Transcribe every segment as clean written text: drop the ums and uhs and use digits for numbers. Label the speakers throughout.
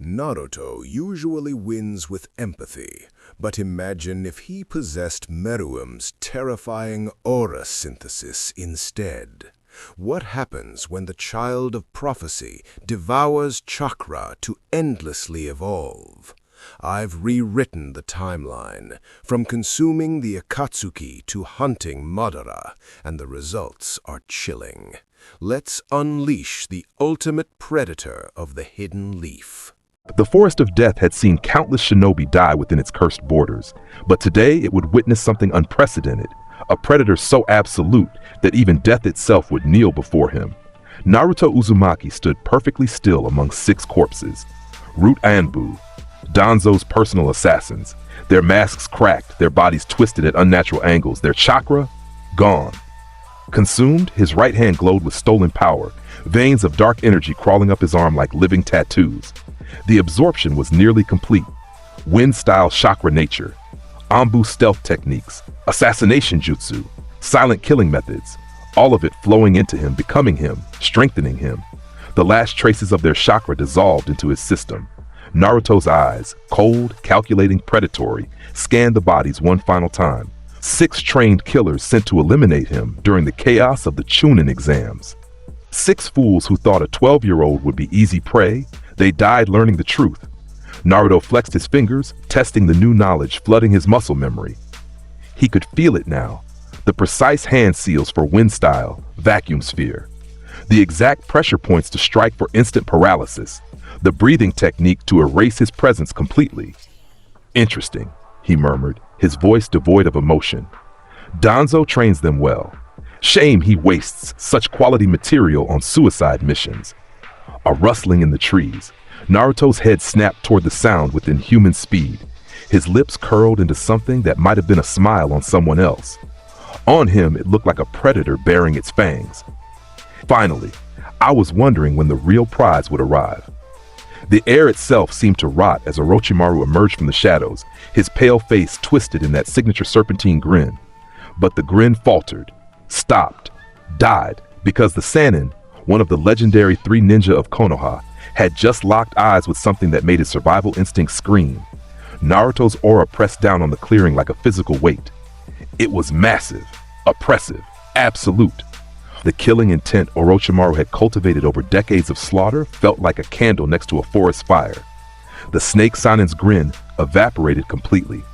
Speaker 1: Naruto usually wins with empathy, but imagine if he possessed Meruem's terrifying aura synthesis instead. What happens when the child of prophecy devours chakra to endlessly evolve? I've rewritten the timeline, from consuming the Akatsuki to hunting Madara, and the results are chilling. Let's unleash the ultimate predator of the hidden leaf.
Speaker 2: The Forest of Death had seen countless shinobi die within its cursed borders, but today it would witness something unprecedented, a predator so absolute that even death itself would kneel before him. Naruto Uzumaki stood perfectly still among 6 corpses. Root Anbu, Danzo's personal assassins, their masks cracked, their bodies twisted at unnatural angles, their chakra gone. Consumed, his right hand glowed with stolen power, veins of dark energy crawling up his arm like living tattoos. The absorption was nearly complete. Wind-style chakra nature, Anbu stealth techniques, assassination jutsu, silent killing methods, all of it flowing into him, becoming him, strengthening him. The last traces of their chakra dissolved into his system. Naruto's eyes, cold, calculating, predatory, scanned the bodies one final time. 6 trained killers sent to eliminate him during the chaos of the shonen exams. 6 fools who thought a 12-year-old would be easy prey. They died learning the truth. Naruto flexed his fingers, testing the new knowledge flooding his muscle memory. He could feel it now. The precise hand seals for wind style, vacuum sphere. The exact pressure points to strike for instant paralysis. The breathing technique to erase his presence completely. Interesting, he murmured, his voice devoid of emotion. Danzo trains them well. Shame he wastes such quality material on suicide missions. A rustling in the trees. Naruto's head snapped toward the sound with inhuman speed. His lips curled into something that might have been a smile on someone else. On him, it looked like a predator baring its fangs. Finally, I was wondering when the real prize would arrive. The air itself seemed to rot as Orochimaru emerged from the shadows, his pale face twisted in that signature serpentine grin. But the grin faltered, stopped, died, because the Sannin, one of the legendary 3 ninja of Konoha, had just locked eyes with something that made his survival instinct scream. Naruto's aura pressed down on the clearing like a physical weight. It was massive, oppressive, absolute. The killing intent Orochimaru had cultivated over decades of slaughter felt like a candle next to a forest fire. The snake Sannin's grin evaporated completely.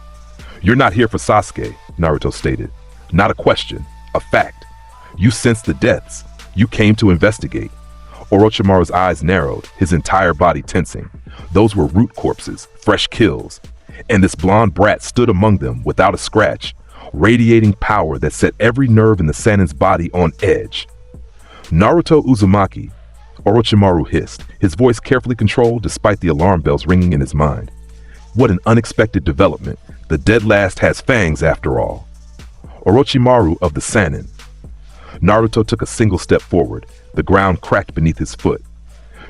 Speaker 2: "You're not here for Sasuke," Naruto stated. "Not a question, a fact. You sensed the deaths. You came to investigate." Orochimaru's eyes narrowed, his entire body tensing. Those were root corpses, fresh kills. And this blonde brat stood among them without a scratch, radiating power that set every nerve in the Sannin's body on edge. "Naruto Uzumaki," Orochimaru hissed, his voice carefully controlled despite the alarm bells ringing in his mind. What an unexpected development. The dead last has fangs after all. Orochimaru of the Sannin. Naruto took a single step forward. The ground cracked beneath his foot.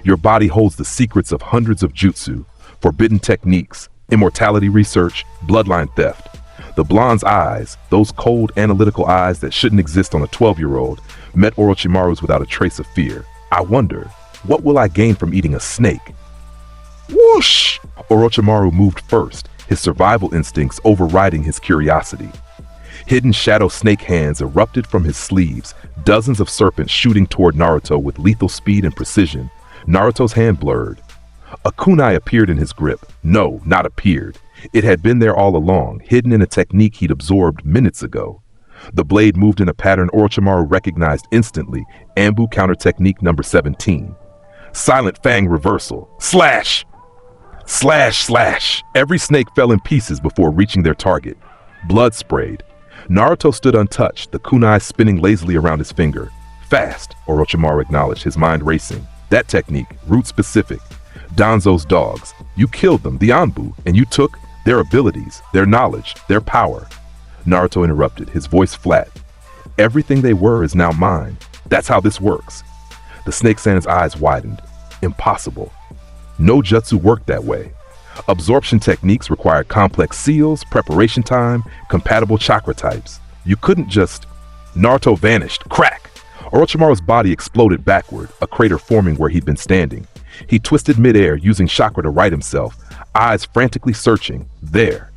Speaker 2: "Your body holds the secrets of hundreds of jutsu, forbidden techniques, immortality research, bloodline theft." The blonde's eyes, those cold, analytical eyes that shouldn't exist on a 12-year-old, met Orochimaru's without a trace of fear. "I wonder, what will I gain from eating a snake?" Whoosh! Orochimaru moved first, his survival instincts overriding his curiosity. Hidden shadow snake hands erupted from his sleeves, dozens of serpents shooting toward Naruto with lethal speed and precision. Naruto's hand blurred. A kunai appeared in his grip. No, not appeared. It had been there all along, hidden in a technique he'd absorbed minutes ago. The blade moved in a pattern Orochimaru recognized instantly, Anbu counter technique number 17. Silent fang reversal. Slash! Slash, slash! Every snake fell in pieces before reaching their target. Blood sprayed. Naruto stood untouched, the kunai spinning lazily around his finger. Fast, Orochimaru acknowledged, his mind racing. That technique, root-specific. Danzo's dogs. You killed them, the Anbu, and you took their abilities, their knowledge, their power. Naruto interrupted, his voice flat. Everything they were is now mine. That's how this works. The Snake Sannin's eyes widened. Impossible. No jutsu worked that way. Absorption techniques required complex seals, preparation time, compatible chakra types. You couldn't just... Naruto vanished. Crack! Orochimaru's body exploded backward, a crater forming where he'd been standing. He twisted midair, using chakra to right himself, eyes frantically searching. There.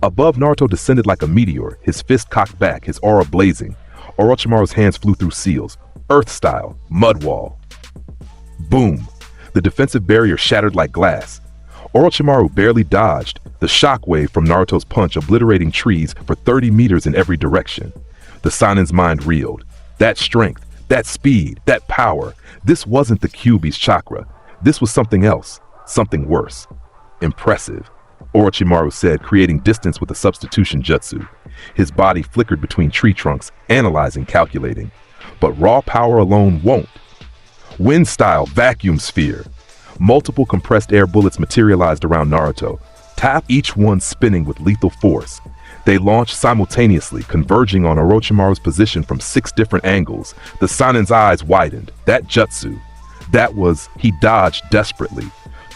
Speaker 2: Above, Naruto descended like a meteor, his fist cocked back, his aura blazing. Orochimaru's hands flew through seals, Earth-style, mud wall. Boom! The defensive barrier shattered like glass. Orochimaru barely dodged, the shockwave from Naruto's punch obliterating trees for 30 meters in every direction. The Sanin's mind reeled. That strength, that speed, that power, this wasn't the Kyuubi's chakra. This was something else, something worse. Impressive, Orochimaru said, creating distance with a substitution jutsu. His body flickered between tree trunks, analyzing, calculating. But raw power alone won't. Wind-style vacuum sphere. Multiple compressed air bullets materialized around Naruto, each one spinning with lethal force. They launched simultaneously, converging on Orochimaru's position from 6 different angles. The Sanin's eyes widened. That jutsu. That was, he dodged desperately.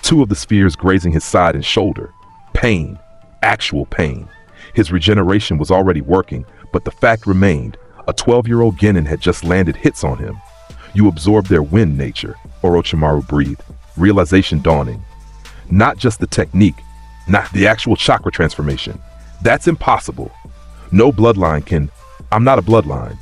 Speaker 2: 2 of the spheres grazing his side and shoulder. Pain. Actual pain. His regeneration was already working, but the fact remained. A 12-year-old genin had just landed hits on him. You absorb their wind nature, Orochimaru breathed, realization dawning. Not just the technique, not the actual chakra transformation. That's impossible. No bloodline can... I'm not a bloodline.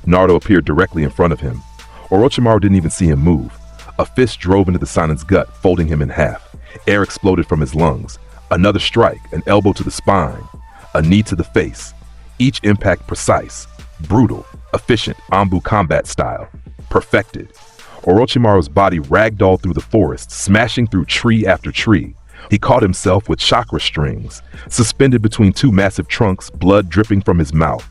Speaker 2: Naruto appeared directly in front of him. Orochimaru didn't even see him move. A fist drove into the Sanin's gut, folding him in half. Air exploded from his lungs. Another strike, an elbow to the spine, a knee to the face. Each impact precise, brutal, efficient, Anbu combat style. Perfected. Orochimaru's body ragdolled through the forest, smashing through tree after tree. He caught himself with chakra strings, suspended between 2 massive trunks, blood dripping from his mouth.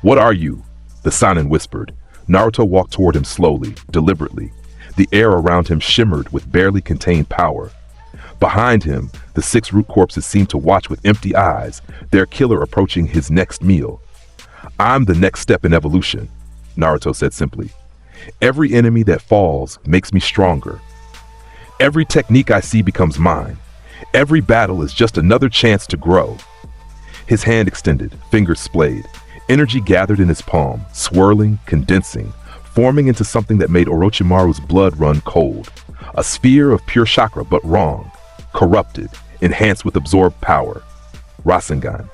Speaker 2: What are you? The Sanin whispered. Naruto walked toward him slowly, deliberately. The air around him shimmered with barely contained power. Behind him, the 6 root corpses seemed to watch with empty eyes, their killer approaching his next meal. I'm the next step in evolution, Naruto said simply. Every enemy that falls makes me stronger. Every technique I see becomes mine. Every battle is just another chance to grow. His hand extended, fingers splayed. Energy gathered in his palm, swirling, condensing, forming into something that made Orochimaru's blood run cold. A sphere of pure chakra, but wrong. Corrupted, enhanced with absorbed power. Rasengan.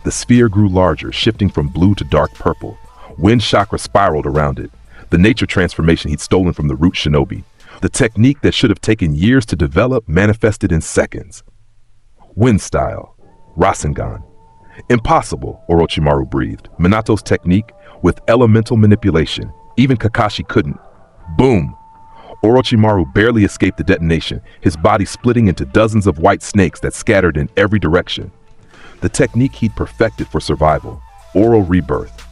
Speaker 2: The sphere grew larger, shifting from blue to dark purple. Wind chakra spiraled around it. The nature transformation he'd stolen from the root Shinobi. The technique that should have taken years to develop manifested in seconds. Wind style. Rasengan. Impossible, Orochimaru breathed. Minato's technique with elemental manipulation. Even Kakashi couldn't. Boom! Orochimaru barely escaped the detonation, his body splitting into dozens of white snakes that scattered in every direction. The technique he'd perfected for survival. Oral rebirth.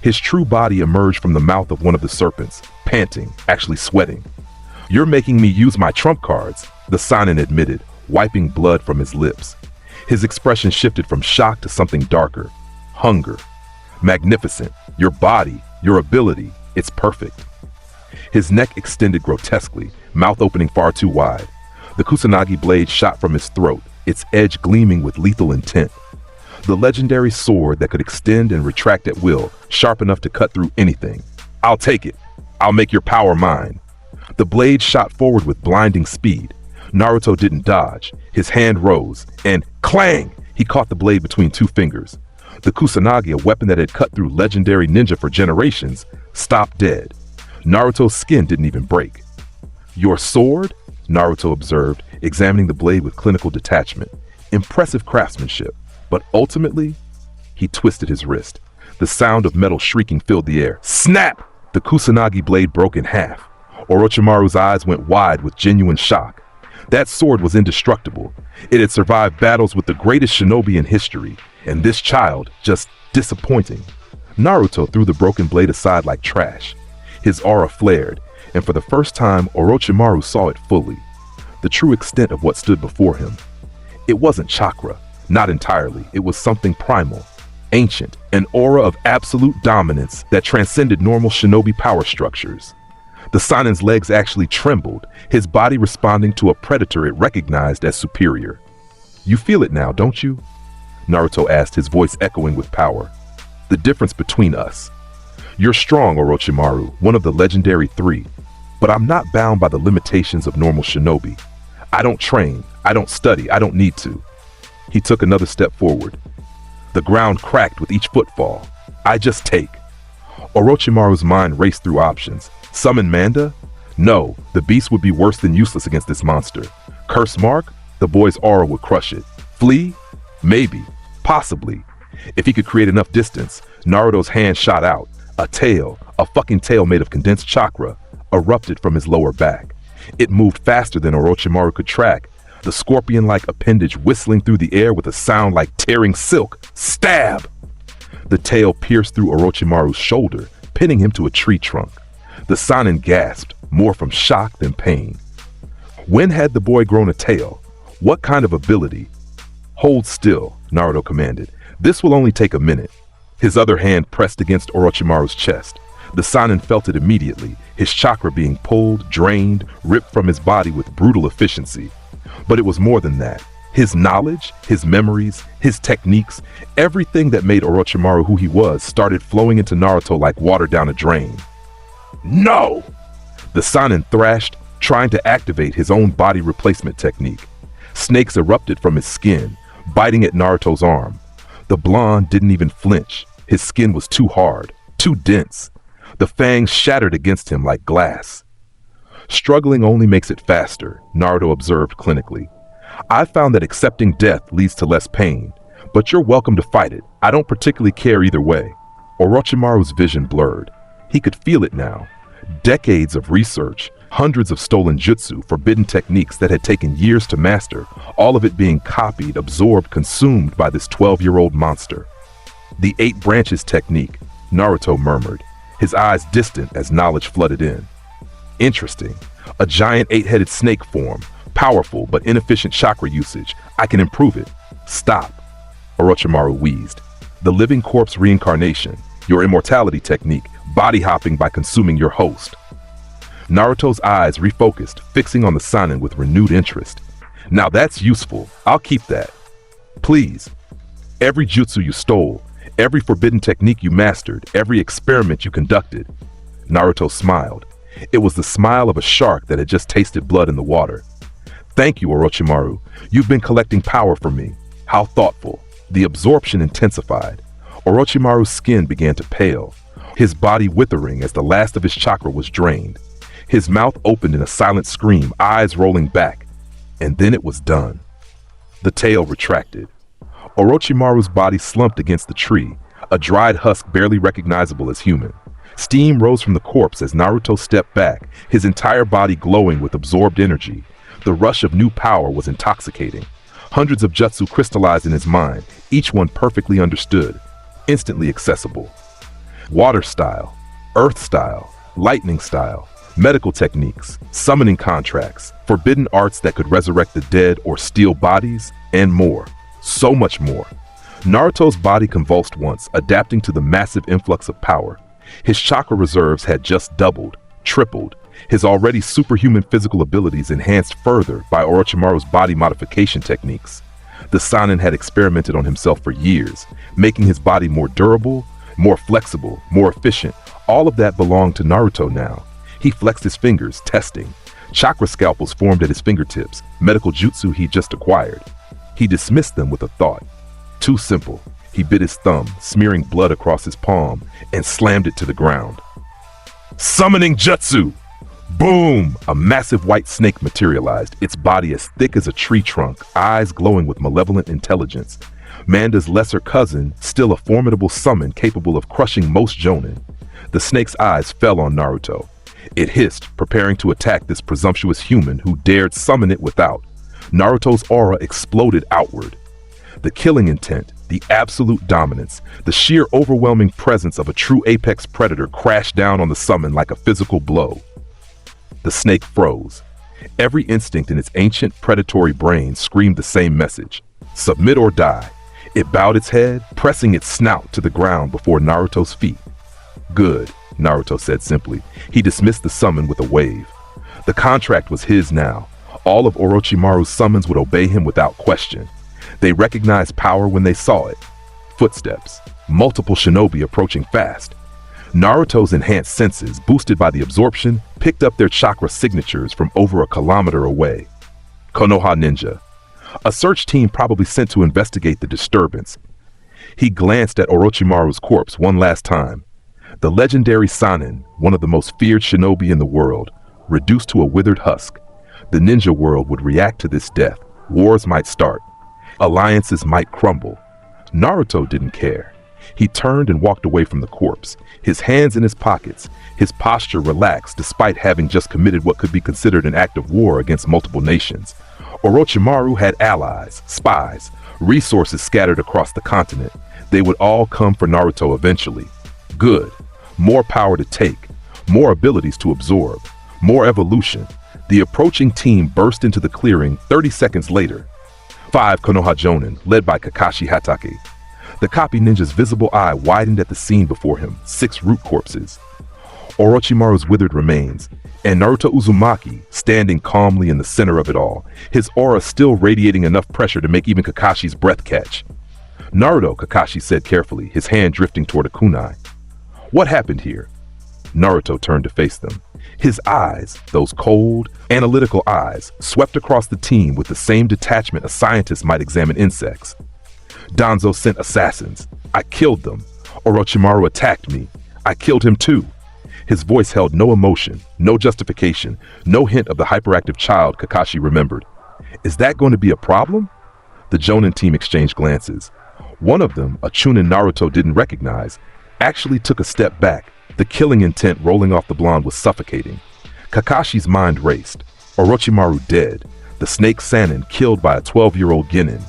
Speaker 2: His true body emerged from the mouth of one of the serpents, panting, actually sweating. You're making me use my trump cards, the Sanin admitted, wiping blood from his lips. His expression shifted from shock to something darker. Hunger. Magnificent. Your body, your ability, it's perfect. His neck extended grotesquely, mouth opening far too wide. The Kusanagi blade shot from his throat, its edge gleaming with lethal intent. The legendary sword that could extend and retract at will, sharp enough to cut through anything. I'll take it. I'll make your power mine. The blade shot forward with blinding speed. Naruto didn't dodge. His hand rose, and clang! He caught the blade between 2 fingers. The Kusanagi, a weapon that had cut through legendary ninja for generations, stopped dead. Naruto's skin didn't even break. Your sword? Naruto observed, examining the blade with clinical detachment. Impressive craftsmanship. But ultimately, he twisted his wrist. The sound of metal shrieking filled the air. Snap! The Kusanagi blade broke in half. Orochimaru's eyes went wide with genuine shock. That sword was indestructible. It had survived battles with the greatest shinobi in history, and this child, just disappointing. Naruto threw the broken blade aside like trash. His aura flared, and for the first time, Orochimaru saw it fully. The true extent of what stood before him. It wasn't chakra. Not entirely. It was something primal, ancient, an aura of absolute dominance that transcended normal shinobi power structures. The Sanin's legs actually trembled, his body responding to a predator it recognized as superior. You feel it now, don't you? Naruto asked, his voice echoing with power. The difference between us. You're strong, Orochimaru, one of the legendary three, but I'm not bound by the limitations of normal shinobi. I don't train, I don't study, I don't need to. He took another step forward. The ground cracked with each footfall. I just take. Orochimaru's mind raced through options. Summon Manda? No, the beast would be worse than useless against this monster. Curse Mark? The boy's aura would crush it. Flee? Maybe. Possibly. If he could create enough distance, Naruto's hand shot out. A tail, a fucking tail made of condensed chakra, erupted from his lower back. It moved faster than Orochimaru could track, the scorpion-like appendage whistling through the air with a sound like tearing silk. Stab! The tail pierced through Orochimaru's shoulder, pinning him to a tree trunk. The Sannin gasped, more from shock than pain. When had the boy grown a tail? What kind of ability? Hold still, Naruto commanded. This will only take a minute. His other hand pressed against Orochimaru's chest. The Sannin felt it immediately, his chakra being pulled, drained, ripped from his body with brutal efficiency. But it was more than that. His knowledge, his memories, his techniques, everything that made Orochimaru who he was started flowing into Naruto like water down a drain. No! The Sannin thrashed, trying to activate his own body replacement technique. Snakes erupted from his skin, biting at Naruto's arm. The blonde didn't even flinch. His skin was too hard, too dense. The fangs shattered against him like glass. Struggling only makes it faster, Naruto observed clinically. I've found that accepting death leads to less pain, but you're welcome to fight it. I don't particularly care either way. Orochimaru's vision blurred. He could feel it now. Decades of research, hundreds of stolen jutsu, forbidden techniques that had taken years to master, all of it being copied, absorbed, consumed by this 12-year-old monster. The 8 branches technique, Naruto murmured, his eyes distant as knowledge flooded in. Interesting. A giant 8-headed snake form, powerful but inefficient chakra usage. I can improve it. Stop. Orochimaru wheezed. The living corpse reincarnation, your immortality technique, body hopping by consuming your host. Naruto's eyes refocused, fixing on the Sannin with renewed interest. Now that's useful. I'll keep that. Please. Every jutsu you stole, every forbidden technique you mastered, every experiment you conducted. Naruto smiled. It was the smile of a shark that had just tasted blood in the water. Thank you, Orochimaru. You've been collecting power for me. How thoughtful. The absorption intensified. Orochimaru's skin began to pale, his body withering as the last of his chakra was drained. His mouth opened in a silent scream, eyes rolling back. And then it was done. The tail retracted. Orochimaru's body slumped against the tree, a dried husk barely recognizable as human. Steam rose from the corpse as Naruto stepped back, his entire body glowing with absorbed energy. The rush of new power was intoxicating. Hundreds of jutsu crystallized in his mind, each one perfectly understood, instantly accessible. Water style, earth style, lightning style, medical techniques, summoning contracts, forbidden arts that could resurrect the dead or steal bodies, and more. So much more. Naruto's body convulsed once, adapting to the massive influx of power. His chakra reserves had just doubled, tripled, his already superhuman physical abilities enhanced further by Orochimaru's body modification techniques. The Sannin had experimented on himself for years, making his body more durable, more flexible, more efficient. All of that belonged to Naruto now. He flexed his fingers, testing. Chakra scalpels formed at his fingertips, medical jutsu he'd just acquired. He dismissed them with a thought. Too simple. He bit his thumb, smearing blood across his palm, and slammed it to the ground. Summoning jutsu! Boom! A massive white snake materialized, its body as thick as a tree trunk, eyes glowing with malevolent intelligence. Manda's lesser cousin, still a formidable summon capable of crushing most jonin. The snake's eyes fell on Naruto. It hissed, preparing to attack this presumptuous human who dared summon it without. Naruto's aura exploded outward. The killing intent, the absolute dominance, the sheer overwhelming presence of a true apex predator crashed down on the summon like a physical blow. The snake froze. Every instinct in its ancient predatory brain screamed the same message: submit or die. It bowed its head, pressing its snout to the ground before Naruto's feet. Good, Naruto said simply. He dismissed the summon with a wave. The contract was his now. All of Orochimaru's summons would obey him without question. They recognized power when they saw it. Footsteps. Multiple shinobi approaching fast. Naruto's enhanced senses, boosted by the absorption, picked up their chakra signatures from over a kilometer away. Konoha Ninja. A search team probably sent to investigate the disturbance. He glanced at Orochimaru's corpse one last time. The legendary Sannin, one of the most feared shinobi in the world, reduced to a withered husk. The ninja world would react to this death. Wars might start. Alliances might crumble. Naruto didn't care. He turned and walked away from the corpse, his hands in his pockets, his posture relaxed despite having just committed what could be considered an act of war against multiple nations. Orochimaru had allies, spies, resources scattered across the continent. They would all come for Naruto eventually. Good. More power to take. More abilities to absorb. More evolution. The approaching team burst into the clearing 30 seconds later. 5 Konoha Jonin, led by Kakashi Hatake. The copy ninja's visible eye widened at the scene before him. 6 root corpses. Orochimaru's withered remains, and Naruto Uzumaki standing calmly in the center of it all, his aura still radiating enough pressure to make even Kakashi's breath catch. Naruto, Kakashi said carefully, his hand drifting toward a kunai. What happened here? Naruto turned to face them. His eyes, those cold, analytical eyes, swept across the team with the same detachment a scientist might examine insects. Danzo sent assassins. I killed them. Orochimaru attacked me. I killed him too. His voice held no emotion, no justification, no hint of the hyperactive child Kakashi remembered. Is that going to be a problem? The Jonin team exchanged glances. One of them, a Chunin Naruto didn't recognize, actually took a step back. The killing intent rolling off the blonde was suffocating. Kakashi's mind raced. Orochimaru dead. The snake Sannin killed by a 12-year-old genin.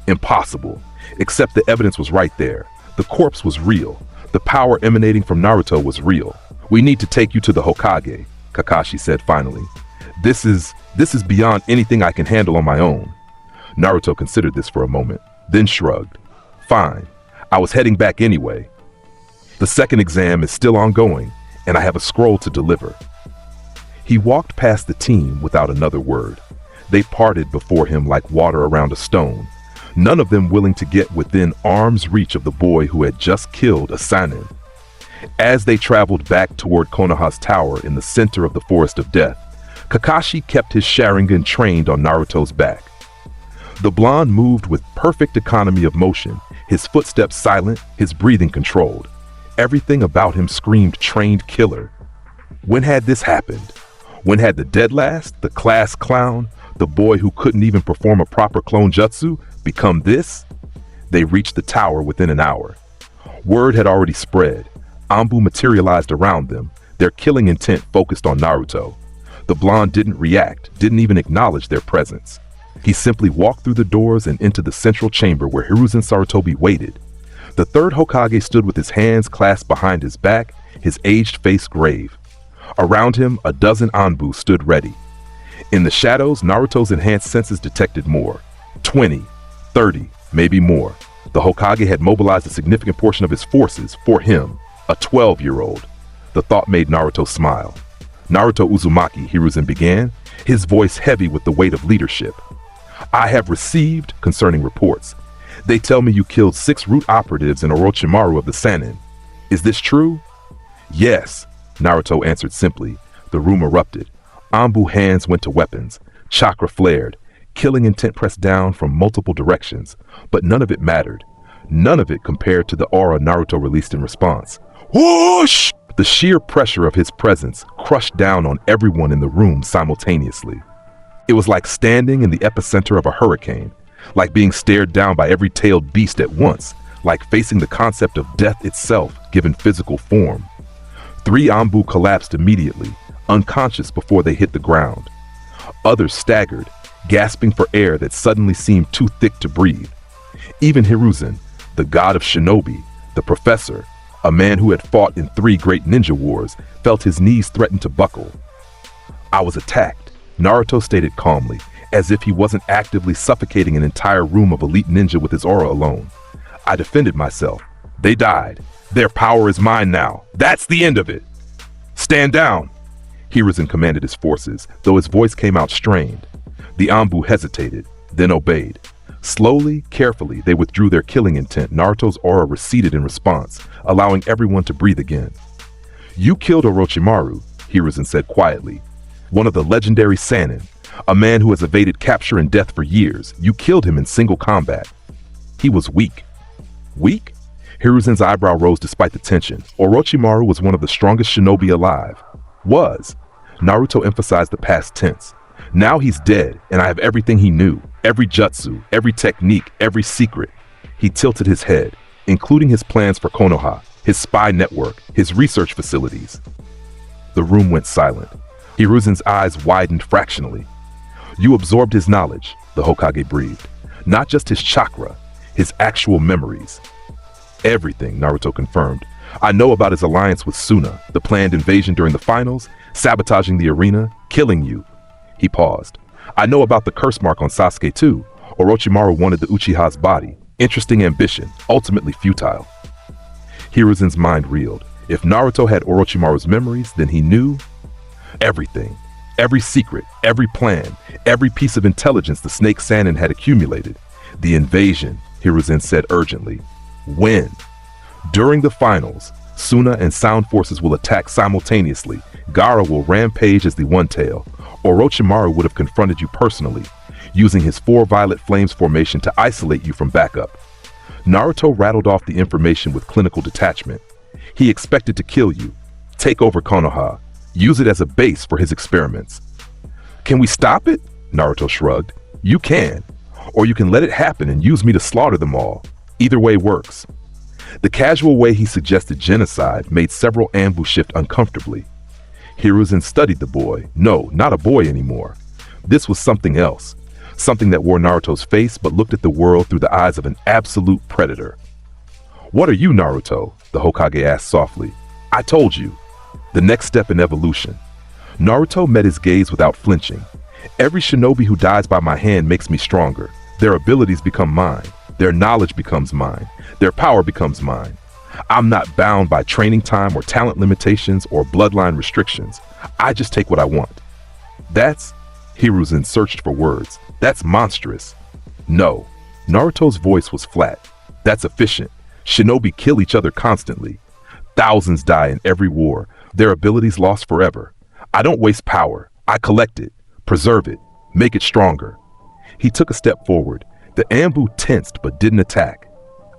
Speaker 2: Impossible. Except the evidence was right there. The corpse was real. The power emanating from Naruto was real. We need to take you to the Hokage, Kakashi said finally. This is beyond anything I can handle on my own. Naruto considered this for a moment, then shrugged. Fine. I was heading back anyway. The second exam is still ongoing, and I have a scroll to deliver. He walked past the team without another word. They parted before him like water around a stone, none of them willing to get within arm's reach of the boy who had just killed a Sannin. As they traveled back toward Konoha's tower in the center of the Forest of Death, Kakashi kept his Sharingan trained on Naruto's back. The blonde moved with perfect economy of motion, his footsteps silent, his breathing controlled. Everything about him screamed trained killer. When had this happened? When had the Deadlast, the class clown, the boy who couldn't even perform a proper clone jutsu, become this? They reached the tower within an hour. Word had already spread. Anbu materialized around them, their killing intent focused on Naruto. The blonde didn't react, didn't even acknowledge their presence. He simply walked through the doors and into the central chamber where Hiruzen Sarutobi waited. The third Hokage stood with his hands clasped behind his back, his aged face grave. Around him, a dozen Anbu stood ready. In the shadows, Naruto's enhanced senses detected more. 20, 30, maybe more. The Hokage had mobilized a significant portion of his forces for him, a 12-year-old. The thought made Naruto smile. Naruto Uzumaki, Hiruzen began, his voice heavy with the weight of leadership. I have received concerning reports. They tell me you killed 6 root operatives in Orochimaru of the Sannin. Is this true? Yes, Naruto answered simply. The room erupted. Anbu hands went to weapons. Chakra flared. Killing intent pressed down from multiple directions. But none of it mattered. None of it compared to the aura Naruto released in response. Whoosh! The sheer pressure of his presence crushed down on everyone in the room simultaneously. It was like standing in the epicenter of a hurricane, like being stared down by every tailed beast at once, like facing the concept of death itself given physical form. 3 Anbu collapsed immediately, unconscious before they hit the ground. Others staggered, gasping for air that suddenly seemed too thick to breathe. Even Hiruzen, the god of Shinobi, the professor, a man who had fought in 3 great ninja wars, felt his knees threaten to buckle. I was attacked, Naruto stated calmly, as if he wasn't actively suffocating an entire room of elite ninja with his aura alone. I defended myself. They died. Their power is mine now. That's the end of it. Stand down, Hiruzen commanded his forces, though his voice came out strained. The Anbu hesitated, then obeyed. Slowly, carefully, they withdrew their killing intent. Naruto's aura receded in response, allowing everyone to breathe again. You killed Orochimaru, Hiruzen said quietly. One of the legendary Sannin, a man who has evaded capture and death for years. You killed him in single combat. He was weak. Weak? Hiruzen's eyebrow rose despite the tension. Orochimaru was one of the strongest shinobi alive. Was. Naruto emphasized the past tense. Now he's dead, and I have everything he knew. Every jutsu, every technique, every secret. He tilted his head, including his plans for Konoha, his spy network, his research facilities. The room went silent. Hiruzen's eyes widened fractionally. You absorbed his knowledge, the Hokage breathed. Not just his chakra, his actual memories. Everything, Naruto confirmed. I know about his alliance with Suna, the planned invasion during the finals, sabotaging the arena, killing you. He paused. I know about the curse mark on Sasuke too. Orochimaru wanted the Uchiha's body. Interesting ambition, ultimately futile. Hiruzen's mind reeled. If Naruto had Orochimaru's memories, then he knew everything. Every secret, every plan, every piece of intelligence the Snake Sannin had accumulated. The invasion, Hiruzen said urgently. When? During the finals, Suna and Sound Forces will attack simultaneously. Gaara will rampage as the One-Tail. Orochimaru would have confronted you personally, using his 4 Violet Flames formation to isolate you from backup. Naruto rattled off the information with clinical detachment. He expected to kill you, take over Konoha, use it as a base for his experiments. Can we stop it? Naruto shrugged. You can. Or you can let it happen and use me to slaughter them all. Either way works. The casual way he suggested genocide made several Anbu shift uncomfortably. Hiruzen studied the boy. No, not a boy anymore. This was something else. Something that wore Naruto's face but looked at the world through the eyes of an absolute predator. What are you, Naruto? The Hokage asked softly. I told you. The next step in evolution. Naruto met his gaze without flinching. Every shinobi who dies by my hand makes me stronger. Their abilities become mine. Their knowledge becomes mine. Their power becomes mine. I'm not bound by training time or talent limitations or bloodline restrictions. I just take what I want. That's, Hiruzen searched for words, that's monstrous. No, Naruto's voice was flat. That's efficient. Shinobi kill each other constantly. Thousands die in every war, their abilities lost forever. I don't waste power. I collect it, preserve it, make it stronger. He took a step forward. The Anbu tensed but didn't attack.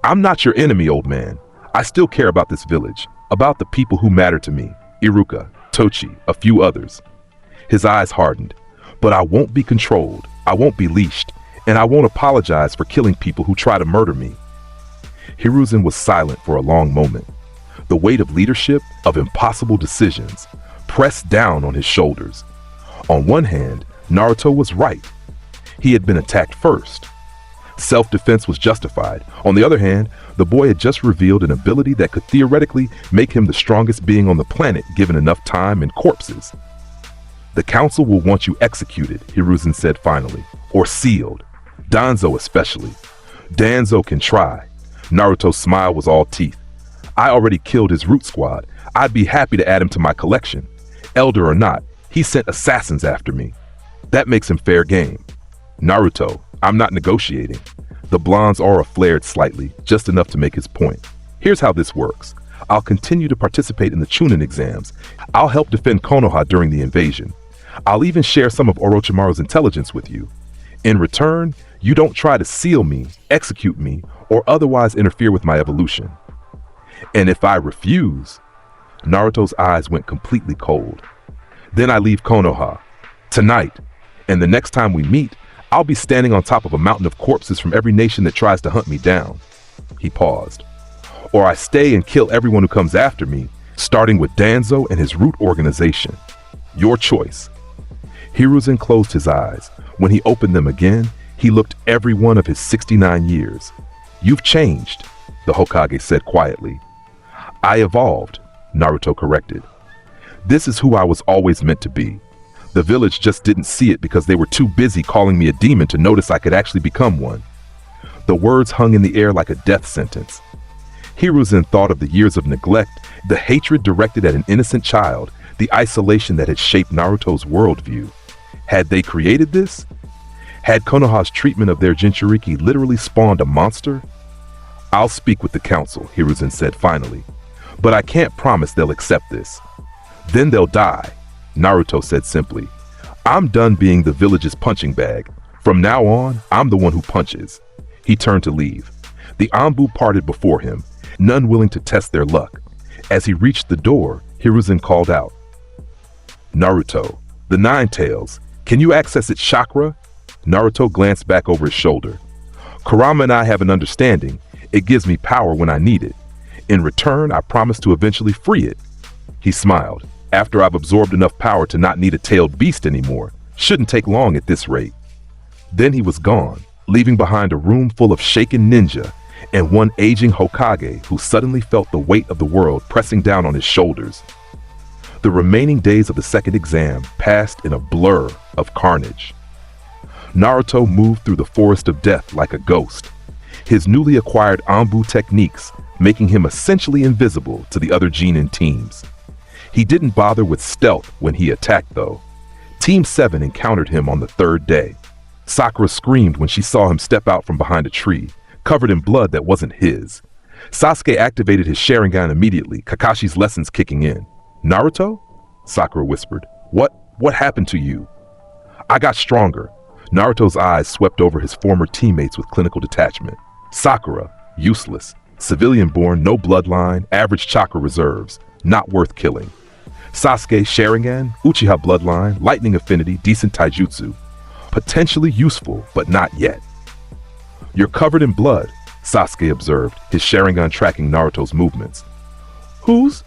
Speaker 2: I'm not your enemy, old man. I still care about this village, about the people who matter to me. Iruka, Tochi, a few others. His eyes hardened. But I won't be controlled. I won't be leashed. And I won't apologize for killing people who try to murder me. Hiruzen was silent for a long moment. The weight of leadership, of impossible decisions, pressed down on his shoulders. On one hand, Naruto was right. He had been attacked first. Self-defense was justified. On the other hand, the boy had just revealed an ability that could theoretically make him the strongest being on the planet given enough time and corpses. The council will want you executed, Hiruzen said finally, or sealed. Danzo especially. Danzo can try. Naruto's smile was all teeth. I already killed his root squad. I'd be happy to add him to my collection. Elder or not, he sent assassins after me. That makes him fair game. Naruto, I'm not negotiating. The blonde's aura flared slightly, just enough to make his point. Here's how this works. I'll continue to participate in the Chunin exams. I'll help defend Konoha during the invasion. I'll even share some of Orochimaru's intelligence with you. In return, you don't try to seal me, execute me, or otherwise interfere with my evolution. And if I refuse, Naruto's eyes went completely cold. Then I leave Konoha. Tonight. And the next time we meet, I'll be standing on top of a mountain of corpses from every nation that tries to hunt me down. He paused. Or I stay and kill everyone who comes after me, starting with Danzo and his root organization. Your choice. Hiruzen closed his eyes. When he opened them again, he looked every one of his 69 years. You've changed, the Hokage said quietly. I evolved, Naruto corrected. This is who I was always meant to be. The village just didn't see it because they were too busy calling me a demon to notice I could actually become one. The words hung in the air like a death sentence. Hiruzen thought of the years of neglect, the hatred directed at an innocent child, the isolation that had shaped Naruto's worldview. Had they created this? Had Konoha's treatment of their Jinchuriki literally spawned a monster? I'll speak with the council, Hiruzen said finally. But I can't promise they'll accept this. Then they'll die, Naruto said simply. I'm done being the village's punching bag. From now on, I'm the one who punches. He turned to leave. The Anbu parted before him, none willing to test their luck. As he reached the door, Hiruzen called out, Naruto, the Nine Tails, can you access its chakra? Naruto glanced back over his shoulder. Kurama and I have an understanding. It gives me power when I need it. In return, I promise to eventually free it. He smiled. After I've absorbed enough power to not need a tailed beast anymore. Shouldn't take long at this rate. Then he was gone, leaving behind a room full of shaken ninja and one aging Hokage who suddenly felt the weight of the world pressing down on his shoulders. The remaining days of the second exam passed in a blur of carnage. Naruto moved through the forest of death like a ghost, his newly acquired Anbu techniques making him essentially invisible to the other Genin teams. He didn't bother with stealth when he attacked though. Team 7 encountered him on the third day. Sakura screamed when she saw him step out from behind a tree, covered in blood that wasn't his. Sasuke activated his Sharingan immediately, Kakashi's lessons kicking in. Naruto? Sakura whispered. What happened to you? I got stronger. Naruto's eyes swept over his former teammates with clinical detachment. Sakura, useless. Civilian-born, no bloodline, average chakra reserves. Not worth killing. Sasuke, Sharingan, Uchiha bloodline, lightning affinity, decent taijutsu. Potentially useful, but not yet. You're covered in blood, Sasuke observed, his Sharingan tracking Naruto's movements. Whose?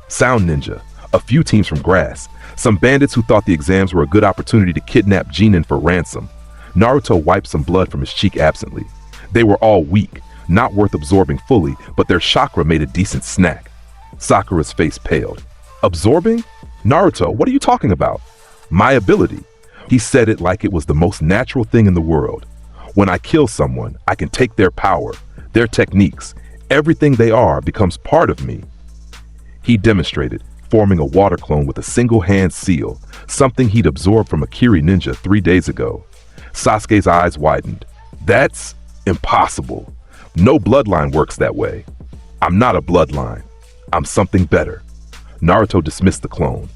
Speaker 2: Sound Ninja, a few teams from Grass, some bandits who thought the exams were a good opportunity to kidnap Genin for ransom. Naruto wiped some blood from his cheek absently. They were all weak, not worth absorbing fully, but their chakra made a decent snack. Sakura's face paled. Absorbing? Naruto, what are you talking about? My ability. He said it like it was the most natural thing in the world. When I kill someone, I can take their power, their techniques, everything they are becomes part of me. He demonstrated, forming a water clone with a single hand seal, something he'd absorbed from a Kiri ninja 3 days ago. Sasuke's eyes widened. That's impossible. No bloodline works that way. I'm not a bloodline. I'm something better. Naruto dismissed the clone.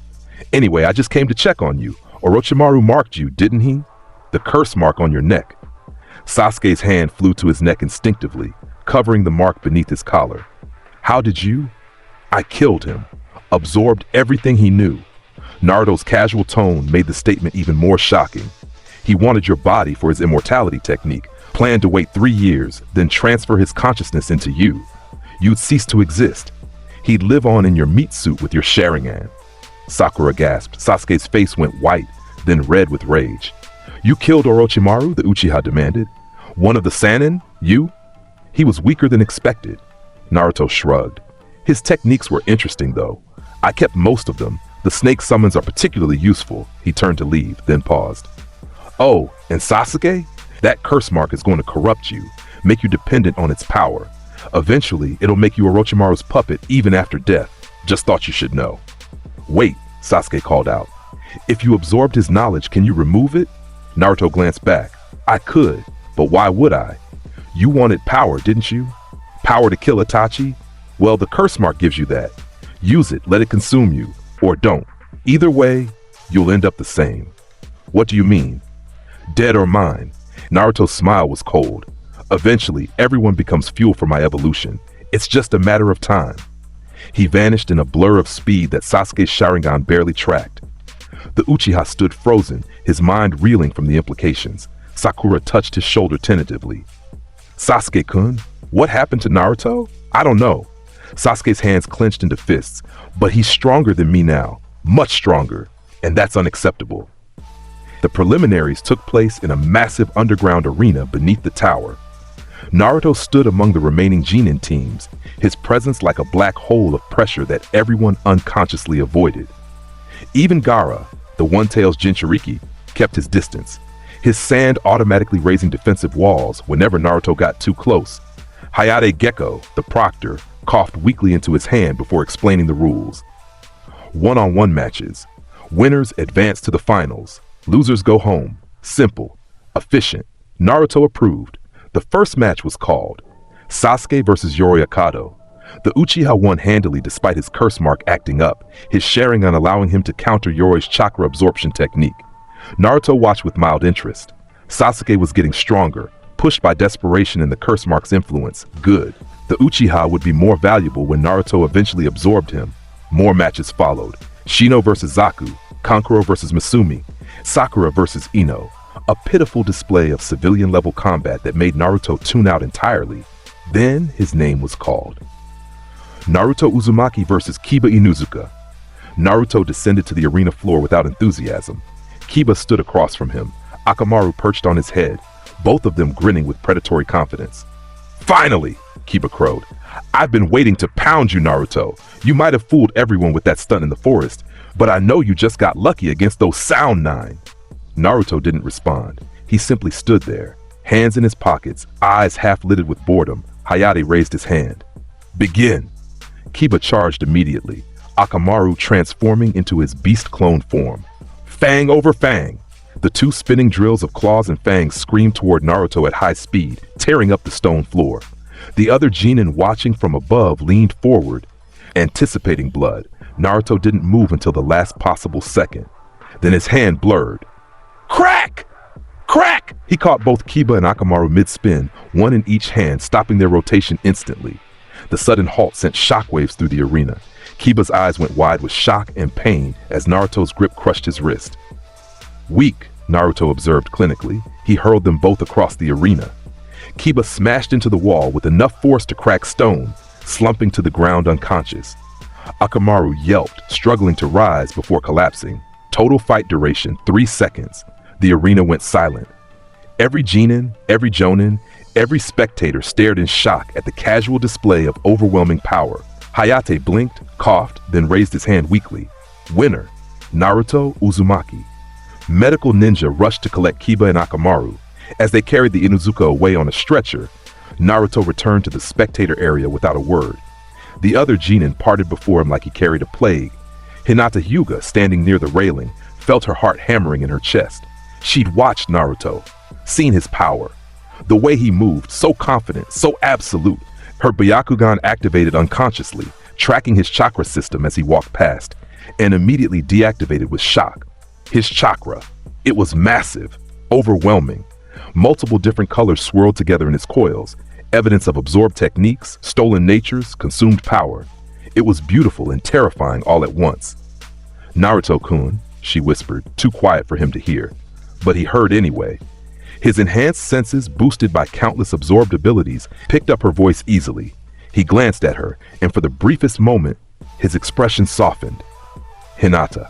Speaker 2: Anyway, I just came to check on you. Orochimaru marked you, didn't he? The curse mark on your neck. Sasuke's hand flew to his neck instinctively, covering the mark beneath his collar. How did you? I killed him. Absorbed everything he knew. Naruto's casual tone made the statement even more shocking. He wanted your body for his immortality technique, planned to wait 3 years, then transfer his consciousness into you. You'd cease to exist. He'd live on in your meat suit with your Sharingan. Sakura gasped. Sasuke's face went white, then red with rage. You killed Orochimaru, the Uchiha demanded. One of the Sannin? You? He was weaker than expected. Naruto shrugged. His techniques were interesting though. I kept most of them. The snake summons are particularly useful. He turned to leave, then paused. Oh, and Sasuke? That curse mark is going to corrupt you, make you dependent on its power. Eventually, it'll make you Orochimaru's puppet even after death. Just thought you should know. Wait, Sasuke called out. If you absorbed his knowledge, can you remove it? Naruto glanced back. I could, but why would I? You wanted power, didn't you? Power to kill Itachi? Well, the curse mark gives you that. Use it, let it consume you, or don't. Either way, you'll end up the same. What do you mean? Dead or mine? Naruto's smile was cold. Eventually, everyone becomes fuel for my evolution. It's just a matter of time. He vanished in a blur of speed that Sasuke's Sharingan barely tracked. The Uchiha stood frozen, his mind reeling from the implications. Sakura touched his shoulder tentatively. Sasuke-kun, what happened to Naruto? I don't know. Sasuke's hands clenched into fists, but he's stronger than me now, much stronger, and that's unacceptable. The preliminaries took place in a massive underground arena beneath the tower. Naruto stood among the remaining Genin teams, his presence like a black hole of pressure that everyone unconsciously avoided. Even Gaara, the One-Tails Jinchuriki, kept his distance, his sand automatically raising defensive walls whenever Naruto got too close. Hayate Gecko, the proctor, coughed weakly into his hand before explaining the rules. One-on-one matches. Winners advance to the finals. Losers go home. Simple. Efficient. Naruto approved. The first match was called Sasuke versus Yori Akado. The Uchiha won handily despite his curse mark acting up, his Sharingan allowing him to counter Yoroi's chakra absorption technique. Naruto watched with mild interest. Sasuke was getting stronger, pushed by desperation and the curse mark's influence. Good. The Uchiha would be more valuable when Naruto eventually absorbed him. More matches followed. Shino versus Zaku, Kankuro versus Misumi, Sakura versus Ino. A pitiful display of civilian-level combat that made Naruto tune out entirely. Then his name was called. Naruto Uzumaki versus Kiba Inuzuka. Naruto descended to the arena floor without enthusiasm. Kiba stood across from him, Akamaru perched on his head, both of them grinning with predatory confidence. "Finally!" Kiba crowed. "I've been waiting to pound you, Naruto. You might have fooled everyone with that stunt in the forest, but I know you just got lucky against those Sound Nine." Naruto didn't respond. He simply stood there, hands in his pockets, eyes half-lidded with boredom. Hayate raised his hand. "Begin!" Kiba charged immediately, Akamaru transforming into his beast clone form. Fang over fang! The two spinning drills of claws and fangs screamed toward Naruto at high speed, tearing up the stone floor. The other genin watching from above leaned forward, anticipating blood. Naruto didn't move until the last possible second. Then his hand blurred. Crack! Crack! He caught both Kiba and Akamaru mid-spin, one in each hand, stopping their rotation instantly. The sudden halt sent shockwaves through the arena. Kiba's eyes went wide with shock and pain as Naruto's grip crushed his wrist. Weak, Naruto observed clinically. He hurled them both across the arena. Kiba smashed into the wall with enough force to crack stone, slumping to the ground unconscious. Akamaru yelped, struggling to rise before collapsing. Total fight duration, 3 seconds. The arena went silent. Every genin, every jonin, every spectator stared in shock at the casual display of overwhelming power. Hayate blinked, coughed, then raised his hand weakly. Winner, Naruto Uzumaki. Medical ninja rushed to collect Kiba and Akamaru. As they carried the Inuzuka away on a stretcher, Naruto returned to the spectator area without a word. The other genin parted before him like he carried a plague. Hinata Hyuga, standing near the railing, felt her heart hammering in her chest. She'd watched Naruto, seen his power. The way he moved, so confident, so absolute. Her Byakugan activated unconsciously, tracking his chakra system as he walked past, and immediately deactivated with shock. His chakra. It was massive, overwhelming. Multiple different colors swirled together in his coils, evidence of absorbed techniques, stolen natures, consumed power. It was beautiful and terrifying all at once. Naruto-kun, she whispered, too quiet for him to hear. But he heard anyway. His enhanced senses, boosted by countless absorbed abilities, picked up her voice easily. He glanced at her, and for the briefest moment, his expression softened. Hinata.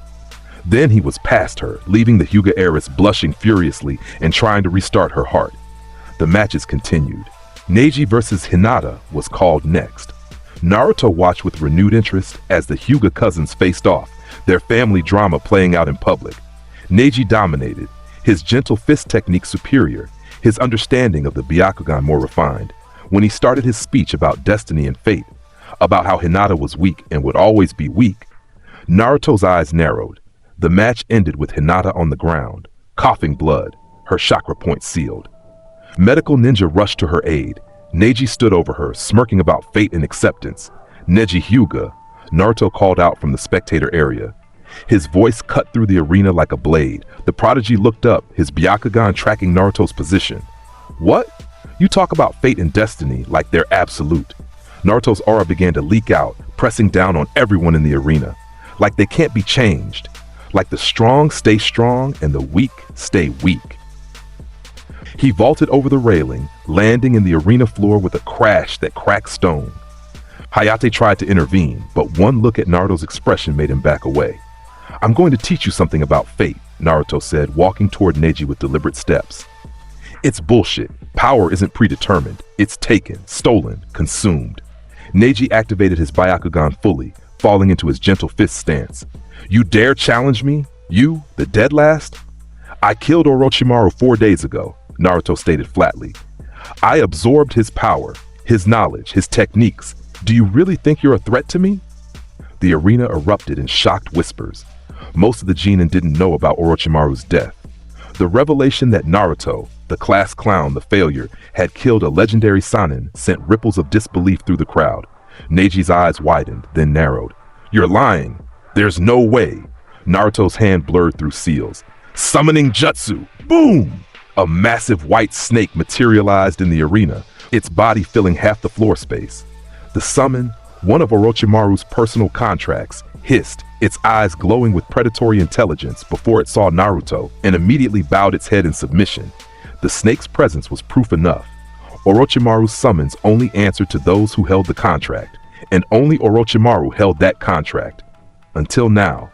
Speaker 2: Then he was past her, leaving the Hyuga heiress blushing furiously and trying to restart her heart. The matches continued. Neji versus Hinata was called next. Naruto watched with renewed interest as the Hyuga cousins faced off, their family drama playing out in public. Neji dominated, his gentle fist technique superior, his understanding of the Byakugan more refined. When he started his speech about destiny and fate, about how Hinata was weak and would always be weak, Naruto's eyes narrowed. The match ended with Hinata on the ground, coughing blood, her chakra point sealed. Medical ninja rushed to her aid. Neji stood over her, smirking about fate and acceptance. Neji Hyuga, Naruto called out from the spectator area. His voice cut through the arena like a blade. The prodigy looked up, his Byakugan tracking Naruto's position. What? You talk about fate and destiny like they're absolute. Naruto's aura began to leak out, pressing down on everyone in the arena. Like they can't be changed. Like the strong stay strong and the weak stay weak. He vaulted over the railing, landing in the arena floor with a crash that cracked stone. Hayate tried to intervene, but one look at Naruto's expression made him back away. I'm going to teach you something about fate, Naruto said, walking toward Neji with deliberate steps. It's bullshit. Power isn't predetermined. It's taken, stolen, consumed. Neji activated his Byakugan fully, falling into his gentle fist stance. You dare challenge me? You, the dead last? I killed Orochimaru 4 days ago, Naruto stated flatly. I absorbed his power, his knowledge, his techniques. Do you really think you're a threat to me? The arena erupted in shocked whispers. Most of the genin didn't know about Orochimaru's death. The revelation that Naruto, the class clown, the failure, had killed a legendary Sannin sent ripples of disbelief through the crowd. Neji's eyes widened, then narrowed. You're lying. There's no way. Naruto's hand blurred through seals. Summoning jutsu. Boom! A massive white snake materialized in the arena, its body filling half the floor space. The summon, one of Orochimaru's personal contracts, hissed, its eyes glowing with predatory intelligence before it saw Naruto and immediately bowed its head in submission. The snake's presence was proof enough. Orochimaru's summons only answered to those who held the contract, and only Orochimaru held that contract. Until now.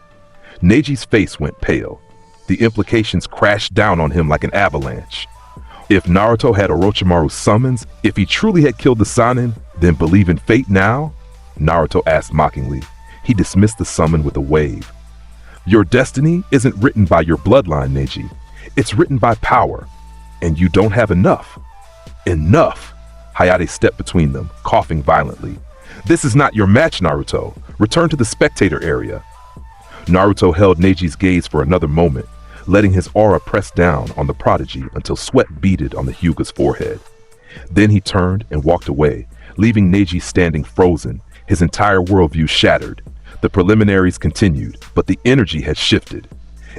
Speaker 2: Neji's face went pale. The implications crashed down on him like an avalanche. If Naruto had Orochimaru's summons, if he truly had killed the Sannin, then believe in fate now? Naruto asked mockingly. He dismissed the summon with a wave. Your destiny isn't written by your bloodline, Neji. It's written by power. And you don't have enough. Enough! Hayate stepped between them, coughing violently. This is not your match, Naruto. Return to the spectator area. Naruto held Neji's gaze for another moment, letting his aura press down on the prodigy until sweat beaded on the Hyuga's forehead. Then he turned and walked away, leaving Neji standing frozen, his entire worldview shattered. The preliminaries continued, but the energy had shifted.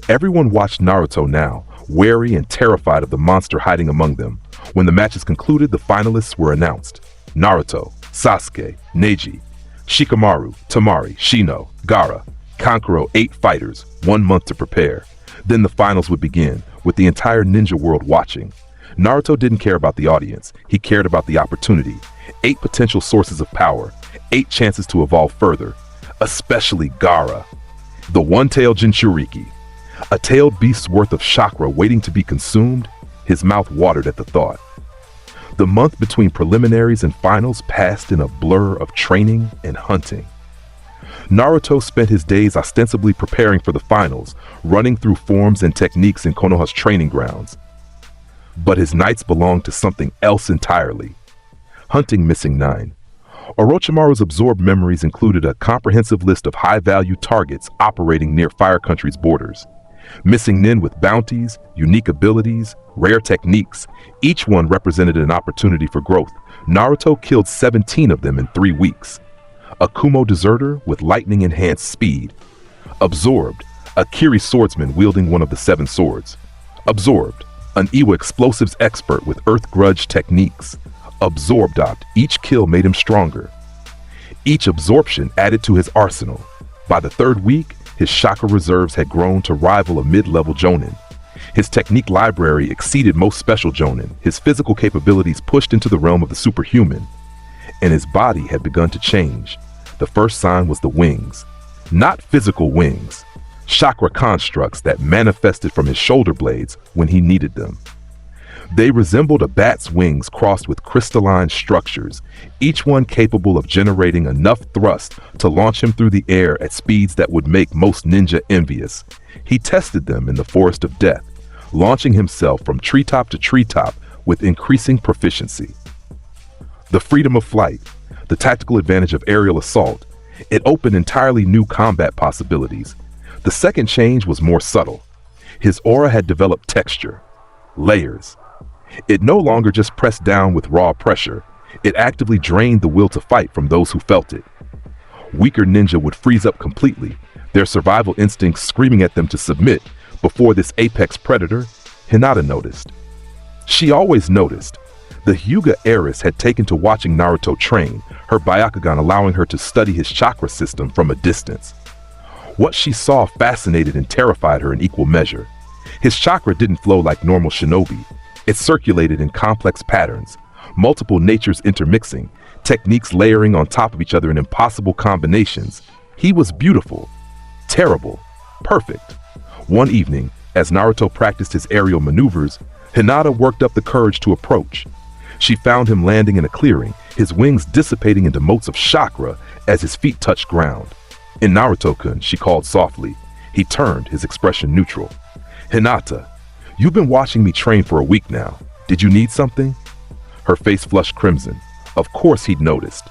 Speaker 2: Everyone watched Naruto now, wary and terrified of the monster hiding among them. When the matches concluded, the finalists were announced. Naruto, Sasuke, Neji, Shikamaru, Temari, Shino, Gaara, Kankuro, 8 fighters, 1 month to prepare. Then the finals would begin, with the entire ninja world watching. Naruto didn't care about the audience, he cared about the opportunity. 8 potential sources of power, 8 chances to evolve further. Especially Gaara, the one-tailed Jinchuriki. A tailed beast's worth of chakra waiting to be consumed, his mouth watered at the thought. The month between preliminaries and finals passed in a blur of training and hunting. Naruto spent his days ostensibly preparing for the finals, running through forms and techniques in Konoha's training grounds. But his nights belonged to something else entirely. Hunting Missing 9. Orochimaru's absorbed memories included a comprehensive list of high-value targets operating near Fire Country's borders. Missing nin with bounties, unique abilities, rare techniques, each one represented an opportunity for growth. Naruto killed 17 of them in 3 weeks. A Kumo deserter with lightning-enhanced speed. Absorbed, a Kiri swordsman wielding one of the 7 swords. Absorbed, an Iwa explosives expert with earth grudge techniques. Absorbed, each kill made him stronger. Each absorption added to his arsenal. By the 3rd week, his chakra reserves had grown to rival a mid-level jonin. His technique library exceeded most special jonin, his physical capabilities pushed into the realm of the superhuman. And his body had begun to change. The first sign was the wings. Not physical wings. Chakra constructs that manifested from his shoulder blades when he needed them. They resembled a bat's wings crossed with crystalline structures, each one capable of generating enough thrust to launch him through the air at speeds that would make most ninja envious. He tested them in the Forest of Death, launching himself from treetop to treetop with increasing proficiency. The freedom of flight, the tactical advantage of aerial assault, it opened entirely new combat possibilities. The second change was more subtle. His aura had developed texture, layers. It no longer just pressed down with raw pressure, it actively drained the will to fight from those who felt it. Weaker ninja would freeze up completely, their survival instincts screaming at them to submit. Before this apex predator, Hinata noticed. She always noticed. The Hyuga heiress had taken to watching Naruto train, her Byakugan allowing her to study his chakra system from a distance. What she saw fascinated and terrified her in equal measure. His chakra didn't flow like normal shinobi. It circulated in complex patterns, multiple natures intermixing, techniques layering on top of each other in impossible combinations. He was beautiful, terrible, perfect. One evening, as Naruto practiced his aerial maneuvers, Hinata worked up the courage to approach. She found him landing in a clearing, his wings dissipating into motes of chakra as his feet touched ground. In Naruto-kun, she called softly. He turned, his expression neutral. Hinata, you've been watching me train for a week now. Did you need something? Her face flushed crimson. Of course he'd noticed.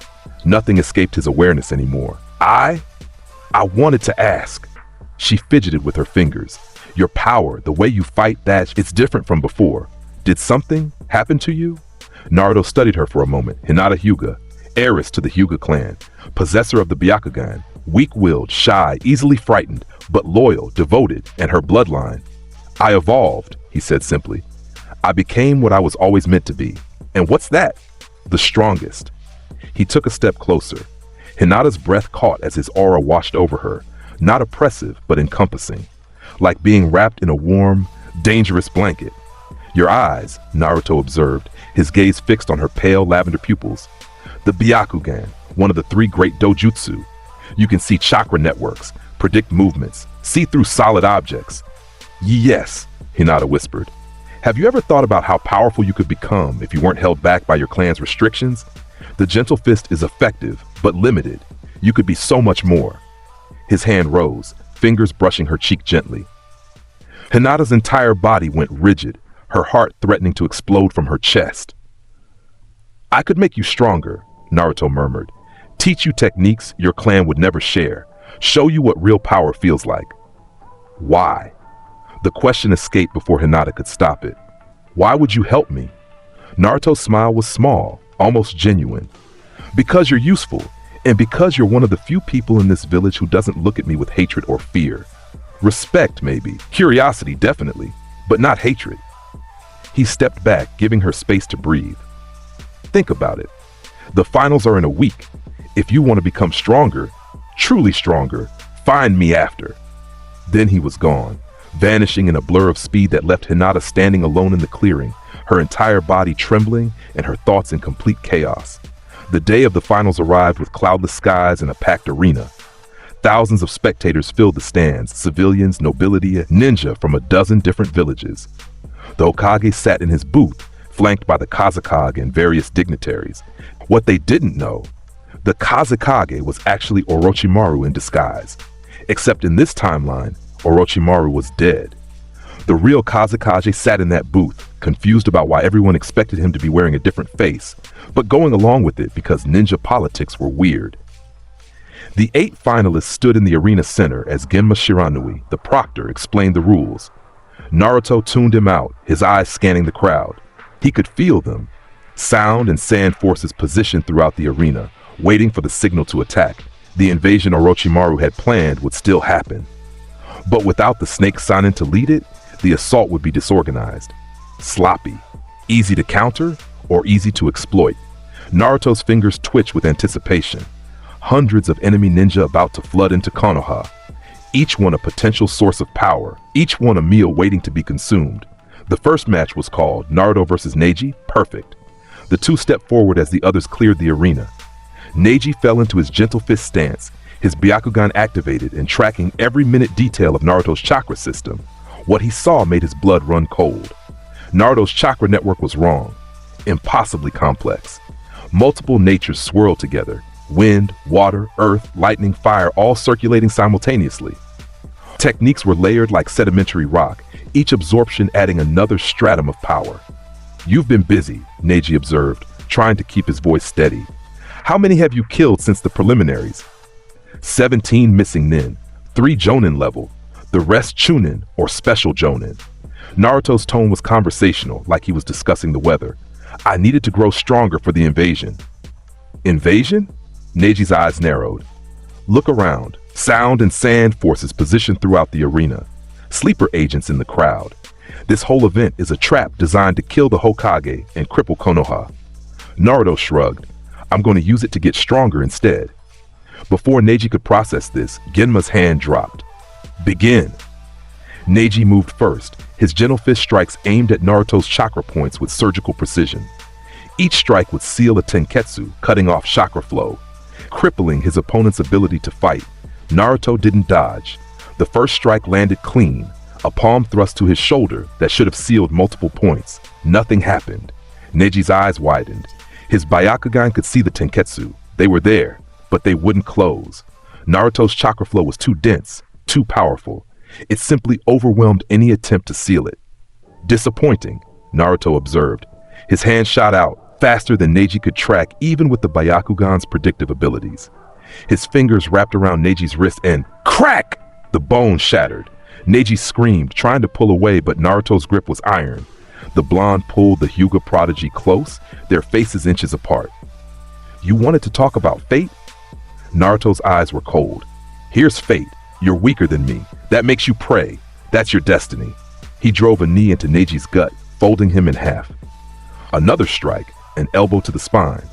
Speaker 2: Nothing escaped his awareness anymore. I wanted to ask. She fidgeted with her fingers. Your power, the way you fight, it's different from before. Did something happen to you? Naruto studied her for a moment. Hinata Hyuga, heiress to the Hyuga clan, possessor of the Byakugan, weak-willed, shy, easily frightened, but loyal, devoted, and her bloodline. I evolved, he said simply. I became what I was always meant to be. And what's that? The strongest. He took a step closer. Hinata's breath caught as his aura washed over her, not oppressive, but encompassing, like being wrapped in a warm, dangerous blanket. Your eyes, Naruto observed, his gaze fixed on her pale lavender pupils. The Byakugan, one of the 3 great dojutsu. You can see chakra networks, predict movements, see through solid objects. Yes, Hinata whispered. Have you ever thought about how powerful you could become if you weren't held back by your clan's restrictions? The gentle fist is effective, but limited. You could be so much more. His hand rose, fingers brushing her cheek gently. Hinata's entire body went rigid, her heart threatening to explode from her chest. I could make you stronger, Naruto murmured. Teach you techniques your clan would never share. Show you what real power feels like. Why? The question escaped before Hinata could stop it. Why would you help me? Naruto's smile was small, almost genuine. Because you're useful, and because you're one of the few people in this village who doesn't look at me with hatred or fear. Respect, maybe. Curiosity, definitely. But not hatred. He stepped back, giving her space to breathe. Think about it. The finals are in a week. If you want to become stronger, truly stronger, find me after. Then he was gone, vanishing in a blur of speed that left Hinata standing alone in the clearing, her entire body trembling and her thoughts in complete chaos. The day of the finals arrived with cloudless skies and a packed arena. Thousands of spectators filled the stands, civilians, nobility, ninja from a dozen different villages. The Hokage sat in his booth, flanked by the Kazekage and various dignitaries. What they didn't know, the Kazekage was actually Orochimaru in disguise. Except in this timeline, Orochimaru was dead. The real Kazekage sat in that booth, confused about why everyone expected him to be wearing a different face, but going along with it because ninja politics were weird. The 8 finalists stood in the arena center as Genma Shiranui, the proctor, explained the rules. Naruto tuned him out, his eyes scanning the crowd. He could feel them. Sound and sand forces positioned throughout the arena, waiting for the signal to attack. The invasion Orochimaru had planned would still happen. But without the Snake Sanin to lead it, the assault would be disorganized. Sloppy, easy to counter, or easy to exploit. Naruto's fingers twitched with anticipation. Hundreds of enemy ninja about to flood into Konoha. Each one a potential source of power, each one a meal waiting to be consumed. The first match was called Naruto vs. Neji, perfect. The 2 stepped forward as the others cleared the arena. Neji fell into his gentle fist stance, his Byakugan activated and tracking every minute detail of Naruto's chakra system. What he saw made his blood run cold. Naruto's chakra network was wrong, impossibly complex. Multiple natures swirled together, wind, water, earth, lightning, fire, all circulating simultaneously. Techniques were layered like sedimentary rock, each absorption adding another stratum of power. You've been busy, Neji observed, trying to keep his voice steady. How many have you killed since the preliminaries? 17 missing nin, 3 jonin level, the rest chunin or special jonin. Naruto's tone was conversational, like he was discussing the weather. I needed to grow stronger for the invasion. Invasion? Neji's eyes narrowed. Look around. Sound and sand forces positioned throughout the arena. Sleeper agents in the crowd. This whole event is a trap designed to kill the Hokage and cripple Konoha. Naruto shrugged. I'm going to use it to get stronger instead. Before Neji could process this, Genma's hand dropped. Begin. Neji moved first, his gentle fist strikes aimed at Naruto's chakra points with surgical precision. Each strike would seal a tenketsu, cutting off chakra flow, crippling his opponent's ability to fight. Naruto didn't dodge. The first strike landed clean, a palm thrust to his shoulder that should have sealed multiple points. Nothing happened. Neji's eyes widened. His Byakugan could see the tenketsu. They were there, but they wouldn't close. Naruto's chakra flow was too dense, too powerful. It simply overwhelmed any attempt to seal it. Disappointing, Naruto observed. His hand shot out, faster than Neji could track even with the Byakugan's predictive abilities. His fingers wrapped around Neji's wrist and crack! The bone shattered. Neji screamed, trying to pull away, but Naruto's grip was iron. The blonde pulled the Hyuga prodigy close, their faces inches apart. You wanted to talk about fate? Naruto's eyes were cold. Here's fate. You're weaker than me. That makes you prey. That's your destiny. He drove a knee into Neji's gut, folding him in half. Another strike, an elbow to the spine.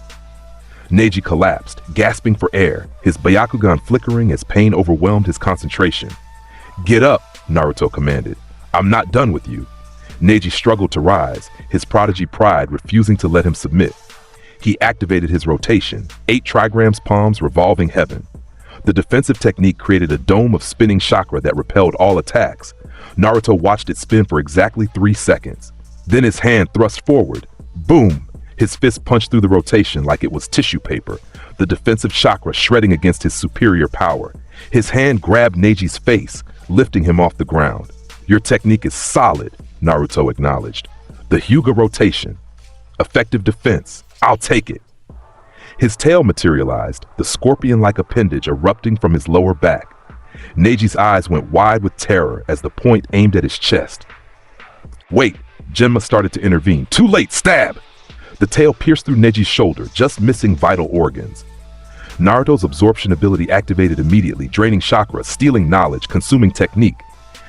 Speaker 2: Neji collapsed, gasping for air, his Byakugan flickering as pain overwhelmed his concentration. Get up, Naruto commanded. I'm not done with you. Neji struggled to rise, his prodigy pride refusing to let him submit. He activated his rotation, 8 trigrams palms revolving heaven. The defensive technique created a dome of spinning chakra that repelled all attacks. Naruto watched it spin for exactly 3 seconds. Then his hand thrust forward. Boom! His fist punched through the rotation like it was tissue paper, the defensive chakra shredding against his superior power. His hand grabbed Neji's face, lifting him off the ground. Your technique is solid, Naruto acknowledged. The Hyuga rotation. Effective defense. I'll take it. His tail materialized, the scorpion-like appendage erupting from his lower back. Neji's eyes went wide with terror as the point aimed at his chest. Wait, Genma started to intervene. Too late, stab! The tail pierced through Neji's shoulder, just missing vital organs. Naruto's absorption ability activated immediately, draining chakra, stealing knowledge, consuming technique.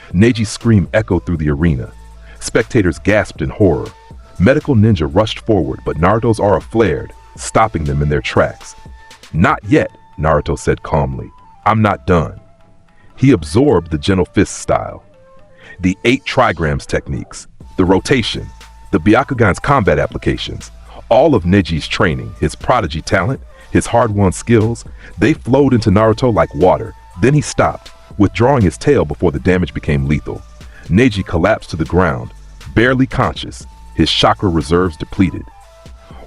Speaker 2: Neji's scream echoed through the arena. Spectators gasped in horror. Medical ninja rushed forward, but Naruto's aura flared, stopping them in their tracks. Not yet, Naruto said calmly. I'm not done. He absorbed the gentle fist style. The 8 trigrams techniques, the rotation, the Byakugan's combat applications, all of Neji's training, his prodigy talent, his hard-won skills, they flowed into Naruto like water. Then he stopped, withdrawing his tail before the damage became lethal. Neji collapsed to the ground, barely conscious, his chakra reserves depleted.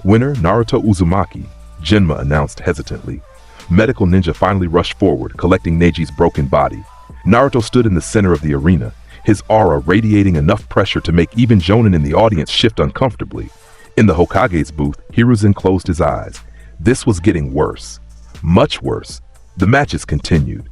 Speaker 2: Winner Naruto Uzumaki, Genma announced hesitantly. Medical ninja finally rushed forward, collecting Neji's broken body. Naruto stood in the center of the arena, his aura radiating enough pressure to make even Jonin in the audience shift uncomfortably. In the Hokage's booth, Hiruzen closed his eyes. This was getting worse. Much worse. The matches continued.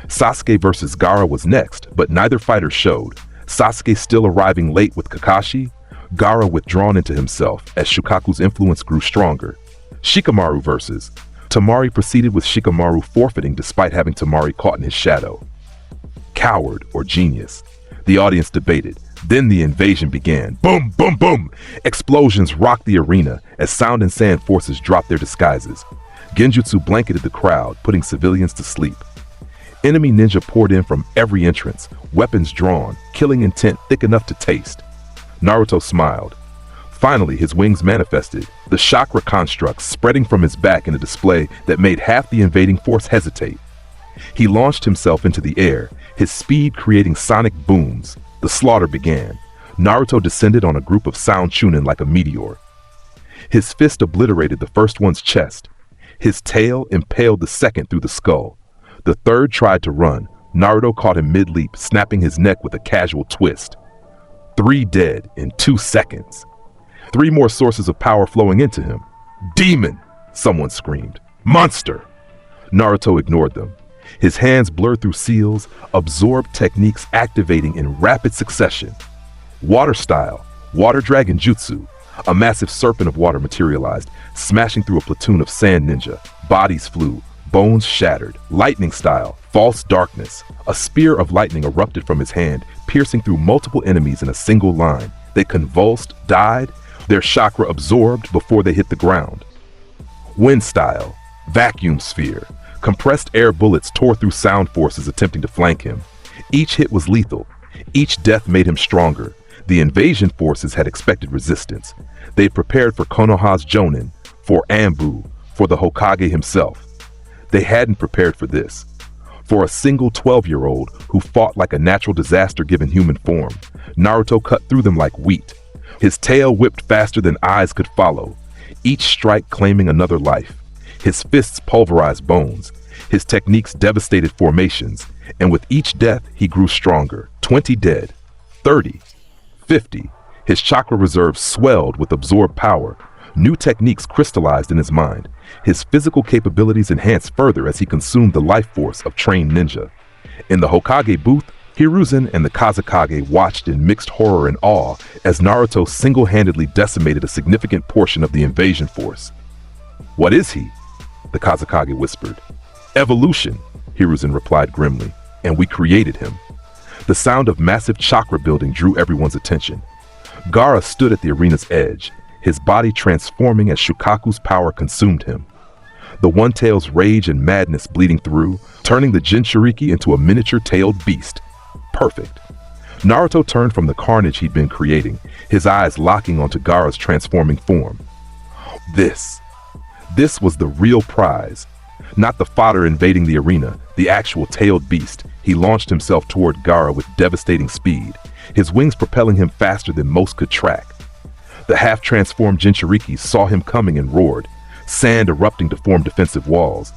Speaker 2: Sasuke versus Gaara was next, but neither fighter showed. Sasuke still arriving late with Kakashi, Gaara withdrawn into himself as Shukaku's influence grew stronger. Shikamaru versus Tamari proceeded with Shikamaru forfeiting despite having Tamari caught in his shadow. Coward or genius? The audience debated. Then the invasion began. Boom, boom, boom! Explosions rocked the arena as sound and sand forces dropped their disguises. Genjutsu blanketed the crowd, putting civilians to sleep. Enemy ninja poured in from every entrance, weapons drawn, killing intent thick enough to taste. Naruto smiled. Finally, his wings manifested, the chakra constructs spreading from his back in a display that made half the invading force hesitate. He launched himself into the air, his speed creating sonic booms. The slaughter began. Naruto descended on a group of sound chunin like a meteor. His fist obliterated the first one's chest. His tail impaled the second through the skull. The third tried to run. Naruto caught him mid-leap, snapping his neck with a casual twist. 3 dead in 2 seconds. 3 more sources of power flowing into him. Demon! Someone screamed. Monster! Naruto ignored them. His hands blurred through seals, absorbed techniques activating in rapid succession. Water style, water dragon jutsu. A massive serpent of water materialized, smashing through a platoon of sand ninja. Bodies flew, bones shattered. Lightning style, false darkness. A spear of lightning erupted from his hand, piercing through multiple enemies in a single line. They convulsed, died, their chakra absorbed before they hit the ground. Wind style, vacuum sphere. Compressed air bullets tore through sound forces attempting to flank him. Each hit was lethal. Each death made him stronger. The invasion forces had expected resistance. They prepared for Konoha's Jonin, for Anbu, for the Hokage himself. They hadn't prepared for this. For a single 12-year-old who fought like a natural disaster given human form, Naruto cut through them like wheat. His tail whipped faster than eyes could follow, each strike claiming another life. His fists pulverized bones. His techniques devastated formations, and with each death, he grew stronger. 20 dead, 30, 50. His chakra reserves swelled with absorbed power. New techniques crystallized in his mind. His physical capabilities enhanced further as he consumed the life force of trained ninja. In the Hokage booth, Hiruzen and the Kazekage watched in mixed horror and awe as Naruto single-handedly decimated a significant portion of the invasion force. What is he? the Kazakage whispered. Evolution, Hiruzen replied grimly, and we created him. The sound of massive chakra building drew everyone's attention. Gaara stood at the arena's edge, his body transforming as Shukaku's power consumed him. The One-Tail's rage and madness bleeding through, turning the Jinchuriki into a miniature-tailed beast. Perfect. Naruto turned from the carnage he'd been creating, his eyes locking onto Gaara's transforming form. This was the real prize. Not the fodder invading the arena, the actual tailed beast. He launched himself toward Gaara with devastating speed, his wings propelling him faster than most could track. The half-transformed Jinchuriki saw him coming and roared, sand erupting to form defensive walls.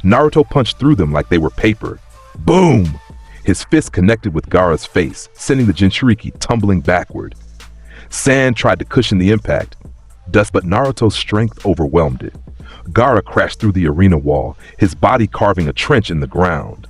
Speaker 2: Naruto punched through them like they were paper. Boom! His fist connected with Gaara's face, sending the Jinchuriki tumbling backward. Sand tried to cushion the impact, but Naruto's strength overwhelmed it. Gaara crashed through the arena wall, his body carving a trench in the ground.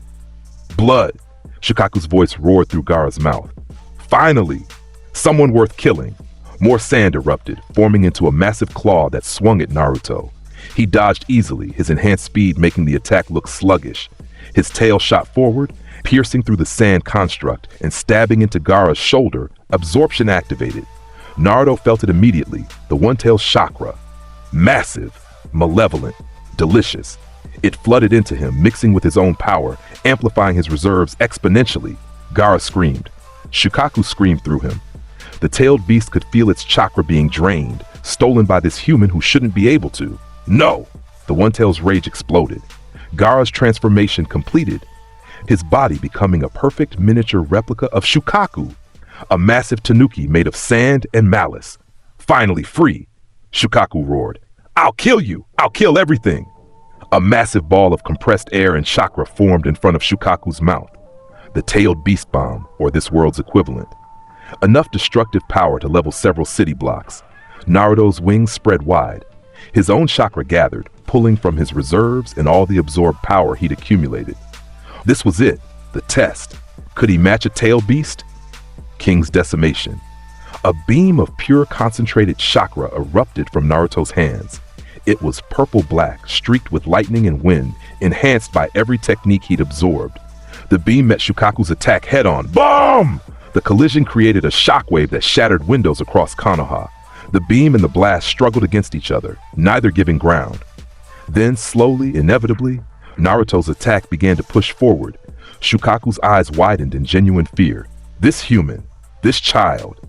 Speaker 2: Blood! Shukaku's voice roared through Gaara's mouth. Finally! Someone worth killing! More sand erupted, forming into a massive claw that swung at Naruto. He dodged easily, his enhanced speed making the attack look sluggish. His tail shot forward, piercing through the sand construct and stabbing into Gaara's shoulder, absorption activated. Naruto felt it immediately, the One-Tail's chakra. Massive, malevolent, delicious. It flooded into him, mixing with his own power, amplifying his reserves exponentially. Gaara screamed. Shukaku screamed through him. The tailed beast could feel its chakra being drained, stolen by this human who shouldn't be able to. No! The One-Tail's rage exploded. Gaara's transformation completed, his body becoming a perfect miniature replica of Shukaku, a massive tanuki made of sand and malice. Finally free! Shukaku roared. I'll kill you! I'll kill everything! A massive ball of compressed air and chakra formed in front of Shukaku's mouth. The tailed beast bomb, or this world's equivalent. Enough destructive power to level several city blocks. Naruto's wings spread wide. His own chakra gathered, pulling from his reserves and all the absorbed power he'd accumulated. This was it, the test. Could he match a tailed beast? King's decimation. A beam of pure concentrated chakra erupted from Naruto's hands. It was purple-black, streaked with lightning and wind, enhanced by every technique he'd absorbed. The beam met Shukaku's attack head-on. Boom! The collision created a shockwave that shattered windows across Konoha. The beam and the blast struggled against each other, neither giving ground. Then, slowly, inevitably, Naruto's attack began to push forward. Shukaku's eyes widened in genuine fear. This human, this child,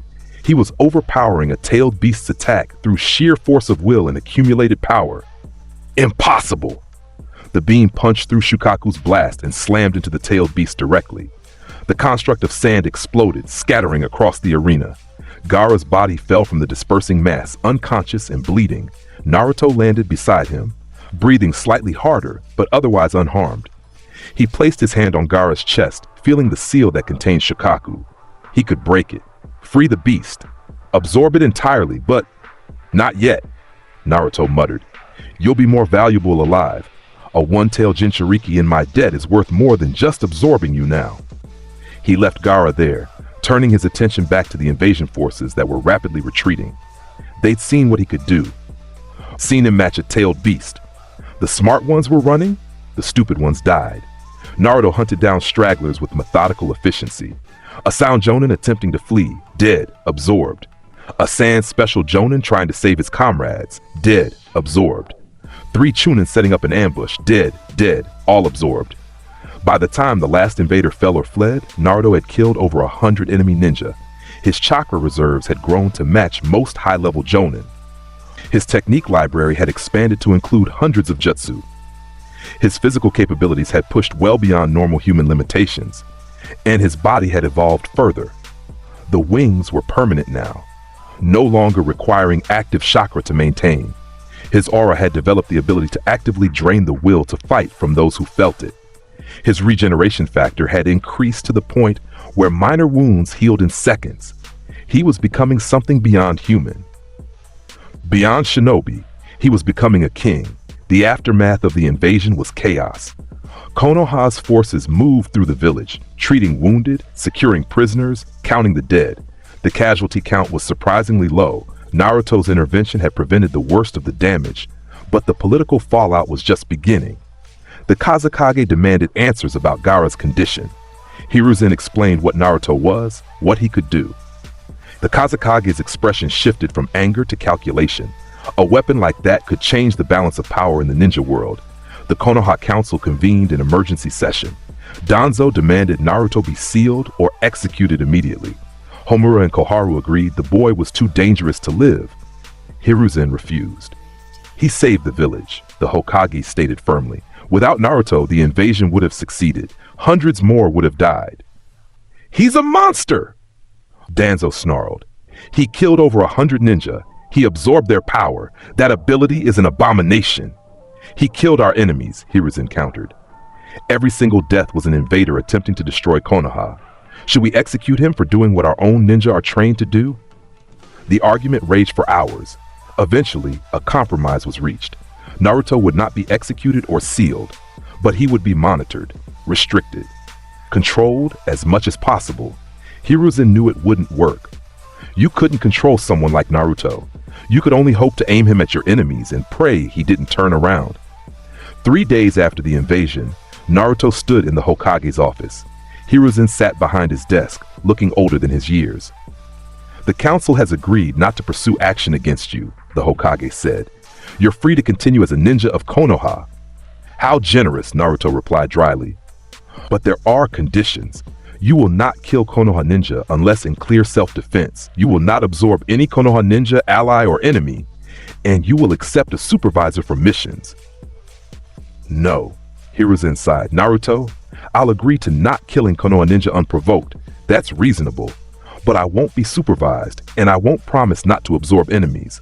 Speaker 2: he was overpowering a tailed beast's attack through sheer force of will and accumulated power. Impossible! The beam punched through Shukaku's blast and slammed into the tailed beast directly. The construct of sand exploded, scattering across the arena. Gaara's body fell from the dispersing mass, unconscious and bleeding. Naruto landed beside him, breathing slightly harder, but otherwise unharmed. He placed his hand on Gaara's chest, feeling the seal that contained Shukaku. He could break it, free the beast, absorb it entirely, but not yet, Naruto muttered. You'll be more valuable alive. A one-tailed Jinchuriki in my debt is worth more than just absorbing you now. He left Gaara there, turning his attention back to the invasion forces that were rapidly retreating. They'd seen what he could do. Seen him match a tailed beast. The smart ones were running, the stupid ones died. Naruto hunted down stragglers with methodical efficiency. A sound Jonin attempting to flee, dead, absorbed. A sand special Jonin trying to save his comrades, dead, absorbed. 3 Chunin setting up an ambush, dead, all absorbed. By the time the last invader fell or fled, Naruto had killed over 100 enemy ninja. His chakra reserves had grown to match most high-level Jonin. His technique library had expanded to include hundreds of jutsu. His physical capabilities had pushed well beyond normal human limitations, and his body had evolved further. The wings were permanent now, no longer requiring active chakra to maintain. His aura had developed the ability to actively drain the will to fight from those who felt it. His regeneration factor had increased to the point where minor wounds healed in seconds. He was becoming something beyond human. Beyond Shinobi, he was becoming a king. The aftermath of the invasion was chaos. Konoha's forces moved through the village, treating wounded, securing prisoners, counting the dead. The casualty count was surprisingly low. Naruto's intervention had prevented the worst of the damage, But the political fallout was just beginning. The Kazekage demanded answers about Gaara's condition. Hiruzen explained what Naruto was, what he could do. The Kazekage's expression shifted from anger to calculation. A weapon like that could change the balance of power in the ninja world. The Konoha Council convened an emergency session. Danzo demanded Naruto be sealed or executed immediately. Homura and Koharu agreed the boy was too dangerous to live. Hiruzen refused. He saved the village, the Hokage stated firmly. Without Naruto, the invasion would have succeeded. Hundreds more would have died. He's a monster! Danzo snarled. He killed over 100 ninja. He absorbed their power. That ability is an abomination. He killed our enemies, Hiruzen countered. Every single death was an invader attempting to destroy Konoha. Should we execute him for doing what our own ninja are trained to do? The argument raged for hours. Eventually, a compromise was reached. Naruto would not be executed or sealed, but he would be monitored, restricted, controlled as much as possible. Hiruzen knew it wouldn't work. You couldn't control someone like Naruto. You could only hope to aim him at your enemies and pray he didn't turn around. 3 days after the invasion, Naruto stood in the Hokage's office. Hiruzen sat behind his desk, looking older than his years. The council has agreed not to pursue action against you, the Hokage said. You're free to continue as a ninja of Konoha. How generous, Naruto replied dryly. But there are conditions. You will not kill Konoha ninja unless in clear self-defense. You will not absorb any Konoha ninja, ally, or enemy. And you will accept a supervisor for missions. No, Hiruzen sighed. Naruto, I'll agree to not killing Konoha ninja unprovoked. That's reasonable. But I won't be supervised, and I won't promise not to absorb enemies.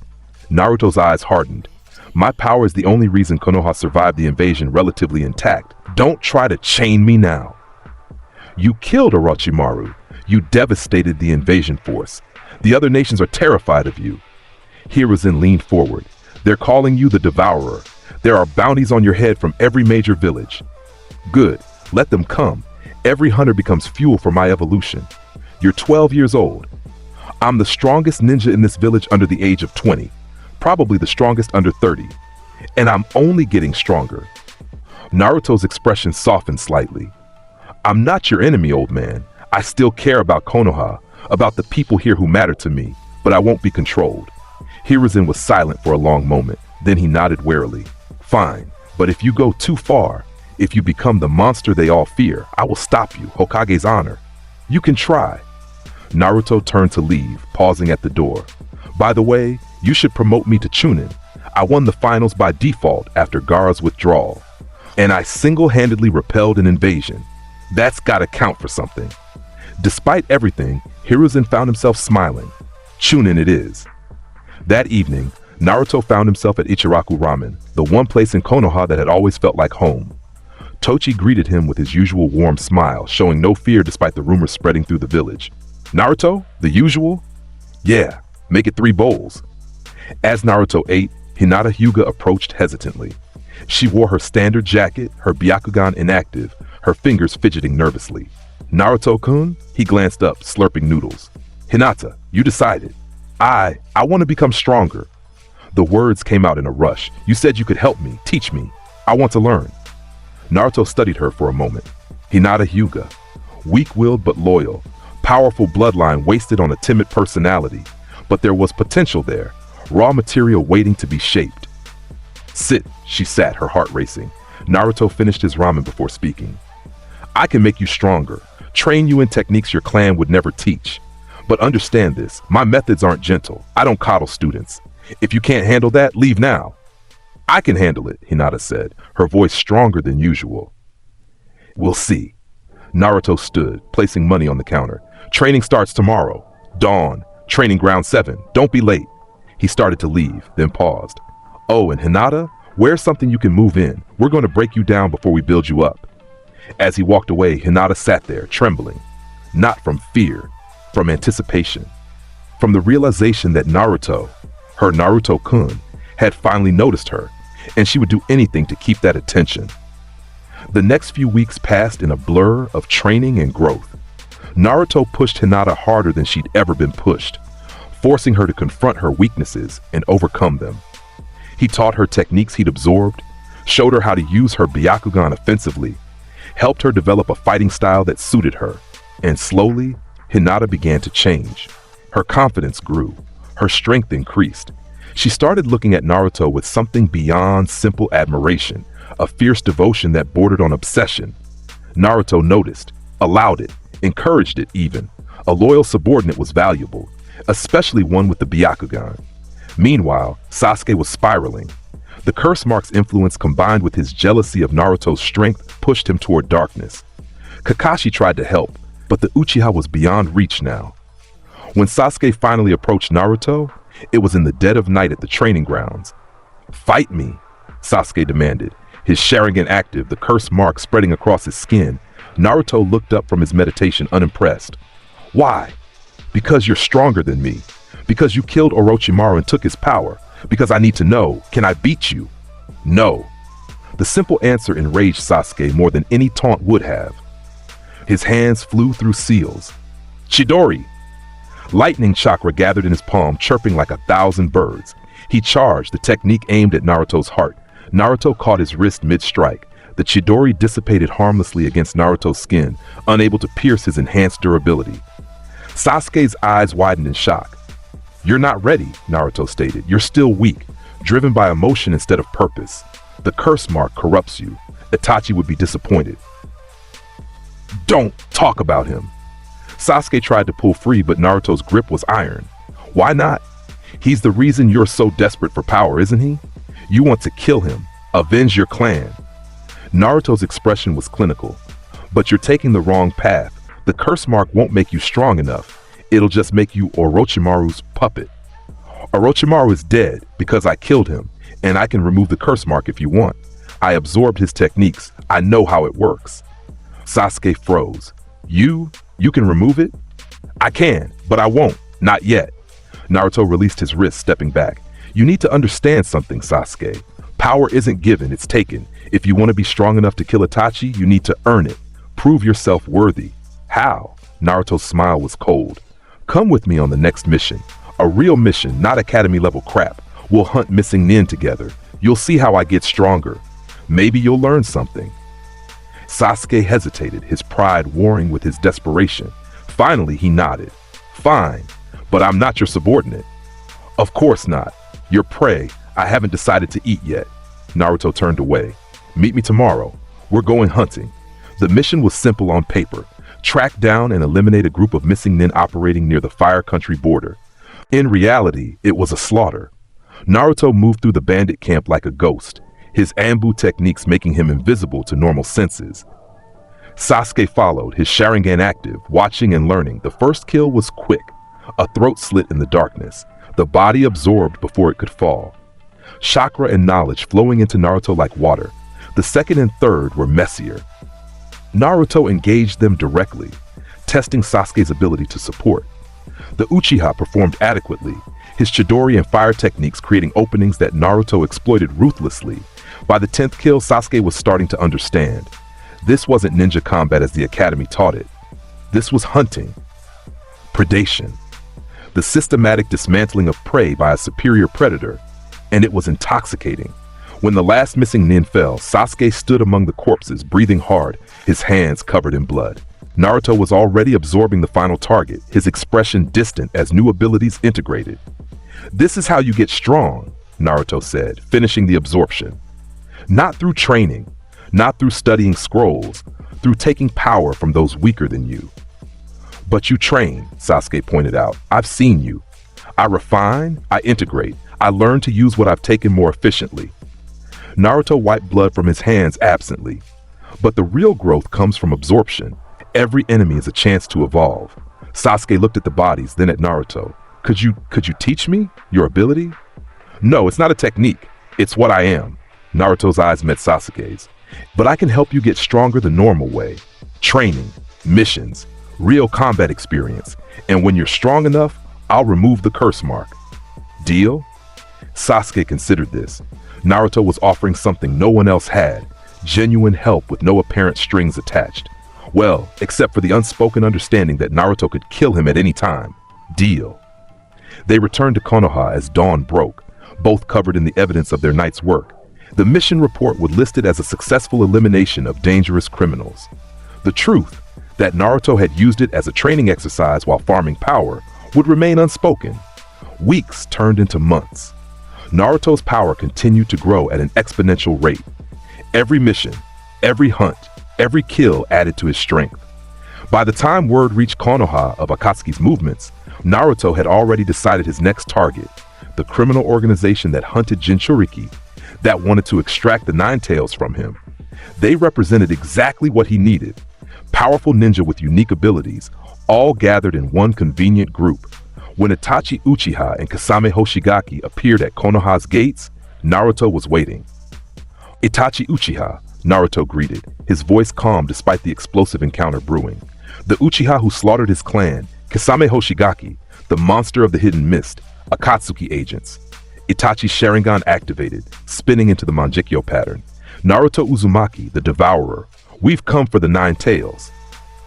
Speaker 2: Naruto's eyes hardened. My power is the only reason Konoha survived the invasion relatively intact. Don't try to chain me now. You killed Orochimaru. You devastated the invasion force. The other nations are terrified of you. Hiruzen leaned forward. They're calling you the Devourer. There are bounties on your head from every major village. Good. Let them come. Every hunter becomes fuel for my evolution. You're 12 years old. I'm the strongest ninja in this village under the age of 20. Probably the strongest under 30. And I'm only getting stronger. Naruto's expression softened slightly. I'm not your enemy, old man. I still care about Konoha, about the people here who matter to me, but I won't be controlled. Hiruzen was silent for a long moment. Then he nodded warily. Fine, but if you go too far, if you become the monster they all fear, I will stop you, Hokage's honor. You can try. Naruto turned to leave, pausing at the door. By the way, you should promote me to Chunin. I won the finals by default after Gaara's withdrawal. And I single-handedly repelled an invasion. That's gotta count for something. Despite everything, Hiruzen found himself smiling. Chunin it is. That evening, Naruto found himself at Ichiraku Ramen, the one place in Konoha that had always felt like home. Tochi greeted him with his usual warm smile, showing no fear despite the rumors spreading through the village. Naruto, the usual? Yeah, make it 3 bowls. As Naruto ate, Hinata Hyuga approached hesitantly. She wore her standard jacket, her Byakugan inactive, her fingers fidgeting nervously. Naruto-kun? He glanced up, slurping noodles. Hinata, you decided. I want to become stronger. The words came out in a rush. You said you could help me, teach me. I want to learn. Naruto studied her for a moment. Hinata Hyuga. Weak-willed but loyal. Powerful bloodline wasted on a timid personality. But there was potential there. Raw material waiting to be shaped. Sit, she sat, her heart racing. Naruto finished his ramen before speaking. I can make you stronger. Train you in techniques your clan would never teach. But understand this, my methods aren't gentle. I don't coddle students. If you can't handle that, leave now. I can handle it, Hinata said, her voice stronger than usual. We'll see. Naruto stood, placing money on the counter. Training starts tomorrow. Dawn. Training ground 7. Don't be late. He started to leave, then paused. Oh, and Hinata, wear something you can move in. We're going to break you down before we build you up. As he walked away, Hinata sat there, trembling. Not from fear, from anticipation. From the realization that Naruto, her Naruto-kun, had finally noticed her, and she would do anything to keep that attention. The next few weeks passed in a blur of training and growth. Naruto pushed Hinata harder than she'd ever been pushed, forcing her to confront her weaknesses and overcome them. He taught her techniques he'd absorbed, showed her how to use her Byakugan offensively, helped her develop a fighting style that suited her, and slowly, Hinata began to change. Her confidence grew, her strength increased. She started looking at Naruto with something beyond simple admiration, a fierce devotion that bordered on obsession. Naruto noticed, allowed it, encouraged it even. A loyal subordinate was valuable, especially one with the Byakugan. Meanwhile, Sasuke was spiraling. The curse mark's influence combined with his jealousy of Naruto's strength pushed him toward darkness. Kakashi tried to help, but the Uchiha was beyond reach now. When Sasuke finally approached Naruto, it was in the dead of night at the training grounds. "Fight me," Sasuke demanded, his Sharingan active, the curse mark spreading across his skin. Naruto looked up from his meditation unimpressed. "Why?" "Because you're stronger than me. Because you killed Orochimaru and took his power. Because I need to know, can I beat you?" "No." The simple answer enraged Sasuke more than any taunt would have. His hands flew through seals. "Chidori!" Lightning chakra gathered in his palm, chirping like 1,000 birds. He charged, the technique aimed at Naruto's heart. Naruto caught his wrist mid-strike. The Chidori dissipated harmlessly against Naruto's skin, unable to pierce his enhanced durability. Sasuke's eyes widened in shock. "You're not ready," Naruto stated. "You're still weak, driven by emotion instead of purpose. The curse mark corrupts you." Itachi would be disappointed. "Don't talk about him." Sasuke tried to pull free, but Naruto's grip was iron. "Why not? He's the reason you're so desperate for power, isn't he? You want to kill him, avenge your clan." Naruto's expression was clinical. "But you're taking the wrong path. The curse mark won't make you strong enough. It'll just make you Orochimaru's puppet. Orochimaru is dead because I killed him, and I can remove the curse mark if you want. I absorbed his techniques. I know how it works." Sasuke froze. You can remove it?" "I can, but I won't. Not yet." Naruto released his wrist, stepping back. "You need to understand something, Sasuke. Power isn't given, it's taken. If you want to be strong enough to kill Itachi, you need to earn it. Prove yourself worthy." "How?" Naruto's smile was cold. "Come with me on the next mission. A real mission, not academy-level crap. We'll hunt missing nin together. You'll see how I get stronger. Maybe you'll learn something." Sasuke hesitated, his pride warring with his desperation. Finally, he nodded. "Fine, but I'm not your subordinate." "Of course not. Your prey. I haven't decided to eat yet." Naruto turned away. "Meet me tomorrow. We're going hunting." The mission was simple on paper. Track down and eliminate a group of missing nin operating near the Fire Country border. In reality, it was a slaughter. Naruto moved through the bandit camp like a ghost, his Anbu techniques making him invisible to normal senses. Sasuke followed, his Sharingan active, watching and learning. The first kill was quick, a throat slit in the darkness, the body absorbed before it could fall. Chakra and knowledge flowing into Naruto like water. The second and third were messier. Naruto engaged them directly, testing Sasuke's ability to support. The Uchiha performed adequately, his Chidori and fire techniques creating openings that Naruto exploited ruthlessly. By the 10th kill, Sasuke was starting to understand. This wasn't ninja combat as the academy taught it. This was hunting. Predation. The systematic dismantling of prey by a superior predator. And it was intoxicating. When the last missing nin fell, Sasuke stood among the corpses, breathing hard, his hands covered in blood. Naruto was already absorbing the final target, his expression distant as new abilities integrated. "This is how you get strong," Naruto said, finishing the absorption. "Not through training, not through studying scrolls, through taking power from those weaker than you." "But you train," Sasuke pointed out. "I've seen you. I refine, I integrate, I learn to use what I've taken more efficiently." Naruto wiped blood from his hands absently. "But the real growth comes from absorption. Every enemy is a chance to evolve." Sasuke looked at the bodies, then at Naruto. Could you teach me your ability?" "No, it's not a technique. It's what I am." Naruto's eyes met Sasuke's. "But I can help you get stronger the normal way. Training, missions, real combat experience. And when you're strong enough, I'll remove the curse mark. Deal?" Sasuke considered this. Naruto was offering something no one else had. Genuine help with no apparent strings attached. Well, except for the unspoken understanding that Naruto could kill him at any time. Deal. They returned to Konoha as dawn broke. both covered in the evidence of their night's work. The mission report would list it as a successful elimination of dangerous criminals. The truth, that Naruto had used it as a training exercise while farming power, would remain unspoken. Weeks turned into months. Naruto's power continued to grow at an exponential rate. Every mission, every hunt, every kill added to his strength. By the time word reached Konoha of Akatsuki's movements, Naruto had already decided his next target, the criminal organization that hunted Jinchuriki, that wanted to extract the Nine Tails from him. They represented exactly what he needed. Powerful ninja with unique abilities, all gathered in one convenient group. When Itachi Uchiha and Kasame Hoshigaki appeared at Konoha's gates, Naruto was waiting. "Itachi Uchiha," Naruto greeted, his voice calm despite the explosive encounter brewing. The Uchiha who slaughtered his clan, Kasame Hoshigaki, the monster of the hidden mist, Akatsuki agents. Itachi's Sharingan activated, spinning into the Mangekyo pattern. "Naruto Uzumaki, the devourer. We've come for the Nine Tails."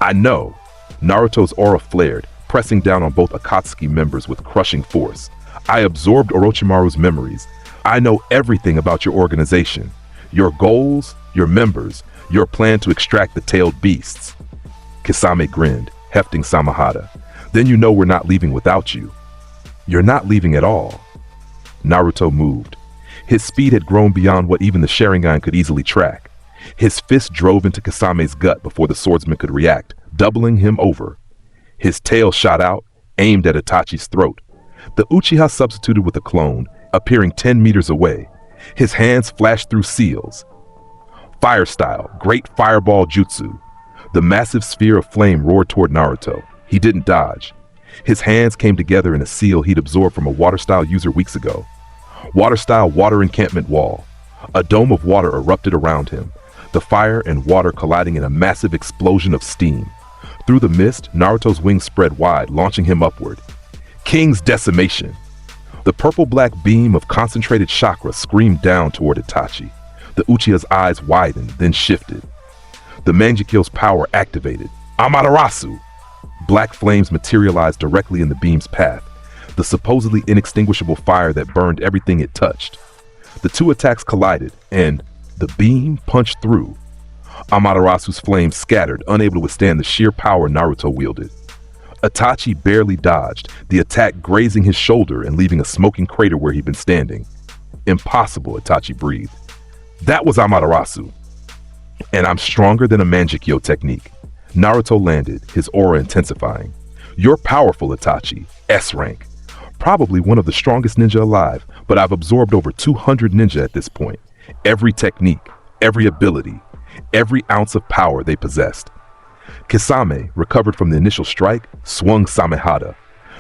Speaker 2: "I know." Naruto's aura flared, pressing down on both Akatsuki members with crushing force. "I absorbed Orochimaru's memories. I know everything about your organization. Your goals, your members, your plan to extract the tailed beasts." Kisame grinned, hefting Samahada. "Then you know we're not leaving without you." "You're not leaving at all." Naruto moved. His speed had grown beyond what even the Sharingan could easily track. His fist drove into Kasame's gut before the swordsman could react, doubling him over. His tail shot out, aimed at Itachi's throat. The Uchiha substituted with a clone, appearing 10 meters away. His hands flashed through seals. Fire style, great fireball jutsu. The massive sphere of flame roared toward Naruto. He didn't dodge. His hands came together in a seal he'd absorbed from a water-style user weeks ago. Water-style water encampment wall. A dome of water erupted around him, the fire and water colliding in a massive explosion of steam. Through the mist, Naruto's wings spread wide, launching him upward. King's Decimation. The purple-black beam of concentrated chakra screamed down toward Itachi. The Uchiha's eyes widened, then shifted. The Mangekyo's power activated. Amaterasu! Black flames materialized directly in the beam's path, the supposedly inextinguishable fire that burned everything it touched. The two attacks collided, and the beam punched through. Amaterasu's flames scattered, unable to withstand the sheer power Naruto wielded. Itachi barely dodged, the attack grazing his shoulder and leaving a smoking crater where he'd been standing. Impossible, Itachi breathed. That was Amaterasu. And I'm stronger than a Mangekyo technique. Naruto landed, his aura intensifying. You're powerful, Itachi. S rank. Probably one of the strongest ninja alive, but I've absorbed over 200 ninja at this point. Every technique, every ability, every ounce of power they possessed. Kisame, recovered from the initial strike, swung Samehada.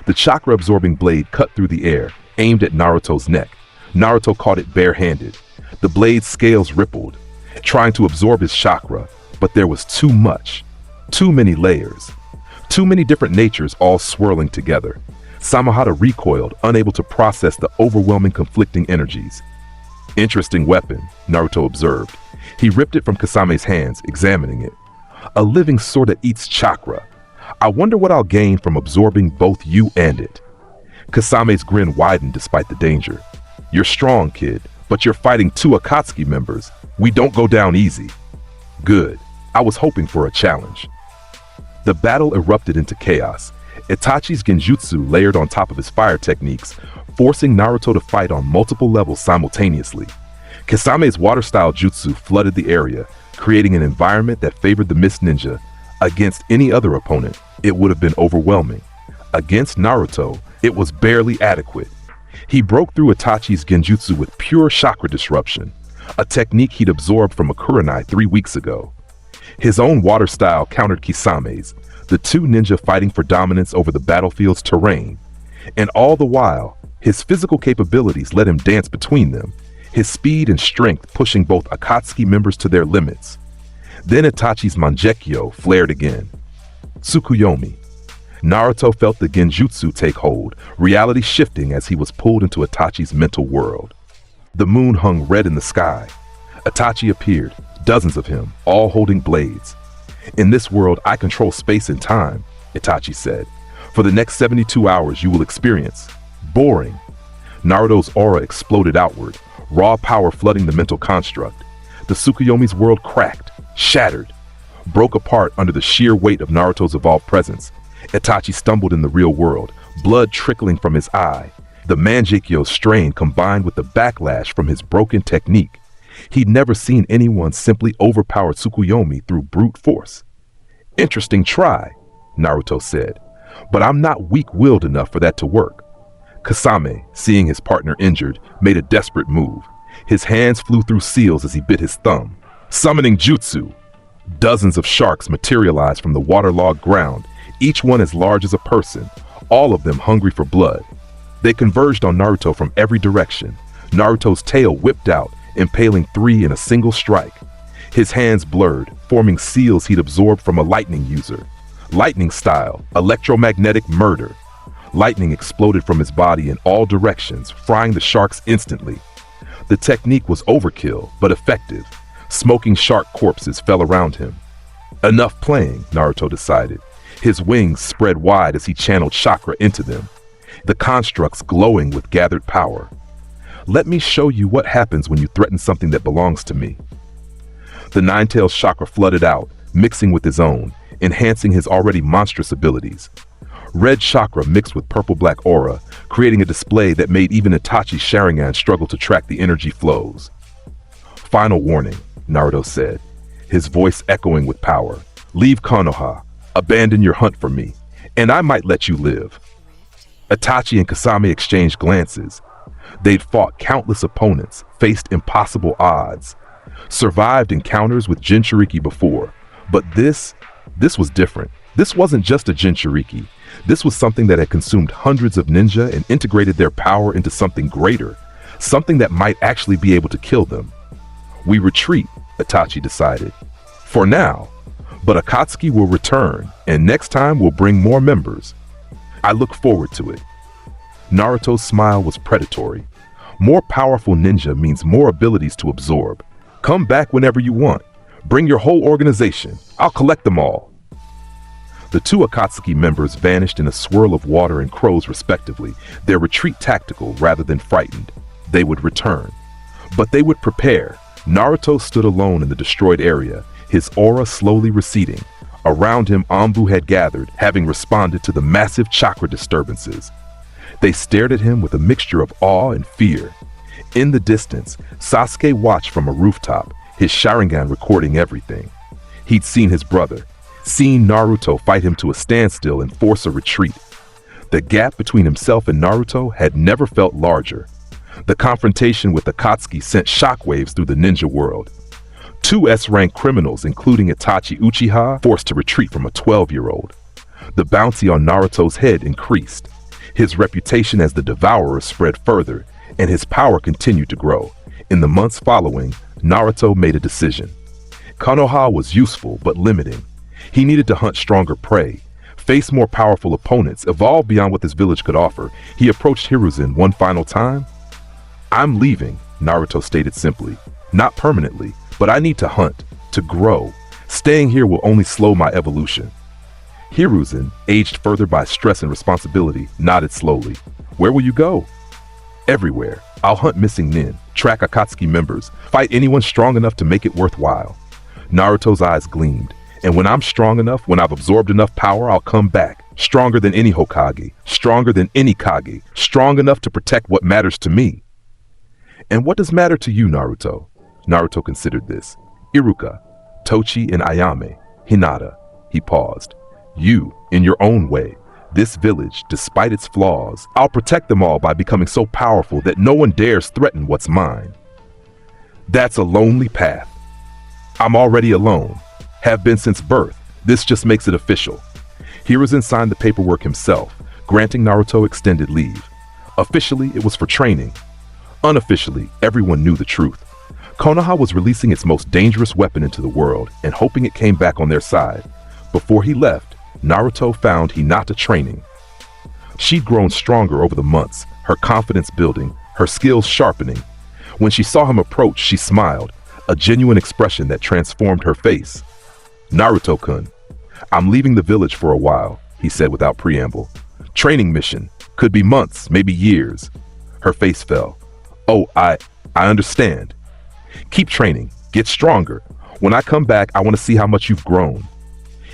Speaker 2: The chakra-absorbing blade cut through the air, aimed at Naruto's neck. Naruto caught it barehanded. The blade's scales rippled, trying to absorb his chakra, but there was too much. Too many layers. Too many different natures all swirling together. Samehada recoiled, unable to process the overwhelming conflicting energies. Interesting weapon, Naruto observed. He ripped it from Kasame's hands, examining it. A living sword that eats chakra. I wonder what I'll gain from absorbing both you and it. Kasame's grin widened despite the danger. You're strong, kid, but you're fighting two Akatsuki members. We don't go down easy. Good. I was hoping for a challenge. The battle erupted into chaos. Itachi's genjutsu layered on top of his fire techniques, forcing Naruto to fight on multiple levels simultaneously. Kasame's water-style jutsu flooded the area, creating an environment that favored the Mist Ninja. Against any other opponent, it would have been overwhelming. Against Naruto, it was barely adequate. He broke through Itachi's genjutsu with pure chakra disruption, a technique he'd absorbed from a Kurenai 3 weeks ago. His own water style countered Kisame's, the two ninja fighting for dominance over the battlefield's terrain. And all the while, his physical capabilities let him dance between them, his speed and strength pushing both Akatsuki members to their limits. Then Itachi's Mangekyo flared again. Tsukuyomi. Naruto felt the genjutsu take hold, reality shifting as he was pulled into Itachi's mental world. The moon hung red in the sky. Itachi appeared, dozens of him, all holding blades. In this world, I control space and time, Itachi said. For the next 72 hours, you will experience boring. Naruto's aura exploded outward, raw power flooding the mental construct. The Tsukuyomi's world cracked, shattered, broke apart under the sheer weight of Naruto's evolved presence. Itachi stumbled in the real world, blood trickling from his eye. The Mangekyou's strain combined with the backlash from his broken technique. He'd never seen anyone simply overpower Tsukuyomi through brute force. "Interesting try," Naruto said, "but I'm not weak-willed enough for that to work." Kasame, seeing his partner injured, made a desperate move. His hands flew through seals as he bit his thumb. Summoning jutsu! Dozens of sharks materialized from the waterlogged ground, each one as large as a person, all of them hungry for blood. They converged on Naruto from every direction. Naruto's tail whipped out, impaling 3 in a single strike. His hands blurred, forming seals he'd absorbed from a lightning user. Lightning style, electromagnetic murder. Lightning exploded from his body in all directions, frying the sharks instantly. The technique was overkill, but effective. Smoking shark corpses fell around him. Enough playing, Naruto decided. His wings spread wide as he channeled chakra into them, the constructs glowing with gathered power. "Let me show you what happens when you threaten something that belongs to me." The Nine-Tails chakra flooded out, mixing with his own, enhancing his already monstrous abilities. Red chakra mixed with purple-black aura, creating a display that made even Itachi's Sharingan struggle to track the energy flows. "Final warning," Naruto said, his voice echoing with power. "Leave Konoha, abandon your hunt for me, and I might let you live." Itachi and Kasame exchanged glances. They'd fought countless opponents, faced impossible odds, survived encounters with Jinchuriki before, but this was different. This wasn't just a Jinchuriki. This was something that had consumed hundreds of ninja and integrated their power into something greater, something that might actually be able to kill them. "We retreat," Itachi decided. "For now, but Akatsuki will return, and next time we'll bring more members. I look forward to it." Naruto's smile was predatory. More powerful ninja means more abilities to absorb. "Come back whenever you want. Bring your whole organization. I'll collect them all." The 2 Akatsuki members vanished in a swirl of water and crows respectively, their retreat tactical rather than frightened. They would return. But they would prepare. Naruto stood alone in the destroyed area, his aura slowly receding. Around him, Anbu had gathered, having responded to the massive chakra disturbances. They stared at him with a mixture of awe and fear. In the distance, Sasuke watched from a rooftop, his Sharingan recording everything. He'd seen his brother, seen Naruto fight him to a standstill and force a retreat. The gap between himself and Naruto had never felt larger. The confrontation with Akatsuki sent shockwaves through the ninja world. 2 S-rank criminals, including Itachi Uchiha, forced to retreat from a 12-year-old. The bounty on Naruto's head increased. His reputation as the devourer spread further, and his power continued to grow. In the months following, Naruto made a decision. Konoha was useful but limiting. He needed to hunt stronger prey, face more powerful opponents, evolve beyond what this village could offer. He approached Hiruzen one final time. "I'm leaving," Naruto stated simply. "Not permanently, but I need to hunt, to grow. Staying here will only slow my evolution." Hiruzen, aged further by stress and responsibility, nodded slowly. "Where will you go?" "Everywhere. I'll hunt missing nin, track Akatsuki members, fight anyone strong enough to make it worthwhile." Naruto's eyes gleamed. "And when I'm strong enough, when I've absorbed enough power, I'll come back. Stronger than any Hokage, stronger than any Kage, strong enough to protect what matters to me." "And what does matter to you, Naruto?" Naruto considered this. "Iruka, Tochi, and Ayame, Hinata." He paused. "You, in your own way. This village, despite its flaws, I'll protect them all by becoming so powerful that no one dares threaten what's mine." "That's a lonely path." "I'm already alone. Have been since birth. This just makes it official." Hiruzen signed the paperwork himself, granting Naruto extended leave. Officially, it was for training. Unofficially, everyone knew the truth. Konoha was releasing its most dangerous weapon into the world and hoping it came back on their side. Before he left, Naruto found Hinata training. She'd grown stronger over the months, her confidence building, her skills sharpening. When she saw him approach, she smiled, a genuine expression that transformed her face. "Naruto-kun, I'm leaving the village for a while," he said without preamble. "Training mission. Could be months, maybe years." Her face fell. "Oh, I understand. Keep training. Get stronger. When I come back, I want to see how much you've grown."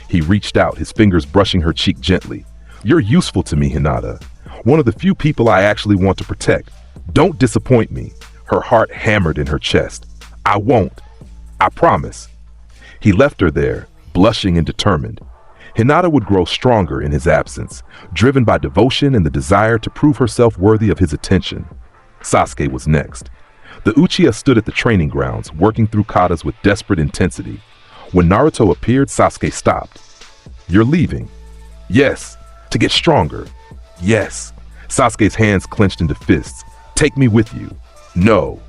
Speaker 2: He reached out, his fingers brushing her cheek gently. "You're useful to me, Hinata. One of the few people I actually want to protect. Don't disappoint me." Her heart hammered in her chest. "I won't. I promise." He left her there, blushing and determined. Hinata would grow stronger in his absence, driven by devotion and the desire to prove herself worthy of his attention. Sasuke was next. The Uchiha stood at the training grounds, working through katas with desperate intensity. When Naruto appeared, Sasuke stopped. "You're leaving?" "Yes." "To get stronger?" "Yes." Sasuke's hands clenched into fists. "Take me with you." "No."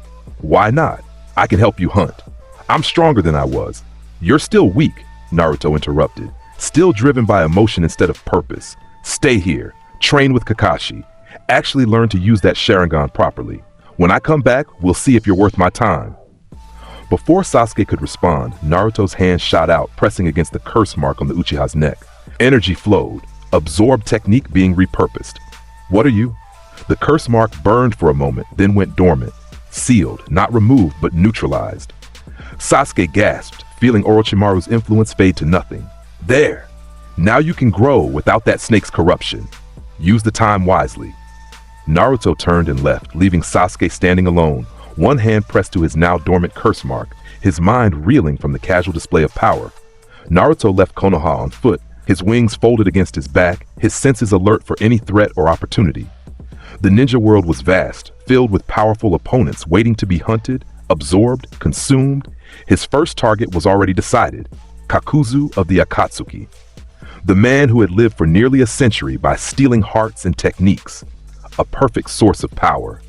Speaker 2: "Why not? I can help you hunt." "I'm stronger than I was." "You're still weak," Naruto interrupted, still driven by emotion instead of purpose. "Stay here. Train with Kakashi. Actually learn to use that Sharingan properly. When I come back, we'll see if you're worth my time." Before Sasuke could respond, Naruto's hand shot out, pressing against the curse mark on the Uchiha's neck. Energy flowed, absorbed technique being repurposed. "What are you?" The curse mark burned for a moment, then went dormant. Sealed, not removed, but neutralized. Sasuke gasped, feeling Orochimaru's influence fade to nothing. "There! Now you can grow without that snake's corruption. Use the time wisely." Naruto turned and left, leaving Sasuke standing alone, one hand pressed to his now dormant curse mark, his mind reeling from the casual display of power. Naruto left Konoha on foot, his wings folded against his back, his senses alert for any threat or opportunity. The ninja world was vast, filled with powerful opponents waiting to be hunted, absorbed, consumed. His first target was already decided: Kakuzu of the Akatsuki. The man who had lived for nearly a century by stealing hearts and techniques. A perfect source of power.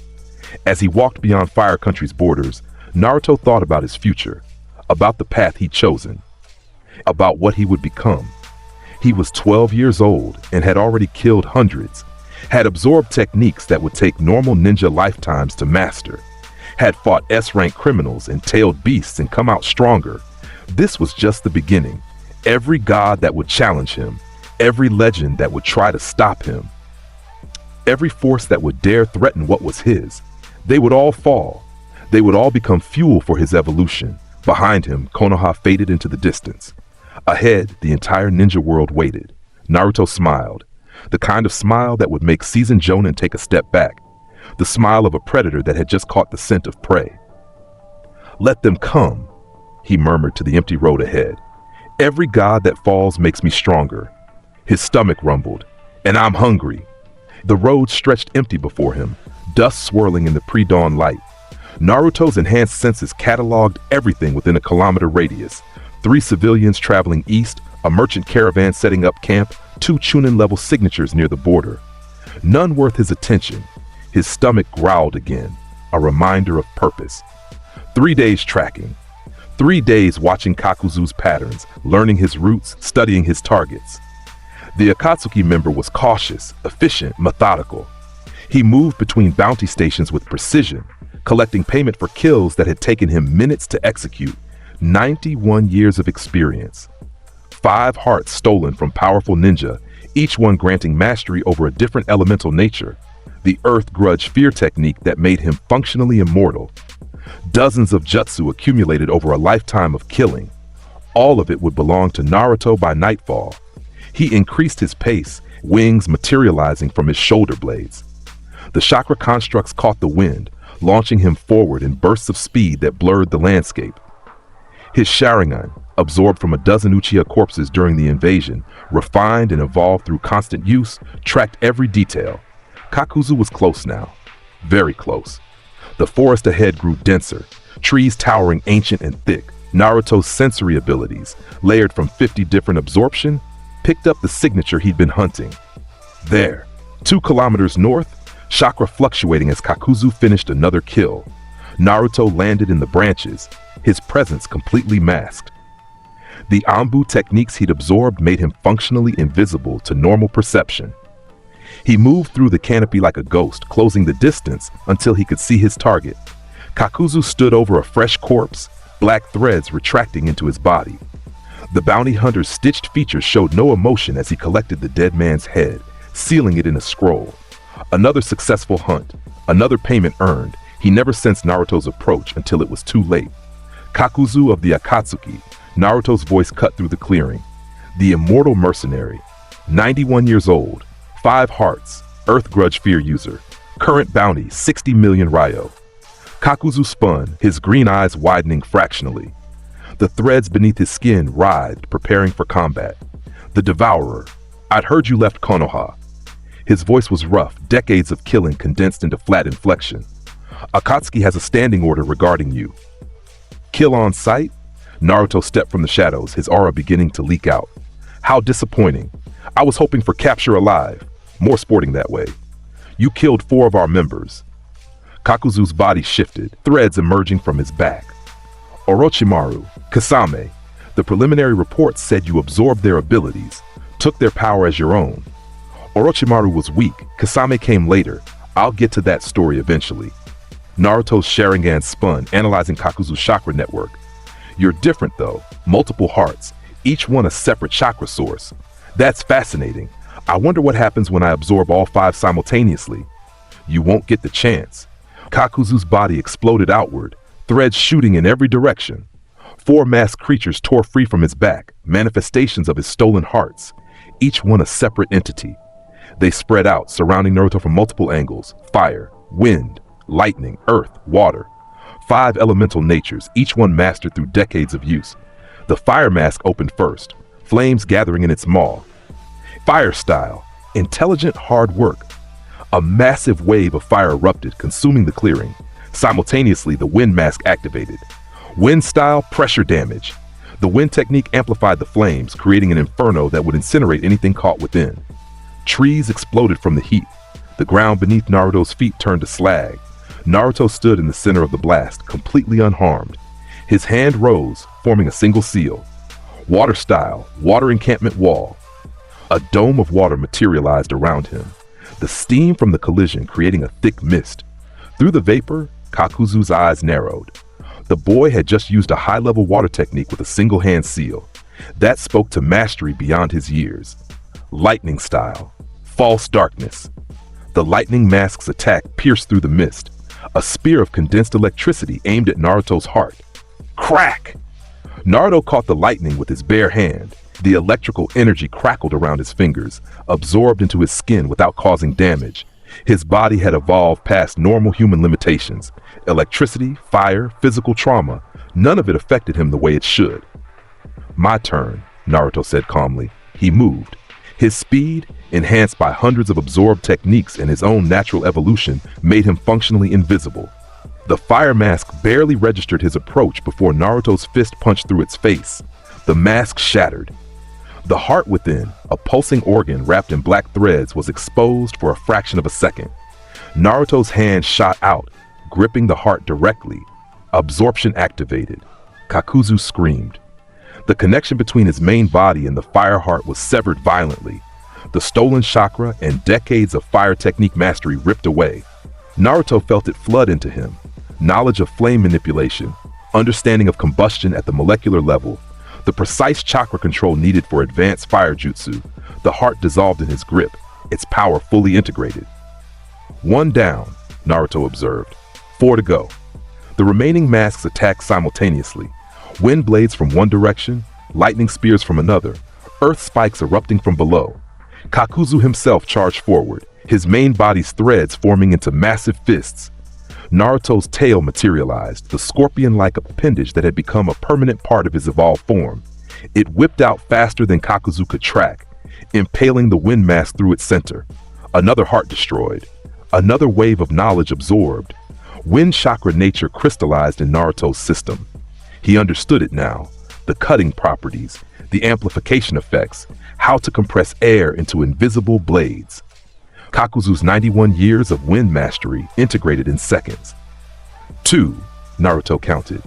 Speaker 2: As he walked beyond Fire Country's borders, Naruto thought about his future, about the path he'd chosen, about what he would become. He was 12 years old and had already killed hundreds, had absorbed techniques that would take normal ninja lifetimes to master, had fought S-rank criminals and tailed beasts and come out stronger. This was just the beginning. Every god that would challenge him, every legend that would try to stop him, every force that would dare threaten what was his, they would all fall. They would all become fuel for his evolution. Behind him, Konoha faded into the distance. Ahead, the entire ninja world waited. Naruto smiled, the kind of smile that would make seasoned jonin take a step back, the smile of a predator that had just caught the scent of prey. "Let them come," he murmured to the empty road ahead. "Every god that falls makes me stronger." His stomach rumbled. "And I'm hungry." The road stretched empty before him, dust swirling in the pre-dawn light. Naruto's enhanced senses cataloged everything within a kilometer radius. 3 civilians traveling east, a merchant caravan setting up camp, 2 Chunin-level signatures near the border. None worth his attention. His stomach growled again, a reminder of purpose. 3 days tracking. 3 days watching Kakuzu's patterns, learning his routes, studying his targets. The Akatsuki member was cautious, efficient, methodical. He moved between bounty stations with precision, collecting payment for kills that had taken him minutes to execute. 91 years of experience. 5 hearts stolen from powerful ninja, each one granting mastery over a different elemental nature. The Earth Grudge Fear technique that made him functionally immortal. Dozens of jutsu accumulated over a lifetime of killing. All of it would belong to Naruto by nightfall. He increased his pace, wings materializing from his shoulder blades. The chakra constructs caught the wind, launching him forward in bursts of speed that blurred the landscape. His Sharingan, absorbed from a dozen Uchiha corpses during the invasion, refined and evolved through constant use, tracked every detail. Kakuzu was close now. Very close. The forest ahead grew denser, trees towering ancient and thick. Naruto's sensory abilities, layered from 50 different absorption, picked up the signature he'd been hunting. There, 2 kilometers north, chakra fluctuating as Kakuzu finished another kill. Naruto landed in the branches, his presence completely masked. The Anbu techniques he'd absorbed made him functionally invisible to normal perception. He moved through the canopy like a ghost, closing the distance until he could see his target. Kakuzu stood over a fresh corpse, black threads retracting into his body. The bounty hunter's stitched features showed no emotion as he collected the dead man's head, sealing it in a scroll. Another successful hunt, another payment earned. He never sensed Naruto's approach until it was too late. Kakuzu of the Akatsuki, Naruto's voice cut through the clearing. The immortal mercenary, 91 years old, 5 hearts, Earth Grudge Fear user, current bounty 60 million Ryo. Kakuzu spun, his green eyes widening fractionally. The threads beneath his skin writhed, preparing for combat. The Devourer, I'd heard you left Konoha. His voice was rough, decades of killing condensed into flat inflection. Akatsuki has a standing order regarding you. Kill on sight? Naruto stepped from the shadows, his aura beginning to leak out. How disappointing. I was hoping for capture alive. More sporting that way. You killed 4 of our members. Kakuzu's body shifted, threads emerging from his back. Orochimaru, Kasame, the preliminary report said you absorbed their abilities, took their power as your own. Orochimaru was weak, Kasame came later. I'll get to that story eventually. Naruto's Sharingan spun, analyzing Kakuzu's chakra network. You're different though, multiple hearts, each one a separate chakra source. That's fascinating. I wonder what happens when I absorb all 5 simultaneously. You won't get the chance. Kakuzu's body exploded outward, threads shooting in every direction. 4 masked creatures tore free from his back, manifestations of his stolen hearts, each one a separate entity. They spread out, surrounding Naruto from multiple angles: fire, wind, lightning, earth, water. 5 elemental natures, each one mastered through decades of use. The fire mask opened first, flames gathering in its maw. Fire style, intelligent hard work. A massive wave of fire erupted, consuming the clearing. Simultaneously, the wind mask activated. Wind style, pressure damage. The wind technique amplified the flames, creating an inferno that would incinerate anything caught within. Trees exploded from the heat. The ground beneath Naruto's feet turned to slag. Naruto stood in the center of the blast, completely unharmed. His hand rose, forming a single seal. Water style, water encampment wall. A dome of water materialized around him, the steam from the collision creating a thick mist. Through the vapor, Kakuzu's eyes narrowed. The boy had just used a high-level water technique with a single hand seal. That spoke to mastery beyond his years. Lightning style, false darkness. The lightning mask's attack pierced through the mist. A spear of condensed electricity aimed at Naruto's heart. Crack! Naruto caught the lightning with his bare hand. The electrical energy crackled around his fingers, absorbed into his skin without causing damage. His body had evolved past normal human limitations. Electricity, fire, physical trauma, none of it affected him the way it should. My turn, Naruto said calmly. He moved. His speed, enhanced by hundreds of absorbed techniques and his own natural evolution, made him functionally invisible. The fire mask barely registered his approach before Naruto's fist punched through its face. The mask shattered. The heart within, a pulsing organ wrapped in black threads, was exposed for a fraction of a second. Naruto's hand shot out, gripping the heart directly. Absorption activated. Kakuzu screamed. The connection between his main body and the fire heart was severed violently. The stolen chakra and decades of fire technique mastery ripped away. Naruto felt it flood into him. Knowledge of flame manipulation, understanding of combustion at the molecular level, the precise chakra control needed for advanced fire jutsu. The heart dissolved in his grip, its power fully integrated. 1 down, Naruto observed. 4 to go. The remaining masks attacked simultaneously. Wind blades from one direction, lightning spears from another, earth spikes erupting from below. Kakuzu himself charged forward, his main body's threads forming into massive fists. Naruto's tail materialized, the scorpion-like appendage that had become a permanent part of his evolved form. It whipped out faster than Kakuzu could track, impaling the wind mask through its center. Another heart destroyed. Another wave of knowledge absorbed. Wind chakra nature crystallized in Naruto's system. He understood it now. The cutting properties, the amplification effects, how to compress air into invisible blades. Kakuzu's 91 years of wind mastery integrated in seconds. 2, Naruto counted.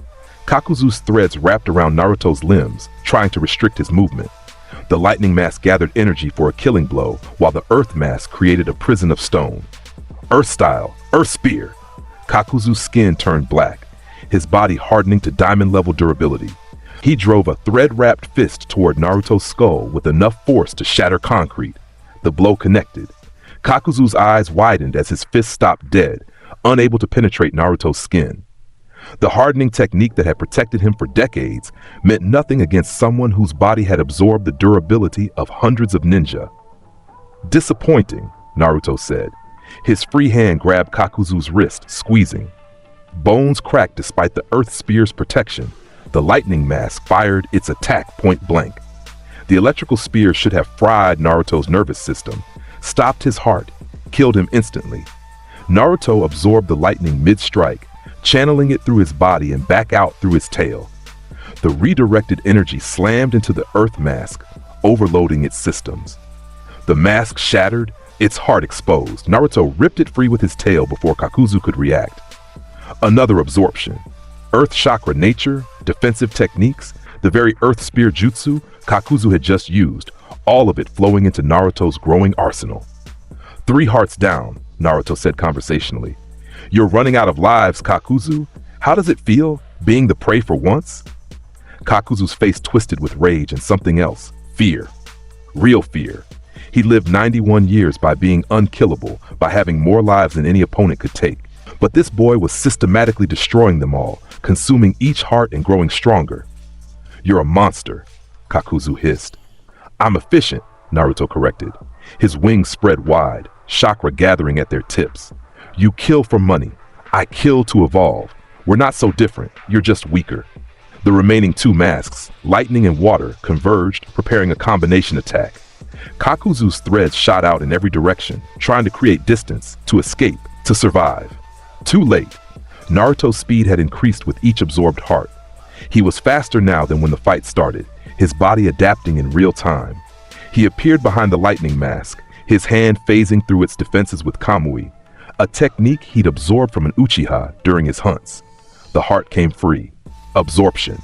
Speaker 2: Kakuzu's threads wrapped around Naruto's limbs, trying to restrict his movement. The lightning mask gathered energy for a killing blow, while the earth mask created a prison of stone. Earth style, earth spear. Kakuzu's skin turned black, his body hardening to diamond-level durability. He drove a thread-wrapped fist toward Naruto's skull with enough force to shatter concrete. The blow connected. Kakuzu's eyes widened as his fist stopped dead, unable to penetrate Naruto's skin. The hardening technique that had protected him for decades meant nothing against someone whose body had absorbed the durability of hundreds of ninja. Disappointing, Naruto said. His free hand grabbed Kakuzu's wrist, squeezing. Bones cracked despite the Earth Spear's protection. The lightning mask fired its attack point blank. The electrical spear should have fried Naruto's nervous system, stopped his heart, killed him instantly. Naruto absorbed the lightning mid-strike, channeling it through his body and back out through his tail. The redirected energy slammed into the Earth mask, overloading its systems. The mask shattered, its heart exposed. Naruto ripped it free with his tail before Kakuzu could react. Another absorption. Earth chakra nature, defensive techniques, the very Earth Spear jutsu Kakuzu had just used, all of it flowing into Naruto's growing arsenal. 3 hearts down, Naruto said conversationally. You're running out of lives, Kakuzu. How does it feel, being the prey for once? Kakuzu's face twisted with rage and something else, fear. Real fear. He lived 91 years by being unkillable, by having more lives than any opponent could take. But this boy was systematically destroying them all, consuming each heart and growing stronger. You're a monster, Kakuzu hissed. I'm efficient, Naruto corrected. His wings spread wide, chakra gathering at their tips. You kill for money. I kill to evolve. We're not so different, you're just weaker. The remaining 2 masks, lightning and water, converged, preparing a combination attack. Kakuzu's threads shot out in every direction, trying to create distance, to escape, to survive. Too late. Naruto's speed had increased with each absorbed heart. He was faster now than when the fight started, his body adapting in real time. He appeared behind the lightning mask, his hand phasing through its defenses with Kamui, a technique he'd absorbed from an Uchiha during his hunts. The heart came free. Absorption.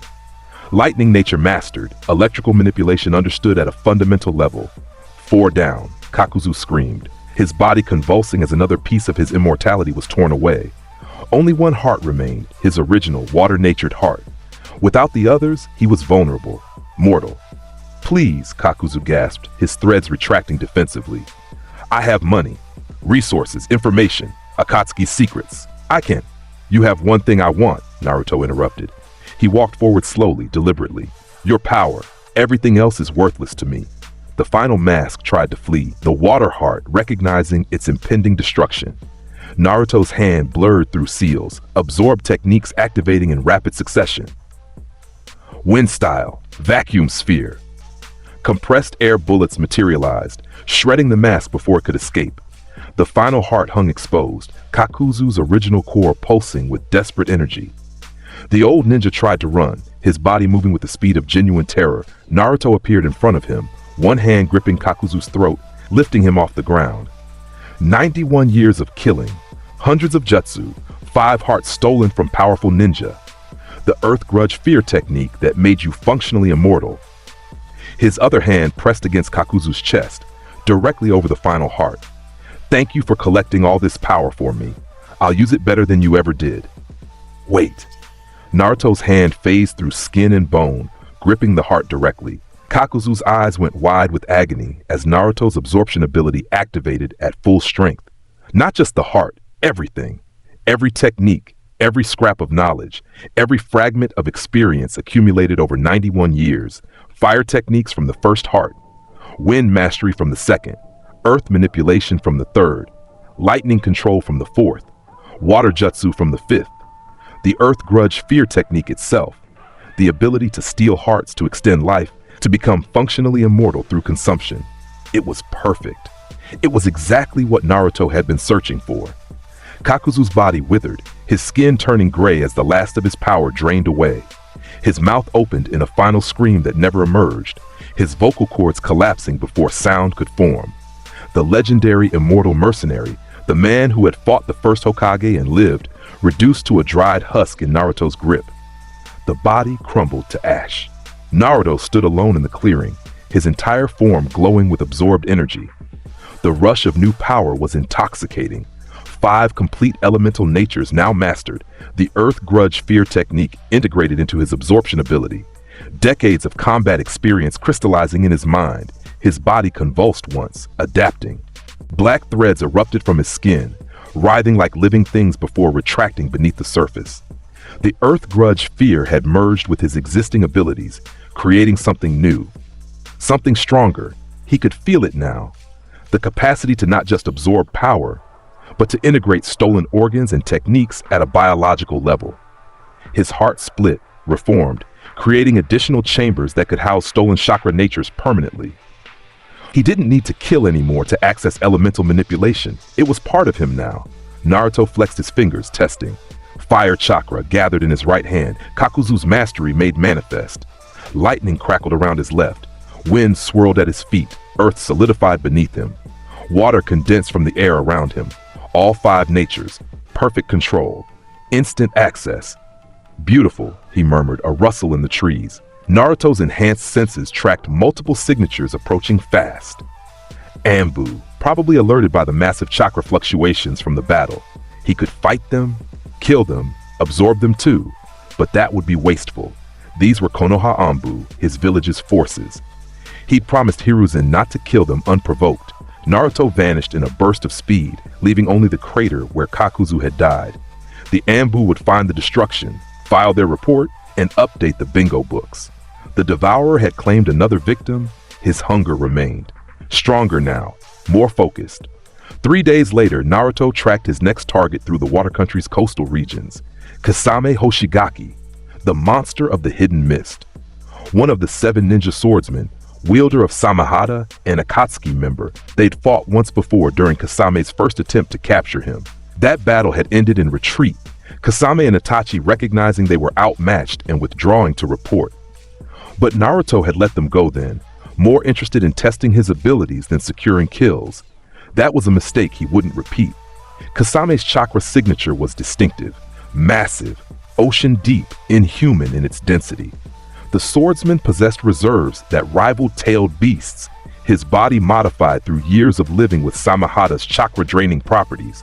Speaker 2: Lightning nature mastered, electrical manipulation understood at a fundamental level. 4 down, Kakuzu screamed, his body convulsing as another piece of his immortality was torn away. Only 1 heart remained, his original, water-natured heart. Without the others, he was vulnerable, mortal. Please, Kakuzu gasped, his threads retracting defensively. I have money, resources, information, Akatsuki's secrets. I can. You have one thing I want, Naruto interrupted. He walked forward slowly, deliberately. Your power. Everything else is worthless to me. The final mask tried to flee, the water heart recognizing its impending destruction. Naruto's hand blurred through seals, absorbed techniques activating in rapid succession. Wind style, vacuum sphere. Compressed air bullets materialized, shredding the mask before it could escape. The final heart hung exposed, Kakuzu's original core pulsing with desperate energy. The old ninja tried to run, his body moving with the speed of genuine terror. Naruto appeared in front of him, one hand gripping Kakuzu's throat, lifting him off the ground. 91 years of killing, hundreds of jutsu, 5 hearts stolen from powerful ninja. The Earth Grudge fear technique that made you functionally immortal. His other hand pressed against Kakuzu's chest, directly over the final heart. Thank you for collecting all this power for me. I'll use it better than you ever did. Wait. Naruto's hand phased through skin and bone, gripping the heart directly. Kakuzu's eyes went wide with agony as Naruto's absorption ability activated at full strength. Not just the heart, everything. Every technique, every scrap of knowledge, every fragment of experience accumulated over 91 years. Fire techniques from the first heart, wind mastery from the second, earth manipulation from the third, lightning control from the fourth, water jutsu from the fifth, the Earth Grudge fear technique itself, the ability to steal hearts to extend life, to become functionally immortal through consumption. It was perfect. It was exactly what Naruto had been searching for. Kakuzu's body withered, his skin turning gray as the last of his power drained away. His mouth opened in a final scream that never emerged, his vocal cords collapsing before sound could form. The legendary immortal mercenary, the man who had fought the first Hokage and lived, reduced to a dried husk in Naruto's grip. The body crumbled to ash. Naruto stood alone in the clearing, his entire form glowing with absorbed energy. The rush of new power was intoxicating. 5 complete elemental natures now mastered, the Earth Grudge fear technique integrated into his absorption ability. Decades of combat experience crystallizing in his mind, his body convulsed once, adapting. Black threads erupted from his skin, writhing like living things before retracting beneath the surface. The earth grudge fear had merged with his existing abilities, creating something new. Something stronger. He could feel it now. The capacity to not just absorb power, but to integrate stolen organs and techniques at a biological level. His heart split, reformed, creating additional chambers that could house stolen chakra natures permanently. He didn't need to kill anymore to access elemental manipulation. It was part of him now. Naruto flexed his fingers, testing. Fire chakra gathered in his right hand, Kakuzu's mastery made manifest. Lightning crackled around his left. Wind swirled at his feet, earth solidified beneath him. Water condensed from the air around him. All 5 natures, perfect control, instant access. Beautiful, he murmured, a rustle in the trees. Naruto's enhanced senses tracked multiple signatures approaching fast. Anbu, probably alerted by the massive chakra fluctuations from the battle. He could fight them, kill them, absorb them too, but that would be wasteful. These were Konoha Anbu, his village's forces. He'd promised Hiruzen not to kill them unprovoked. Naruto vanished in a burst of speed, leaving only the crater where Kakuzu had died. The Anbu would find the destruction, file their report, and update the bingo books. The devourer had claimed another victim. His hunger remained. Stronger now, more focused. 3 days later, Naruto tracked his next target through the water country's coastal regions. Kasame Hoshigaki, the monster of the hidden mist. One of the 7 ninja swordsmen, wielder of Samahata and Akatsuki member, they'd fought once before during Kasame's first attempt to capture him. That battle had ended in retreat, Kasame and Itachi recognizing they were outmatched and withdrawing to report. But Naruto had let them go then, more interested in testing his abilities than securing kills. That was a mistake he wouldn't repeat. Kasame's chakra signature was distinctive, massive, ocean deep, inhuman in its density. The swordsman possessed reserves that rivaled tailed beasts, his body modified through years of living with Samahata's chakra-draining properties.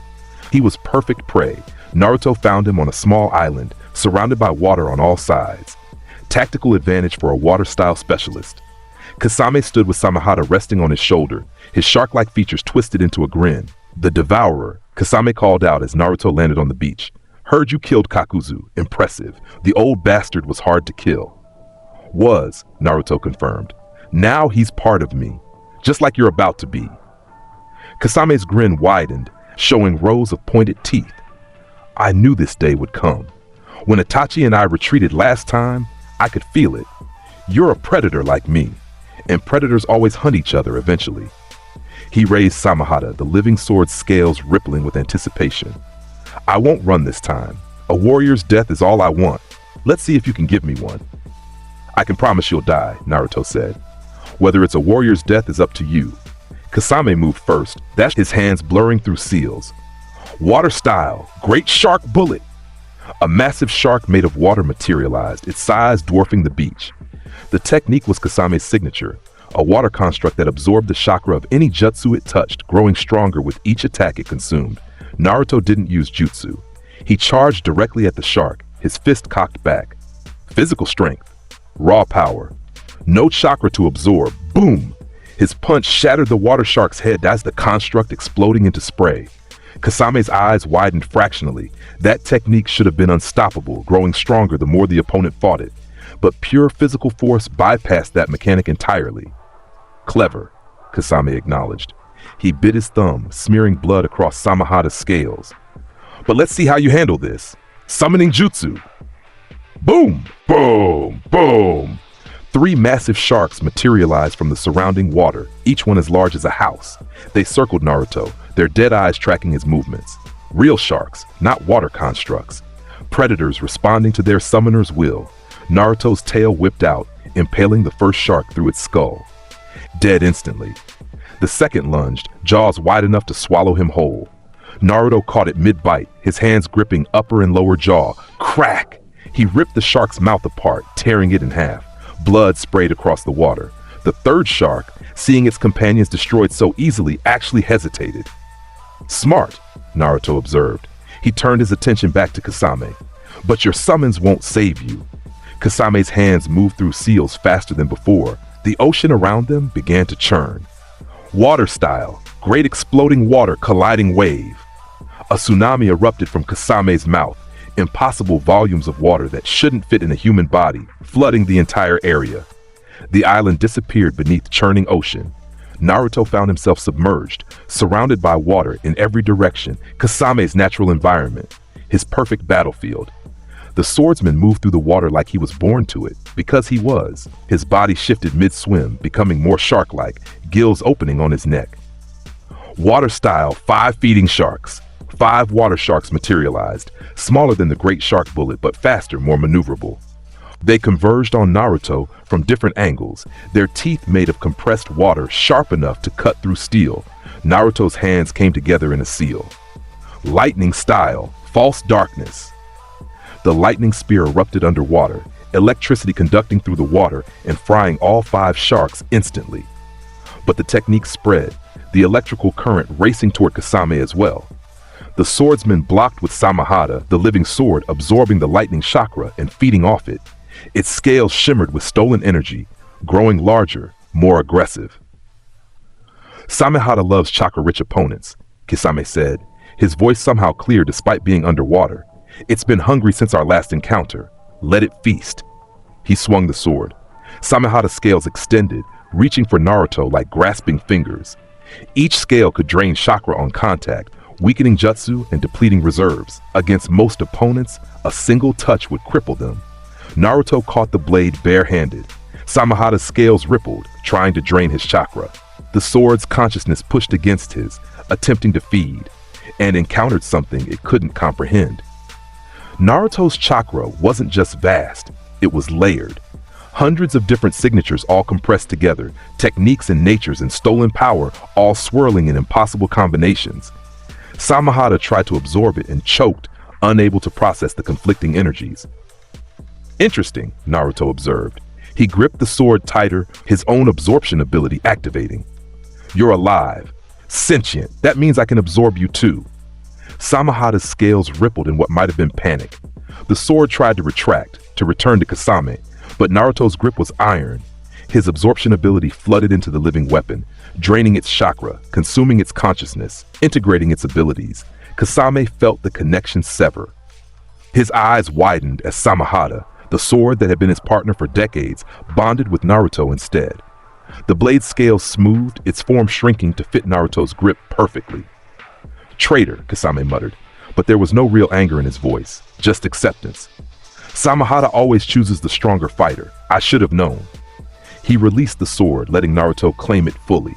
Speaker 2: He was perfect prey. Naruto found him on a small island, surrounded by water on all sides. Tactical advantage for a water-style specialist. Kasame stood with Samahata resting on his shoulder, his shark-like features twisted into a grin. The devourer, Kasame called out as Naruto landed on the beach. Heard you killed Kakuzu. Impressive. The old bastard was hard to kill. Was, Naruto confirmed. Now he's part of me, just like you're about to be. Kasame's grin widened, showing rows of pointed teeth. I knew this day would come. When Itachi and I retreated last time, I could feel it. You're a predator like me, and predators always hunt each other eventually. He raised Samahata, the living sword's scales rippling with anticipation. I won't run this time. A warrior's death is all I want. Let's see if you can give me one. I can promise you'll die, Naruto said. Whether it's a warrior's death is up to you. Kasame moved first, that's his hands blurring through seals. Water style, great shark bullet. A massive shark made of water materialized, its size dwarfing the beach. The technique was Kasame's signature, a water construct that absorbed the chakra of any jutsu it touched, growing stronger with each attack it consumed. Naruto didn't use jutsu. He charged directly at the shark, his fist cocked back. Physical strength, raw power, no chakra to absorb. Boom! His punch shattered the water shark's head as the construct exploding into spray. Kasame's eyes widened fractionally. That technique should have been unstoppable, growing stronger the more the opponent fought it. But pure physical force bypassed that mechanic entirely. Clever, Kasame acknowledged. He bit his thumb, smearing blood across Samahata's scales. But let's see how you handle this. Summoning jutsu. Boom! Boom! Boom! 3 massive sharks materialized from the surrounding water, each one as large as a house. They circled Naruto, their dead eyes tracking his movements. Real sharks, not water constructs. Predators responding to their summoner's will. Naruto's tail whipped out, impaling the first shark through its skull. Dead instantly. The second lunged, jaws wide enough to swallow him whole. Naruto caught it mid-bite, his hands gripping upper and lower jaw. Crack! He ripped the shark's mouth apart, tearing it in half. Blood sprayed across the water. The third shark, seeing its companions destroyed so easily, actually hesitated. Smart, Naruto observed. He turned his attention back to Kasame. But your summons won't save you. Kasame's hands moved through seals faster than before. The ocean around them began to churn. Water style, great exploding water colliding wave. A tsunami erupted from Kasame's mouth, impossible volumes of water that shouldn't fit in a human body, flooding the entire area. The island disappeared beneath churning ocean. Naruto found himself submerged, surrounded by water in every direction, Kasame's natural environment, his perfect battlefield. The swordsman moved through the water like he was born to it, because he was. His body shifted mid-swim, becoming more shark-like, gills opening on his neck. Water style, 5 feeding sharks. 5 water sharks materialized, smaller than the great shark bullet but faster, more maneuverable. They converged on Naruto from different angles, their teeth made of compressed water sharp enough to cut through steel. Naruto's hands came together in a seal. Lightning style, false darkness. The lightning spear erupted underwater, electricity conducting through the water and frying all 5 sharks instantly. But the technique spread, the electrical current racing toward Kasame as well. The swordsman blocked with Samahada, the living sword absorbing the lightning chakra and feeding off it. Its scales shimmered with stolen energy, growing larger, more aggressive. Samahada loves chakra-rich opponents, Kisame said, his voice somehow clear despite being underwater. It's been hungry since our last encounter. Let it feast. He swung the sword. Samahada's scales extended, reaching for Naruto like grasping fingers. Each scale could drain chakra on contact, weakening jutsu and depleting reserves. Against most opponents, a single touch would cripple them. Naruto caught the blade barehanded. Samahada's scales rippled, trying to drain his chakra. The sword's consciousness pushed against his, attempting to feed, and encountered something it couldn't comprehend. Naruto's chakra wasn't just vast, it was layered. Hundreds of different signatures all compressed together, techniques and natures and stolen power all swirling in impossible combinations. Samahada tried to absorb it and choked, unable to process the conflicting energies. Interesting, Naruto observed. He gripped the sword tighter, his own absorption ability activating. You're alive. Sentient. That means I can absorb you too. Samahada's scales rippled in what might have been panic. The sword tried to retract, to return to Kasame, but Naruto's grip was iron. His absorption ability flooded into the living weapon, draining its chakra, consuming its consciousness, integrating its abilities. Kasame felt the connection sever. His eyes widened as Samahada, the sword that had been his partner for decades, bonded with Naruto instead. The blade's scales smoothed, its form shrinking to fit Naruto's grip perfectly. Traitor, Kasame muttered, but there was no real anger in his voice, just acceptance. Samahada always chooses the stronger fighter. I should have known. He released the sword, letting Naruto claim it fully.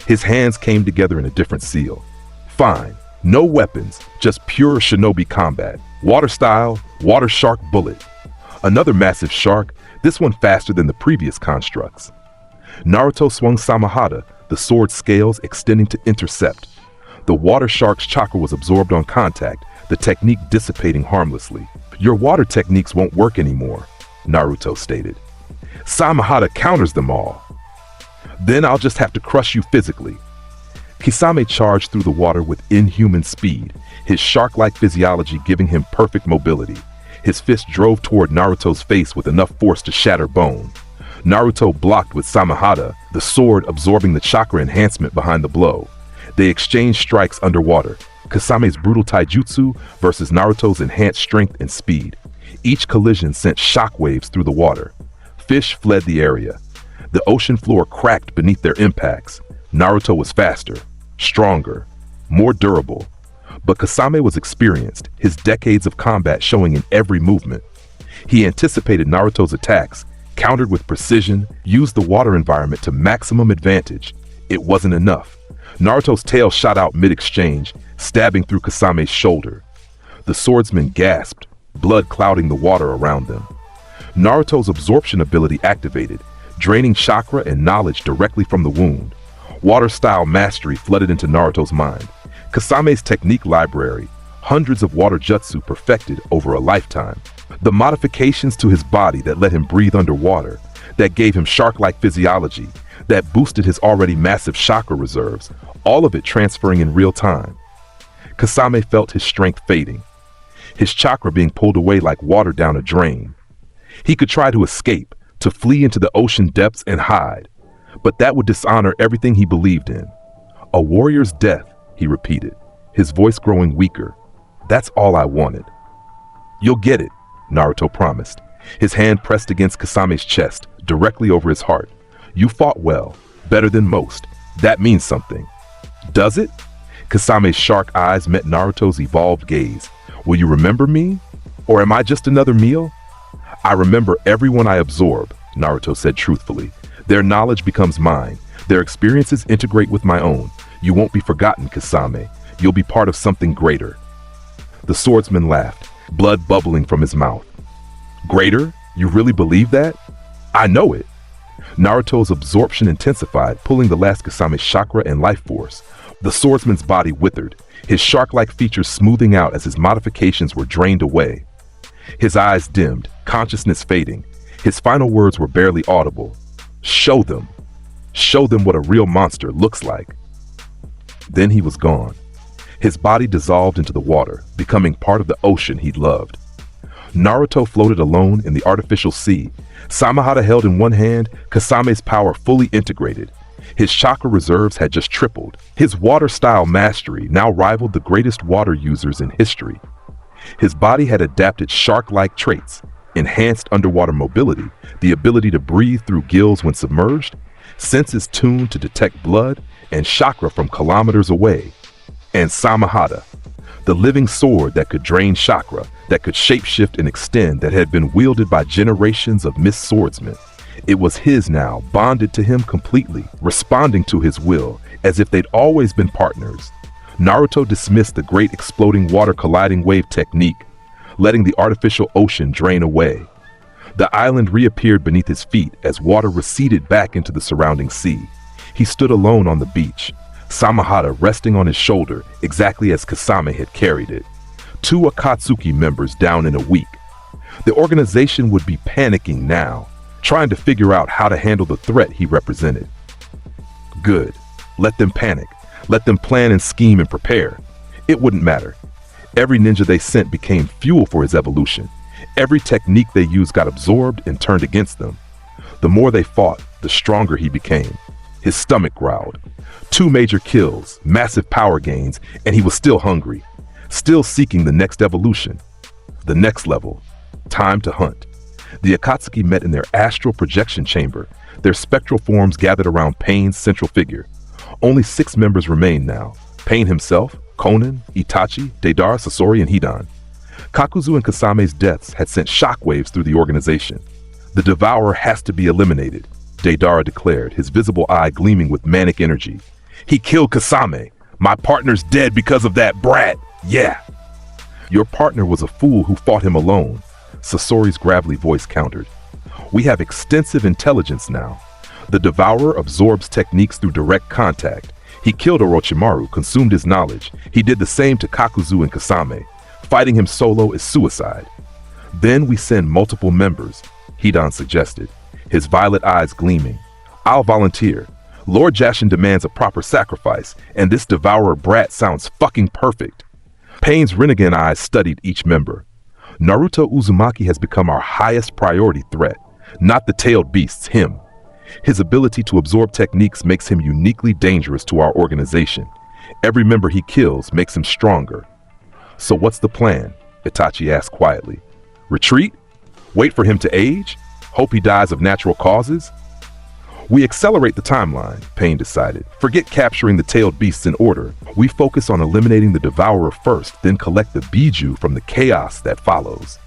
Speaker 2: His hands came together in a different seal. Fine, no weapons, just pure shinobi combat. Water style, water shark bullet. Another massive shark, this one faster than the previous constructs. Naruto swung Samahada, the sword's scales extending to intercept. The water shark's chakra was absorbed on contact, the technique dissipating harmlessly. Your water techniques won't work anymore, Naruto stated. Samahada counters them all. Then I'll just have to crush you physically. Kisame charged through the water with inhuman speed, his shark-like physiology giving him perfect mobility. His fist drove toward Naruto's face with enough force to shatter bone. Naruto blocked with Samahada, the sword absorbing the chakra enhancement behind the blow. They exchanged strikes underwater, Kasame's brutal taijutsu versus Naruto's enhanced strength and speed. Each collision sent shockwaves through the water. Fish fled the area. The ocean floor cracked beneath their impacts. Naruto was faster, stronger, more durable. But Kasame was experienced, his decades of combat showing in every movement. He anticipated Naruto's attacks, countered with precision, used the water environment to maximum advantage. It wasn't enough. Naruto's tail shot out mid-exchange, stabbing through Kasame's shoulder. The swordsman gasped, blood clouding the water around them. Naruto's absorption ability activated, draining chakra and knowledge directly from the wound. Water-style mastery flooded into Naruto's mind. Kasame's technique library, hundreds of water jutsu perfected over a lifetime. The modifications to his body that let him breathe underwater, that gave him shark-like physiology, that boosted his already massive chakra reserves, all of it transferring in real time. Kasame felt his strength fading, his chakra being pulled away like water down a drain. He could try to escape, to flee into the ocean depths and hide, but that would dishonor everything he believed in. A warrior's death, he repeated, his voice growing weaker. That's all I wanted. You'll get it, Naruto promised, his hand pressed against Kasame's chest, directly over his heart. You fought well, better than most. That means something. Does it? Kasame's shark eyes met Naruto's evolved gaze. Will you remember me? Or am I just another meal? I remember everyone I absorb, Naruto said truthfully. Their knowledge becomes mine. Their experiences integrate with my own. You won't be forgotten, Kasame. You'll be part of something greater. The swordsman laughed, blood bubbling from his mouth. Greater? You really believe that? I know it. Naruto's absorption intensified, pulling the last Kasame's chakra and life force. The swordsman's body withered, his shark-like features smoothing out as his modifications were drained away. His eyes dimmed, consciousness fading. His final words were barely audible. Show them. Show them what a real monster looks like. Then he was gone. His body dissolved into the water, becoming part of the ocean he'd loved. Naruto floated alone in the artificial sea, Samahata held in one hand, Kasame's power fully integrated. His chakra reserves had just tripled. His water-style mastery now rivaled the greatest water users in history. His body had adapted shark-like traits, enhanced underwater mobility, the ability to breathe through gills when submerged, senses tuned to detect blood, and chakra from kilometers away. And Samahata, the living sword that could drain chakra, that could shapeshift and extend, that had been wielded by generations of missed swordsmen. It was his now, bonded to him completely, responding to his will, as if they'd always been partners. Naruto dismissed the great exploding water colliding wave technique, letting the artificial ocean drain away. The island reappeared beneath his feet as water receded back into the surrounding sea. He stood alone on the beach, Samahata resting on his shoulder exactly as Kasame had carried it. 2 Akatsuki members down in a week. The organization would be panicking now, trying to figure out how to handle the threat he represented. Good. Let them panic. Let them plan and scheme and prepare. It wouldn't matter. Every ninja they sent became fuel for his evolution. Every technique they used got absorbed and turned against them. The more they fought, the stronger he became. His stomach growled. 2 major kills, massive power gains, and he was still hungry. Still seeking the next evolution. The next level. Time to hunt. The Akatsuki met in their astral projection chamber, their spectral forms gathered around Pain's central figure. Only 6 members remained now. Pain himself, Konan, Itachi, Deidara, Sasori, and Hidan. Kakuzu and Kasame's deaths had sent shockwaves through the organization. The Devourer has to be eliminated, Deidara declared, his visible eye gleaming with manic energy. He killed Kasame. My partner's dead because of that brat. Yeah. Your partner was a fool who fought him alone, Sasori's gravelly voice countered. We have extensive intelligence now. The Devourer absorbs techniques through direct contact. He killed Orochimaru, consumed his knowledge. He did the same to Kakuzu and Kasame. Fighting him solo is suicide. Then we send multiple members, Hidan suggested, his violet eyes gleaming. I'll volunteer. Lord Jashin demands a proper sacrifice, and this Devourer brat sounds fucking perfect. Pain's Rinnegan eyes studied each member. Naruto Uzumaki has become our highest priority threat, not the tailed beasts, him. His ability to absorb techniques makes him uniquely dangerous to our organization. Every member he kills makes him stronger. So what's the plan? Itachi asked quietly. Retreat? Wait for him to age? Hope he dies of natural causes? We accelerate the timeline, Pain decided. Forget capturing the tailed beasts in order. We focus on eliminating the Devourer first, then collect the Biju from the chaos that follows.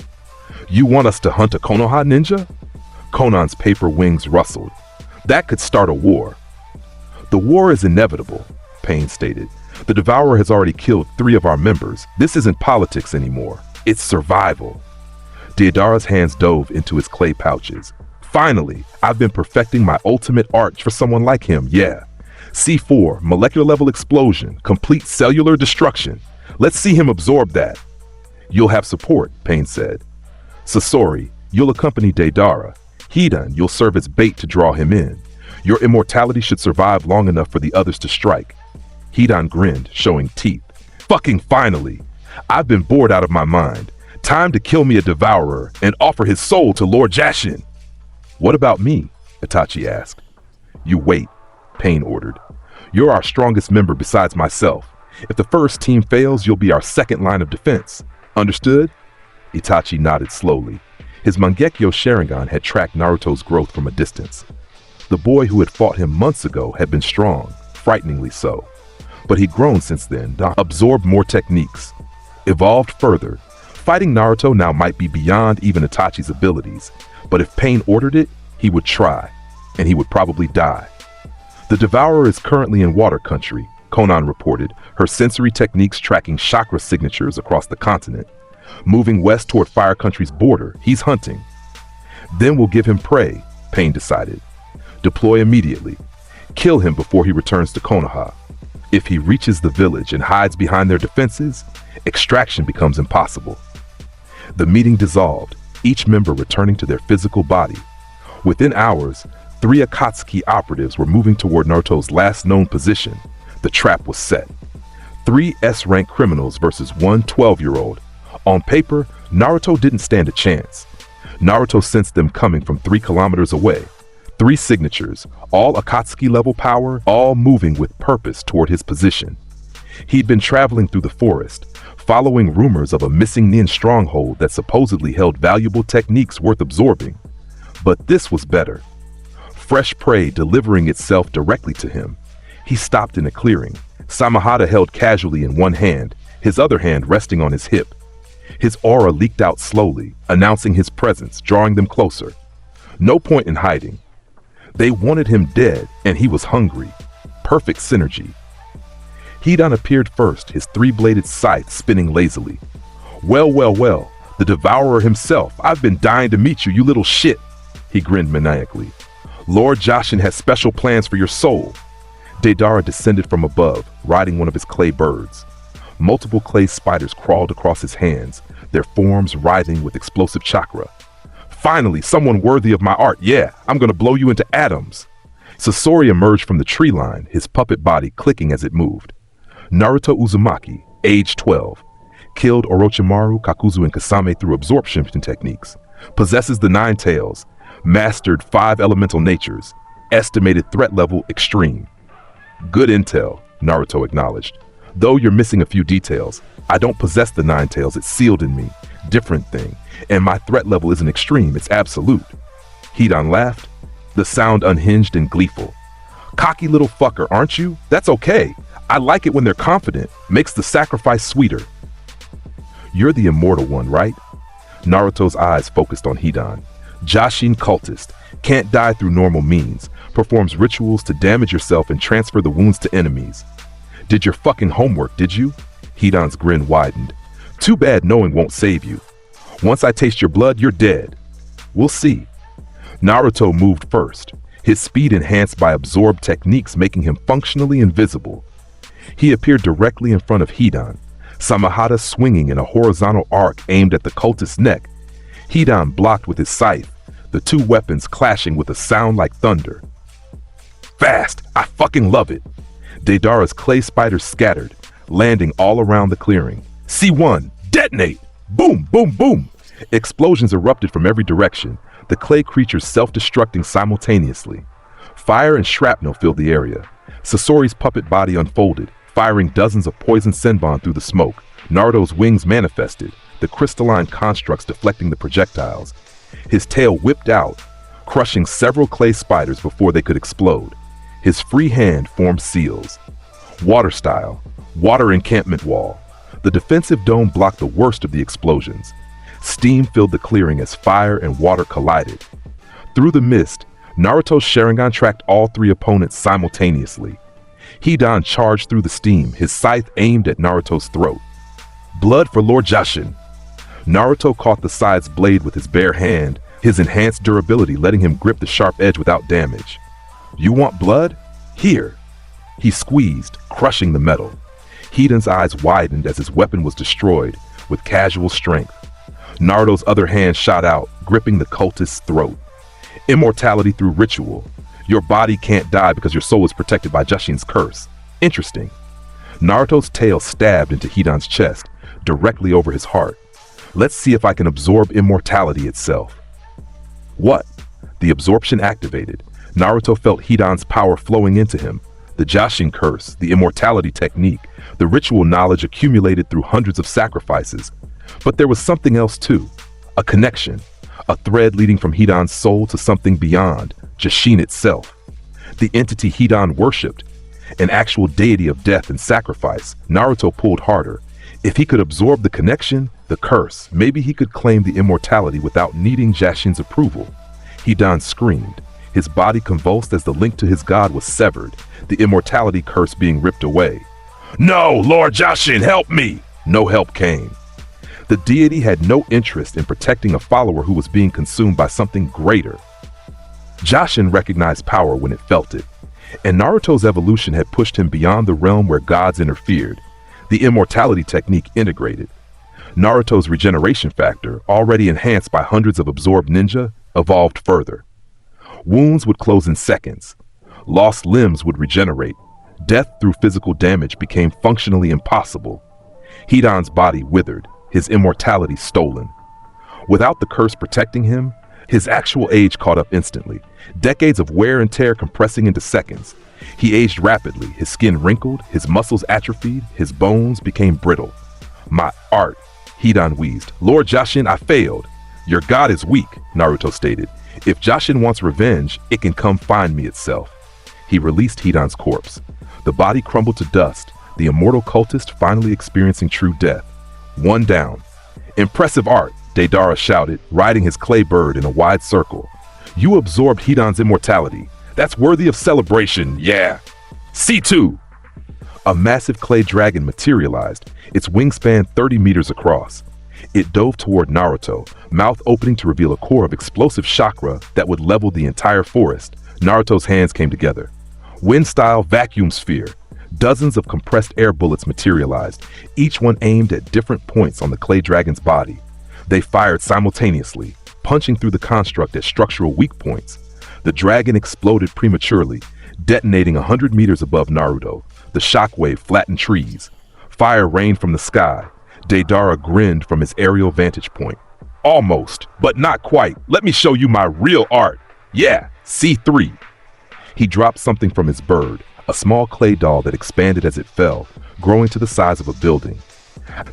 Speaker 2: You want us to hunt a Konoha ninja? Konan's paper wings rustled. That could start a war. The war is inevitable, Pain stated. The Devourer has already killed 3 of our members. This isn't politics anymore. It's survival. Deidara's hands dove into his clay pouches. Finally, I've been perfecting my ultimate art for someone like him, yeah. C4, molecular level explosion, complete cellular destruction. Let's see him absorb that. You'll have support, Pain said. Sasori, you'll accompany Deidara. Hidan, you'll serve as bait to draw him in. Your immortality should survive long enough for the others to strike. Hidan grinned, showing teeth. Fucking finally! I've been bored out of my mind. Time to kill me a Devourer and offer his soul to Lord Jashin. What about me? Itachi asked. You wait, Pain ordered. You're our strongest member besides myself. If the first team fails, you'll be our second line of defense. Understood?" Itachi nodded slowly. His Mangekyo Sharingan had tracked Naruto's growth from a distance. The boy who had fought him months ago had been strong, frighteningly so. But he'd grown since then, absorbed more techniques, evolved further. Fighting Naruto now might be beyond even Itachi's abilities, but if Pain ordered it, he would try, and he would probably die. The Devourer is currently in Water Country, Konan reported, her sensory techniques tracking chakra signatures across the continent. Moving west toward Fire Country's border, he's hunting. Then we'll give him prey, Pain decided. Deploy immediately. Kill him before he returns to Konoha. If he reaches the village and hides behind their defenses, extraction becomes impossible. The meeting dissolved, each member returning to their physical body. Within hours, 3 Akatsuki operatives were moving toward Naruto's last known position. The trap was set. 3 S-rank criminals versus 1 12-year-old. On paper, Naruto didn't stand a chance. Naruto sensed them coming from 3 kilometers away. 3 signatures, all Akatsuki-level power, all moving with purpose toward his position. He'd been traveling through the forest, following rumors of a missing nin stronghold that supposedly held valuable techniques worth absorbing. But this was better. Fresh prey delivering itself directly to him. He stopped in a clearing, Samahata held casually in one hand, his other hand resting on his hip. His aura leaked out slowly, announcing his presence, drawing them closer. No point in hiding. They wanted him dead, and he was hungry. Perfect synergy. Hidan appeared first, his 3-bladed scythe spinning lazily. Well, the Devourer himself. I've been dying to meet you, you little shit. He grinned maniacally. Lord Joshin has special plans for your soul. Deidara descended from above, riding one of his clay birds. Multiple clay spiders crawled across his hands, their forms writhing with explosive chakra. Finally, someone worthy of my art. Yeah, I'm gonna blow you into atoms. Sasori emerged from the tree line, his puppet body clicking as it moved. Naruto Uzumaki, age 12. Killed Orochimaru, Kakuzu, and Kasame through absorption techniques. Possesses the 9 tails. Mastered 5 elemental natures. Estimated threat level extreme. Good intel, Naruto acknowledged. Though you're missing a few details, I don't possess the 9 tails, it's sealed in me. Different thing. And my threat level isn't extreme, it's absolute. Hidan laughed, the sound unhinged and gleeful. Cocky little fucker, aren't you? That's okay. I like it when they're confident. Makes the sacrifice sweeter. You're the immortal one, right? Naruto's eyes focused on Hidan. Joshin cultist. Can't die through normal means. Performs rituals to damage yourself and transfer the wounds to enemies. Did your fucking homework, did you? Hidan's grin widened. Too bad knowing won't save you. Once I taste your blood, you're dead. We'll see. Naruto moved first, his speed enhanced by absorbed techniques making him functionally invisible. He appeared directly in front of Hidan, Samahata swinging in a horizontal arc aimed at the cultist's neck. Hidan blocked with his scythe, the 2 weapons clashing with a sound like thunder. Fast! I fucking love it! Deidara's clay spiders scattered, landing all around the clearing. C1! Detonate! Boom! Boom! Boom! Explosions erupted from every direction, the clay creatures self-destructing simultaneously. Fire and shrapnel filled the area. Sasori's puppet body unfolded, firing dozens of poison senbon through the smoke. Naruto's wings manifested, the crystalline constructs deflecting the projectiles. His tail whipped out, crushing several clay spiders before they could explode. His free hand formed seals. Water style, water encampment wall. The defensive dome blocked the worst of the explosions. Steam filled the clearing as fire and water collided. Through the mist, Naruto's Sharingan tracked all 3 opponents simultaneously. Hidan charged through the steam, his scythe aimed at Naruto's throat. Blood for Lord Joshin. Naruto caught the scythe's blade with his bare hand, his enhanced durability letting him grip the sharp edge without damage. You want blood? Here. He squeezed, crushing the metal. Hidan's eyes widened as his weapon was destroyed, with casual strength. Naruto's other hand shot out, gripping the cultist's throat. Immortality through ritual. Your body can't die because your soul is protected by Joshin's curse. Interesting. Naruto's tail stabbed into Hidan's chest, directly over his heart. Let's see if I can absorb immortality itself. What? The absorption activated. Naruto felt Hidan's power flowing into him. the Jashin curse, the immortality technique, the ritual knowledge accumulated through hundreds of sacrifices. But there was something else too, a connection, a thread leading from Hidan's soul to something beyond, Jashin itself. The entity Hidan worshipped, an actual deity of death and sacrifice. Naruto pulled harder. If he could absorb the connection, the curse, maybe he could claim the immortality without needing Jashin's approval. Hidan screamed. His body convulsed as the link to his god was severed, the immortality curse being ripped away. "No, Lord Jashin, help me!" No help came. The deity had no interest in protecting a follower who was being consumed by something greater. Jashin recognized power when it felt it, and Naruto's evolution had pushed him beyond the realm where gods interfered. The immortality technique integrated. Naruto's regeneration factor, already enhanced by hundreds of absorbed ninja, evolved further. Wounds would close in seconds. Lost limbs would regenerate. Death through physical damage became functionally impossible. Hidan's body withered, his immortality stolen. Without the curse protecting him, his actual age caught up instantly, decades of wear and tear compressing into seconds. He aged rapidly, his skin wrinkled, his muscles atrophied, his bones became brittle. "My art," Hidan wheezed. "Lord Jashin, I failed." "Your god is weak," Naruto stated. "If Jashin wants revenge, it can come find me itself." He released Hidan's corpse. The body crumbled to dust, the immortal cultist finally experiencing true death. One down. "Impressive art," Deidara shouted, riding his clay bird in a wide circle. "You absorbed Hidan's immortality. That's worthy of celebration, yeah." C2! A massive clay dragon materialized, its wingspan 30 meters across. It dove toward Naruto, mouth opening to reveal a core of explosive chakra that would level the entire forest. Naruto's hands came together. Wind-style vacuum sphere. Dozens of compressed air bullets materialized, each one aimed at different points on the clay dragon's body. They fired simultaneously, punching through the construct at structural weak points. The dragon exploded prematurely, detonating 100 meters above Naruto. The shockwave flattened trees. Fire rained from the sky. Deidara grinned from his aerial vantage point. "Almost, but not quite. Let me show you my real art. Yeah, C3. He dropped something from his bird, a small clay doll that expanded as it fell, growing to the size of a building.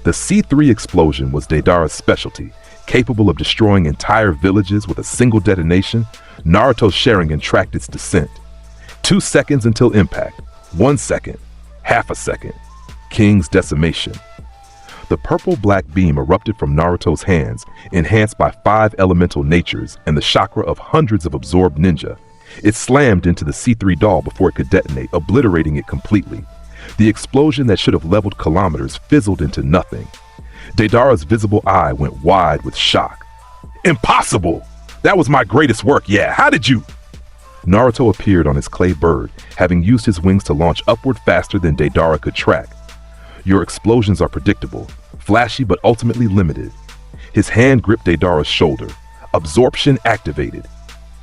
Speaker 2: The C3 explosion was Deidara's specialty, capable of destroying entire villages with a single detonation. Naruto's Sharingan tracked its descent. 2 seconds until impact. 1 second. Half a second. King's decimation. The purple-black beam erupted from Naruto's hands, enhanced by 5 elemental natures and the chakra of hundreds of absorbed ninja. It slammed into the C3 doll before it could detonate, obliterating it completely. The explosion that should have leveled kilometers fizzled into nothing. Deidara's visible eye went wide with shock. "Impossible! That was my greatest work, yeah, how did you?" Naruto appeared on his clay bird, having used his wings to launch upward faster than Deidara could track. "Your explosions are predictable, flashy but ultimately limited." His hand gripped Deidara's shoulder. Absorption activated.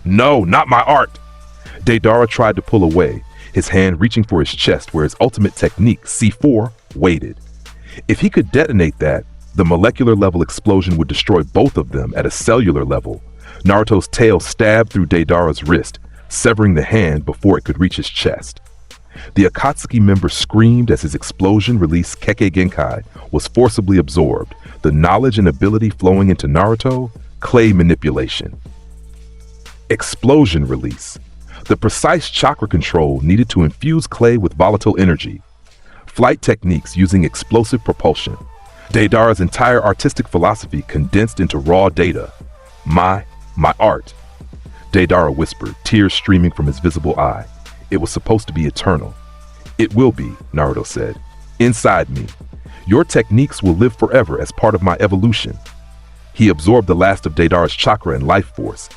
Speaker 2: "No, not my art!" Deidara tried to pull away, his hand reaching for his chest where his ultimate technique, C4, waited. If he could detonate that, the molecular level explosion would destroy both of them at a cellular level. Naruto's tail stabbed through Deidara's wrist, severing the hand before it could reach his chest. The Akatsuki member screamed as his explosion released Kekkei Genkai was forcibly absorbed, the knowledge and ability flowing into Naruto, clay manipulation. Explosion release. The precise chakra control needed to infuse clay with volatile energy. Flight techniques using explosive propulsion. Deidara's entire artistic philosophy condensed into raw data. My art. Deidara whispered, tears streaming from his visible eye. It was supposed to be eternal. "It will be," Naruto said. "Inside me. Your techniques will live forever as part of my evolution." He absorbed the last of Deidara's chakra and life force.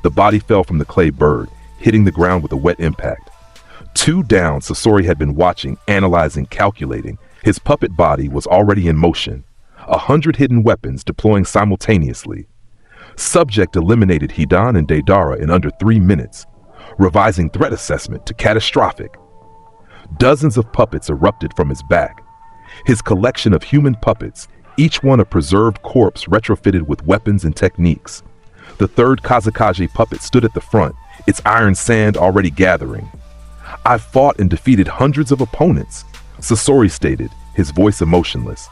Speaker 2: The body fell from the clay bird, hitting the ground with a wet impact. 2 down, Sasori had been watching, analyzing, calculating. His puppet body was already in motion. 100 hidden weapons deploying simultaneously. Subject eliminated Hidan and Deidara in under 3 minutes, revising threat assessment to catastrophic. Dozens of puppets erupted from his back. His collection of human puppets, each one a preserved corpse retrofitted with weapons and techniques. The 3rd Kazekage puppet stood at the front, its iron sand already gathering. "I've fought and defeated hundreds of opponents," Sasori stated, his voice emotionless.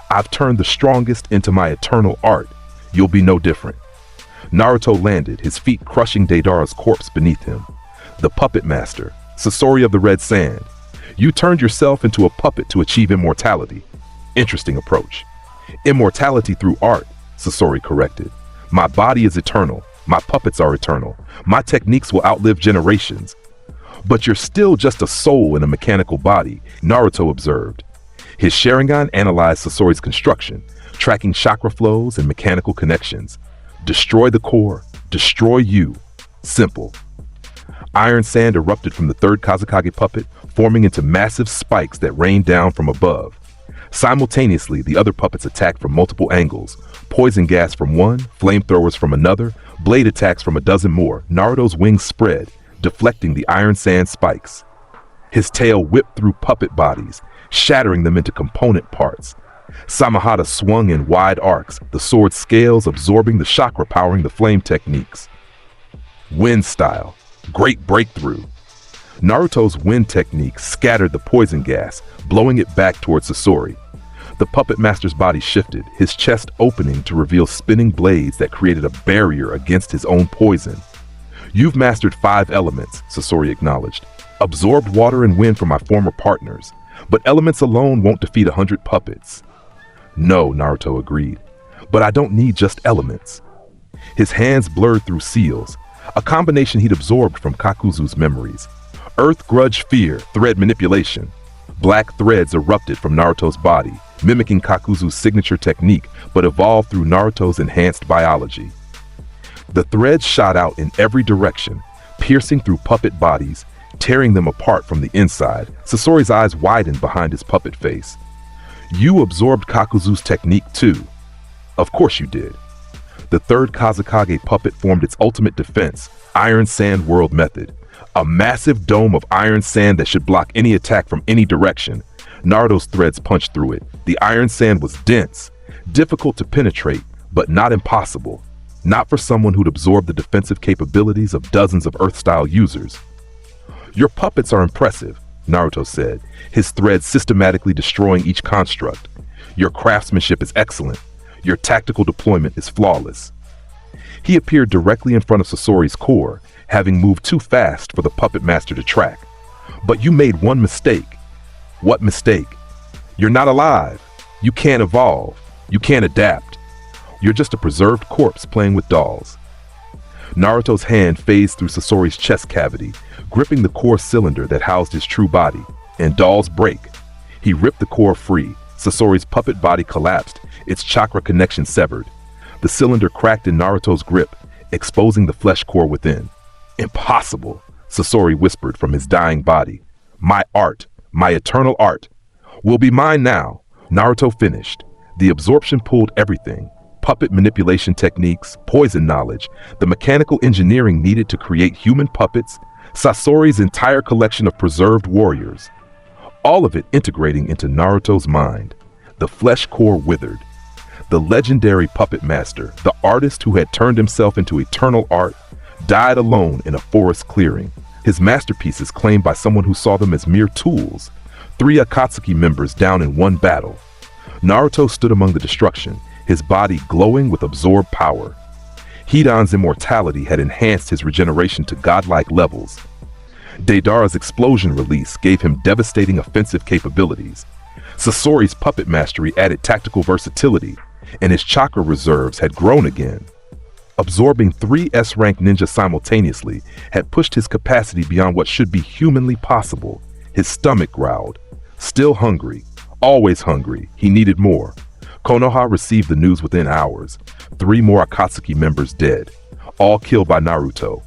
Speaker 2: "I've turned the strongest into my eternal art. You'll be no different." Naruto landed, his feet crushing Deidara's corpse beneath him. "The puppet master, Sasori of the Red Sand. You turned yourself into a puppet to achieve immortality. Interesting approach." "Immortality through art," Sasori corrected. "My body is eternal. My puppets are eternal. My techniques will outlive generations." "But you're still just a soul in a mechanical body," Naruto observed. His Sharingan analyzed Sasori's construction, tracking chakra flows and mechanical connections. "Destroy the core, destroy you. Simple." Iron sand erupted from the third Kazekage puppet, forming into massive spikes that rained down from above. Simultaneously, the other puppets attacked from multiple angles. Poison gas from one, flamethrowers from another, blade attacks from a dozen more. Naruto's wings spread, deflecting the iron sand spikes. His tail whipped through puppet bodies, shattering them into component parts. Samahata swung in wide arcs, the sword's scales absorbing the chakra powering the flame techniques. Wind style. Great breakthrough. Naruto's wind technique scattered the poison gas, blowing it back towards Sasori. The puppet master's body shifted, his chest opening to reveal spinning blades that created a barrier against his own poison. "You've mastered 5 elements," Sasori acknowledged. "Absorbed water and wind from my former partners, but elements alone won't defeat 100 puppets." "No," Naruto agreed, "but I don't need just elements." His hands blurred through seals, a combination he'd absorbed from Kakuzu's memories. Earth, grudge, fear, thread manipulation. Black threads erupted from Naruto's body, mimicking Kakuzu's signature technique, but evolved through Naruto's enhanced biology. The threads shot out in every direction, piercing through puppet bodies, tearing them apart from the inside. Sasori's eyes widened behind his puppet face. "You absorbed Kakuzu's technique too." "Of course you did." The third Kazekage puppet formed its ultimate defense, Iron Sand World Method. A massive dome of iron sand that should block any attack from any direction. Naruto's threads punched through it. The iron sand was dense, difficult to penetrate, but not impossible. Not for someone who'd absorbed the defensive capabilities of dozens of Earth-style users. "Your puppets are impressive," Naruto said, his threads systematically destroying each construct. "Your craftsmanship is excellent. Your tactical deployment is flawless." He appeared directly in front of Sasori's core, having moved too fast for the puppet master to track. "But you made one mistake." "What mistake?" "You're not alive. You can't evolve. You can't adapt. You're just a preserved corpse playing with dolls." Naruto's hand phased through Sasori's chest cavity, gripping the core cylinder that housed his true body. And dolls break. He ripped the core free. Sasori's puppet body collapsed, its chakra connection severed. The cylinder cracked in Naruto's grip, exposing the flesh core within. "Impossible," Sasori whispered from his dying body. "My art, my eternal art, will be mine now." Naruto finished. The absorption pulled everything. Puppet manipulation techniques, poison knowledge, the mechanical engineering needed to create human puppets, Sasori's entire collection of preserved warriors. All of it integrating into Naruto's mind. The flesh core withered. The legendary puppet master, the artist who had turned himself into eternal art, died alone in a forest clearing. His masterpieces claimed by someone who saw them as mere tools. 3 Akatsuki members down in one battle. Naruto stood among the destruction, his body glowing with absorbed power. Hidan's immortality had enhanced his regeneration to godlike levels. Deidara's explosion release gave him devastating offensive capabilities. Sasori's puppet mastery added tactical versatility, and his chakra reserves had grown again. Absorbing 3 S-rank ninjas simultaneously had pushed his capacity beyond what should be humanly possible. His stomach growled. Still hungry, always hungry, he needed more. Konoha received the news within hours. 3 more Akatsuki members dead, all killed by Naruto.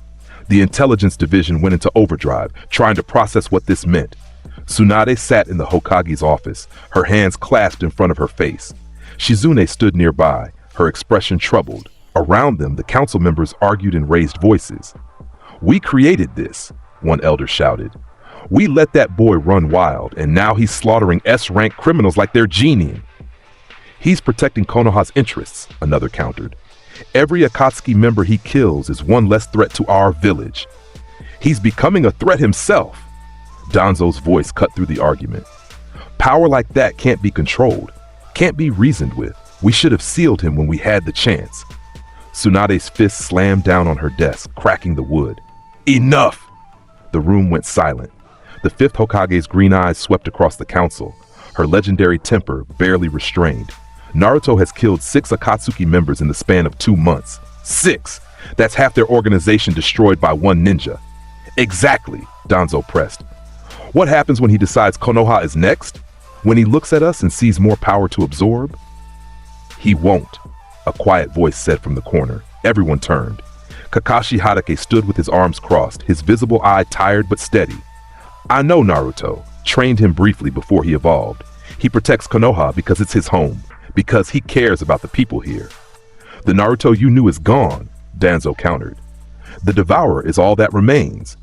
Speaker 2: The intelligence division went into overdrive, trying to process what this meant. Tsunade sat in the Hokage's office, her hands clasped in front of her face. Shizune stood nearby, her expression troubled. Around them, the council members argued in raised voices. "We created this," one elder shouted. "We let that boy run wild, and now he's slaughtering S-rank criminals like they're genie." "He's protecting Konoha's interests," another countered. "Every Akatsuki member he kills is one less threat to our village." "He's becoming a threat himself." Danzo's voice cut through the argument. Power like that can't be controlled, can't be reasoned with. We should have sealed him when we had the chance. Tsunade's fist slammed down on her desk, cracking the wood. Enough! The room went silent. The fifth Hokage's green eyes swept across the council, her legendary temper barely restrained. Naruto has killed 6 Akatsuki members in the span of 2 months. 6! That's half their organization destroyed by one ninja. Exactly, Danzo pressed. What happens when he decides Konoha is next? When he looks at us and sees more power to absorb? He won't, a quiet voice said from the corner. Everyone turned. Kakashi Hatake stood with his arms crossed, his visible eye tired but steady. I know Naruto, trained him briefly before he evolved. He protects Konoha because it's his home, because he cares about the people here. The Naruto you knew is gone, Danzo countered. The Devourer is all that remains.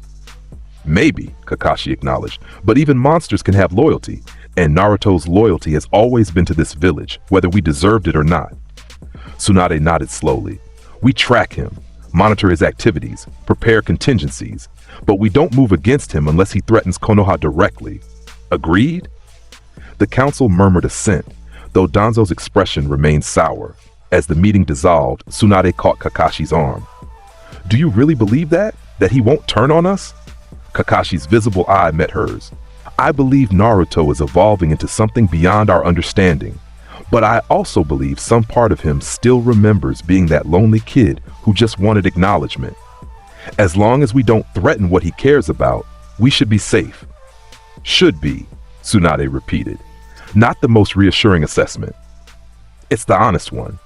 Speaker 2: Maybe, Kakashi acknowledged, but even monsters can have loyalty, and Naruto's loyalty has always been to this village, whether we deserved it or not. Tsunade nodded slowly. We track him, monitor his activities, prepare contingencies, but we don't move against him unless he threatens Konoha directly. Agreed? The council murmured assent, though Danzo's expression remained sour. As the meeting dissolved, Tsunade caught Kakashi's arm. Do you really believe that? That he won't turn on us? Kakashi's visible eye met hers. I believe Naruto is evolving into something beyond our understanding, but I also believe some part of him still remembers being that lonely kid who just wanted acknowledgement. As long as we don't threaten what he cares about, we should be safe. Should be, Tsunade repeated. Not the most reassuring assessment. It's the honest one.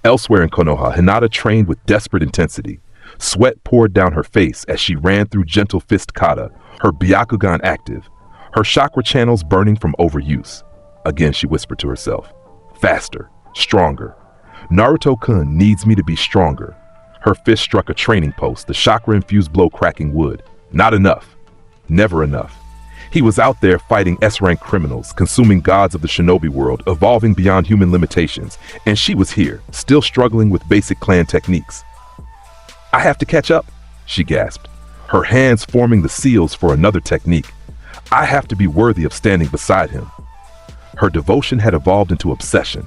Speaker 2: Elsewhere in Konoha, Hinata trained with desperate intensity. Sweat poured down her face as she ran through gentle fist kata, her Byakugan active, her chakra channels burning from overuse. Again, she whispered to herself. Faster, stronger. Naruto-kun needs me to be stronger. Her fist struck a training post, the chakra-infused blow cracking wood. Not enough. Never enough. He was out there fighting S-rank criminals, consuming gods of the shinobi world, evolving beyond human limitations, and she was here, still struggling with basic clan techniques. I have to catch up, she gasped, her hands forming the seals for another technique. I have to be worthy of standing beside him. Her devotion had evolved into obsession.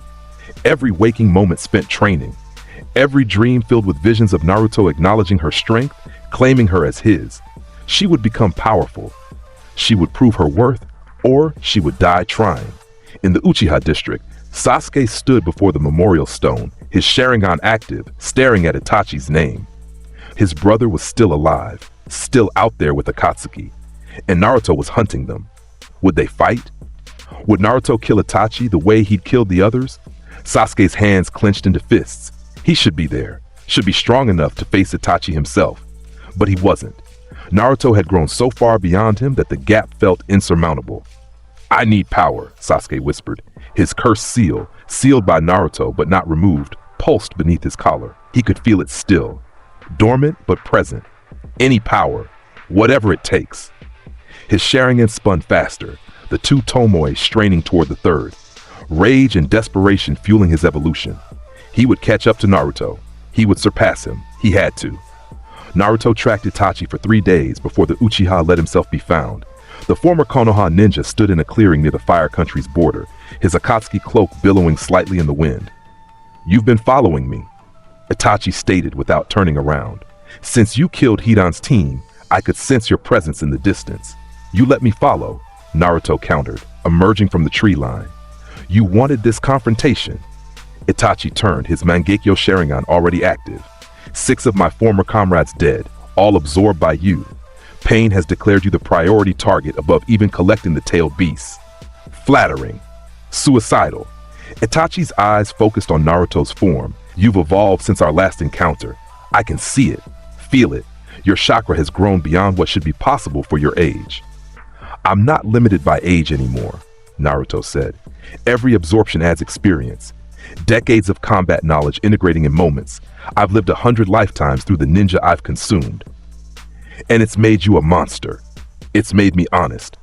Speaker 2: Every waking moment spent training. Every dream filled with visions of Naruto acknowledging her strength, claiming her as his. She would become powerful. She would prove her worth, or she would die trying. In the Uchiha district, Sasuke stood before the memorial stone, his Sharingan active, staring at Itachi's name. His brother was still alive, still out there with Akatsuki, and Naruto was hunting them. Would they fight? Would Naruto kill Itachi the way he'd killed the others? Sasuke's hands clenched into fists. He should be there, should be strong enough to face Itachi himself. But he wasn't. Naruto had grown so far beyond him that the gap felt insurmountable. I need power, Sasuke whispered. His cursed seal, sealed by Naruto but not removed, pulsed beneath his collar. He could feel it still. Dormant but present. Any power, whatever it takes. His Sharingan spun faster, the two Tomoe straining toward the third. Rage and desperation fueling his evolution. He would catch up to Naruto. He would surpass him. He had to. Naruto tracked Itachi for 3 days before the Uchiha let himself be found. The former Konoha ninja stood in a clearing near the Fire Country's border, his Akatsuki cloak billowing slightly in the wind. You've been following me, Itachi stated without turning around. Since you killed Hidan's team, I could sense your presence in the distance. You let me follow, Naruto countered, emerging from the tree line. You wanted this confrontation. Itachi turned, his Mangekyo Sharingan already active. 6 of my former comrades dead, all absorbed by you. Pain has declared you the priority target above even collecting the tailed beasts. Flattering. Suicidal. Itachi's eyes focused on Naruto's form. You've evolved since our last encounter. I can see it, feel it. Your chakra has grown beyond what should be possible for your age. I'm not limited by age anymore, Naruto said. Every absorption adds experience. Decades of combat knowledge integrating in moments. I've lived 100 lifetimes through the ninja I've consumed. And it's made you a monster. It's made me honest.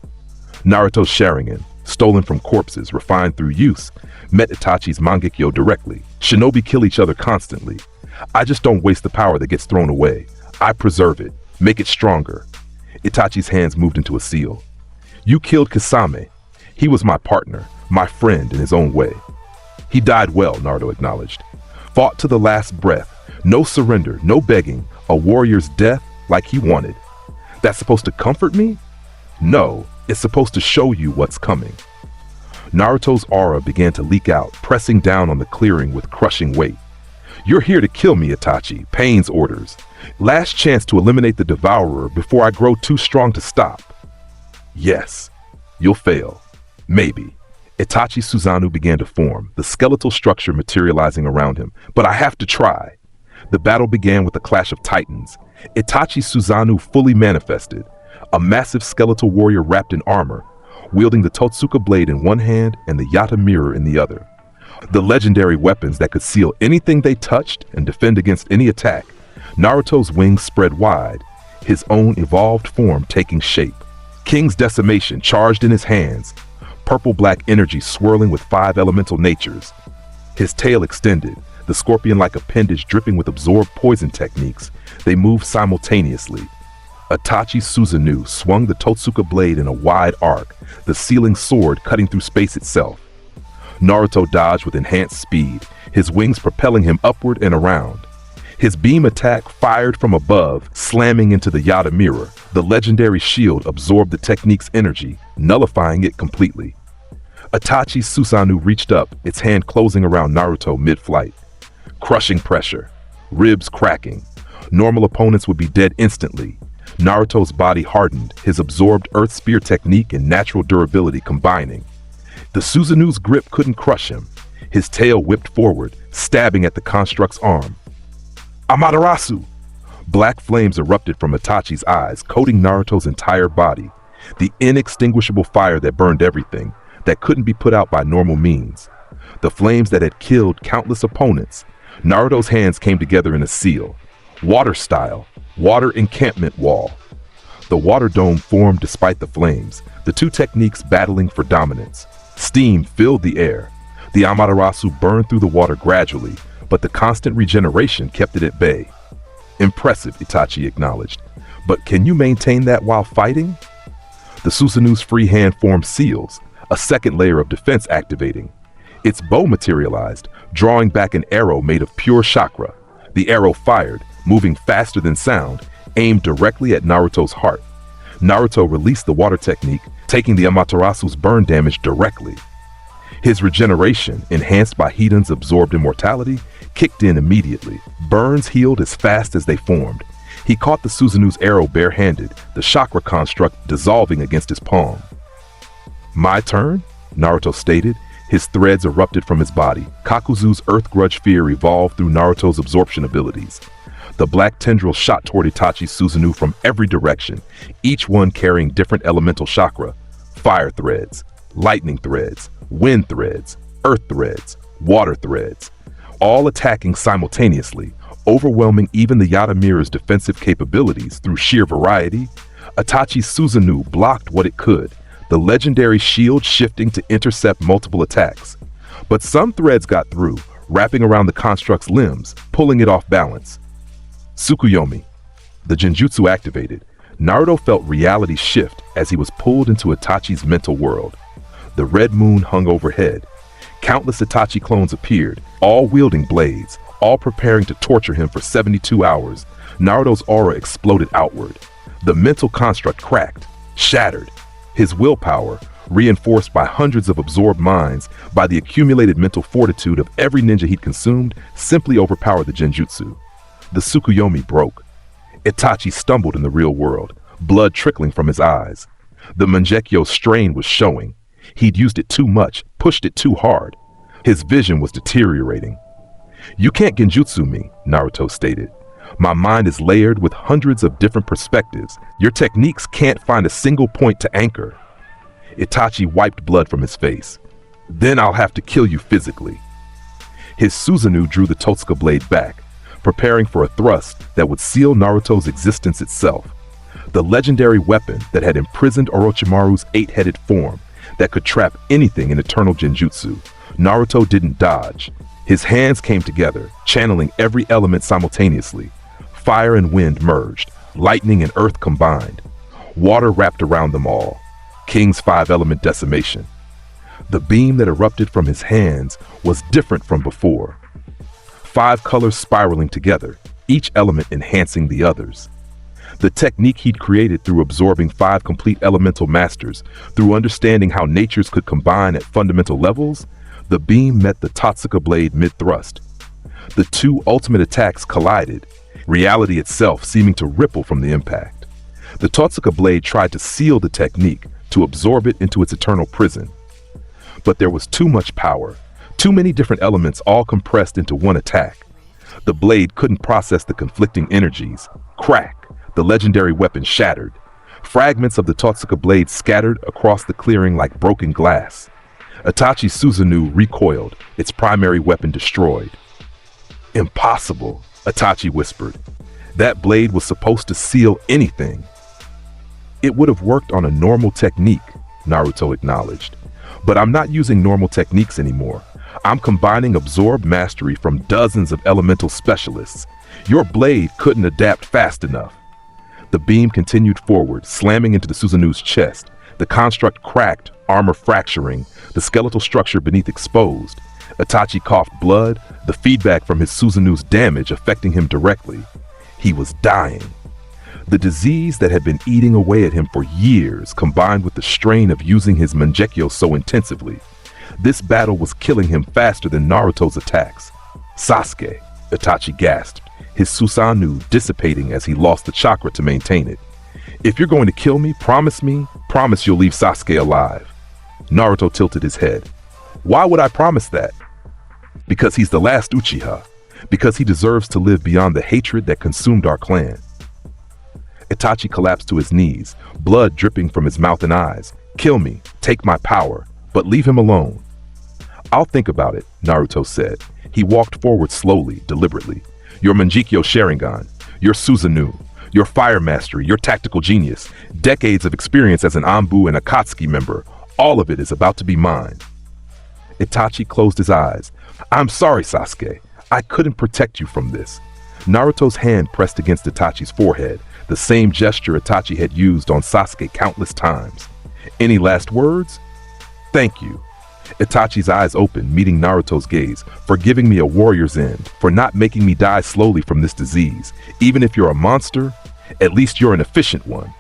Speaker 2: Naruto's Sharingan, stolen from corpses, refined through use, met Itachi's Mangekyo directly. Shinobi kill each other constantly. I just don't waste the power that gets thrown away. I preserve it, make it stronger. Itachi's hands moved into a seal. You killed Kisame. He was my partner, my friend in his own way. He died well, Naruto acknowledged. Fought to the last breath. No surrender, no begging. A warrior's death like he wanted. That's supposed to comfort me? No, it's supposed to show you what's coming. Naruto's aura began to leak out, pressing down on the clearing with crushing weight. You're here to kill me, Itachi. Pain's orders. Last chance to eliminate the devourer before I grow too strong to stop. Yes, you'll fail. Maybe. Itachi Susanoo began to form, the skeletal structure materializing around him. But I have to try. The battle began with a clash of titans. Itachi Susanoo fully manifested, a massive skeletal warrior wrapped in armor, wielding the Totsuka blade in one hand and the Yata mirror in the other. The legendary weapons that could seal anything they touched and defend against any attack. Naruto's wings spread wide, his own evolved form taking shape. King's decimation charged in his hands, purple-black energy swirling with 5 elemental natures. His tail extended, the scorpion-like appendage dripping with absorbed poison techniques. They moved simultaneously. Itachi Susanoo swung the Totsuka blade in a wide arc, the sealing sword cutting through space itself. Naruto dodged with enhanced speed, his wings propelling him upward and around. His beam attack fired from above, slamming into the Yata mirror. The legendary shield absorbed the technique's energy, nullifying it completely. Itachi Susanoo reached up, its hand closing around Naruto mid-flight. Crushing pressure, ribs cracking. Normal opponents would be dead instantly. Naruto's body hardened, his absorbed earth spear technique and natural durability combining. The Susanoo's grip couldn't crush him. His tail whipped forward, stabbing at the construct's arm. Amaterasu! Black flames erupted from Itachi's eyes, coating Naruto's entire body. The inextinguishable fire that burned everything, that couldn't be put out by normal means. The flames that had killed countless opponents. Naruto's hands came together in a seal. Water style, water encampment wall. The water dome formed despite the flames, the two techniques battling for dominance. Steam filled the air. The Amaterasu burned through the water gradually, but the constant regeneration kept it at bay. Impressive, Itachi acknowledged. But can you maintain that while fighting? The Susanoo's free hand formed seals, a second layer of defense activating. Its bow materialized, drawing back an arrow made of pure chakra. The arrow fired, moving faster than sound, aimed directly at Naruto's heart. Naruto released the water technique, taking the Amaterasu's burn damage directly. His regeneration, enhanced by Hidan's absorbed immortality, kicked in immediately. Burns healed as fast as they formed. He caught the Susanoo's arrow barehanded, the chakra construct dissolving against his palm. My turn? Naruto stated. His threads erupted from his body. Kakuzu's earth grudge fear evolved through Naruto's absorption abilities. The black tendrils shot toward Itachi's Susanoo from every direction, each one carrying different elemental chakra. Fire threads, lightning threads, wind threads, earth threads, water threads, all attacking simultaneously, overwhelming even the Yata mirror's defensive capabilities through sheer variety. Itachi's Susanoo blocked what it could, the legendary shield shifting to intercept multiple attacks. But some threads got through, wrapping around the construct's limbs, pulling it off balance. Tsukuyomi. The genjutsu activated. Naruto felt reality shift as he was pulled into Itachi's mental world. The red moon hung overhead. Countless Itachi clones appeared, all wielding blades, all preparing to torture him for 72 hours. Naruto's aura exploded outward. The mental construct cracked, shattered. His willpower, reinforced by hundreds of absorbed minds, by the accumulated mental fortitude of every ninja he'd consumed, simply overpowered the genjutsu. The Tsukuyomi broke. Itachi stumbled in the real world, blood trickling from his eyes. The Mangekyo's strain was showing. He'd used it too much, pushed it too hard. His vision was deteriorating. You can't genjutsu me, Naruto stated. My mind is layered with hundreds of different perspectives. Your techniques can't find a single point to anchor. Itachi wiped blood from his face. Then I'll have to kill you physically. His Susanoo drew the Totsuka blade back, preparing for a thrust that would seal Naruto's existence itself. The legendary weapon that had imprisoned Orochimaru's 8-headed form, that could trap anything in eternal genjutsu. Naruto didn't dodge. His hands came together, channeling every element simultaneously. Fire and wind merged, lightning and earth combined. Water wrapped around them all. King's 5-element decimation. The beam that erupted from his hands was different from before. 5 colors spiraling together, each element enhancing the others. The technique he'd created through absorbing 5 complete elemental masters, through understanding how natures could combine at fundamental levels, the beam met the Totsuka blade mid-thrust. The 2 ultimate attacks collided, reality itself seeming to ripple from the impact. The Totsuka blade tried to seal the technique, to absorb it into its eternal prison. But there was too much power, too many different elements all compressed into one attack. The blade couldn't process the conflicting energies. Crack! The legendary weapon shattered. Fragments of the Totsuka blade scattered across the clearing like broken glass. Itachi's Susanoo recoiled, its primary weapon destroyed. Impossible, Itachi whispered. That blade was supposed to seal anything. It would have worked on a normal technique, Naruto acknowledged. But I'm not using normal techniques anymore. I'm combining absorbed mastery from dozens of elemental specialists. Your blade couldn't adapt fast enough. The beam continued forward, slamming into the Susanoo's chest. The construct cracked, armor fracturing, the skeletal structure beneath exposed. Itachi coughed blood, the feedback from his Susanoo's damage affecting him directly. He was dying. The disease that had been eating away at him for years, combined with the strain of using his Mangekyo so intensively. This battle was killing him faster than Naruto's attacks. Sasuke, Itachi gasped, his Susanoo dissipating as he lost the chakra to maintain it. If you're going to kill me, promise you'll leave Sasuke alive. Naruto tilted his head. Why would I promise that? Because he's the last Uchiha. Because he deserves to live beyond the hatred that consumed our clan. Itachi collapsed to his knees, blood dripping from his mouth and eyes. Kill me, take my power, but leave him alone. I'll think about it, Naruto said. He walked forward slowly, deliberately. Your Mangekyo Sharingan, your Susanoo, your fire mastery, your tactical genius, decades of experience as an Anbu and Akatsuki member, all of it is about to be mine. Itachi closed his eyes. I'm sorry, Sasuke. I couldn't protect you from this. Naruto's hand pressed against Itachi's forehead, the same gesture Itachi had used on Sasuke countless times. Any last words? Thank you. Itachi's eyes opened, meeting Naruto's gaze. For giving me a warrior's end, for not making me die slowly from this disease. Even if you're a monster, at least you're an efficient one.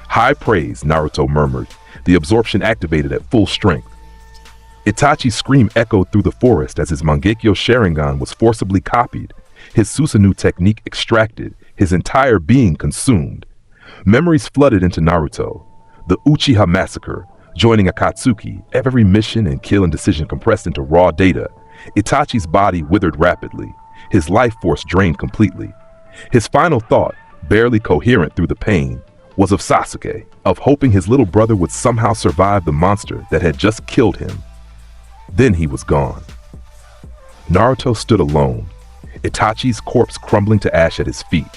Speaker 2: High praise, Naruto murmured, the absorption activated at full strength. Itachi's scream echoed through the forest as his Mangekyo Sharingan was forcibly copied, his Susanoo technique extracted, his entire being consumed. Memories flooded into Naruto. The Uchiha massacre, joining Akatsuki, every mission and kill and decision compressed into raw data. Itachi's body withered rapidly, his life force drained completely. His final thought, barely coherent through the pain, was of Sasuke, of hoping his little brother would somehow survive the monster that had just killed him. Then he was gone. Naruto stood alone, Itachi's corpse crumbling to ash at his feet.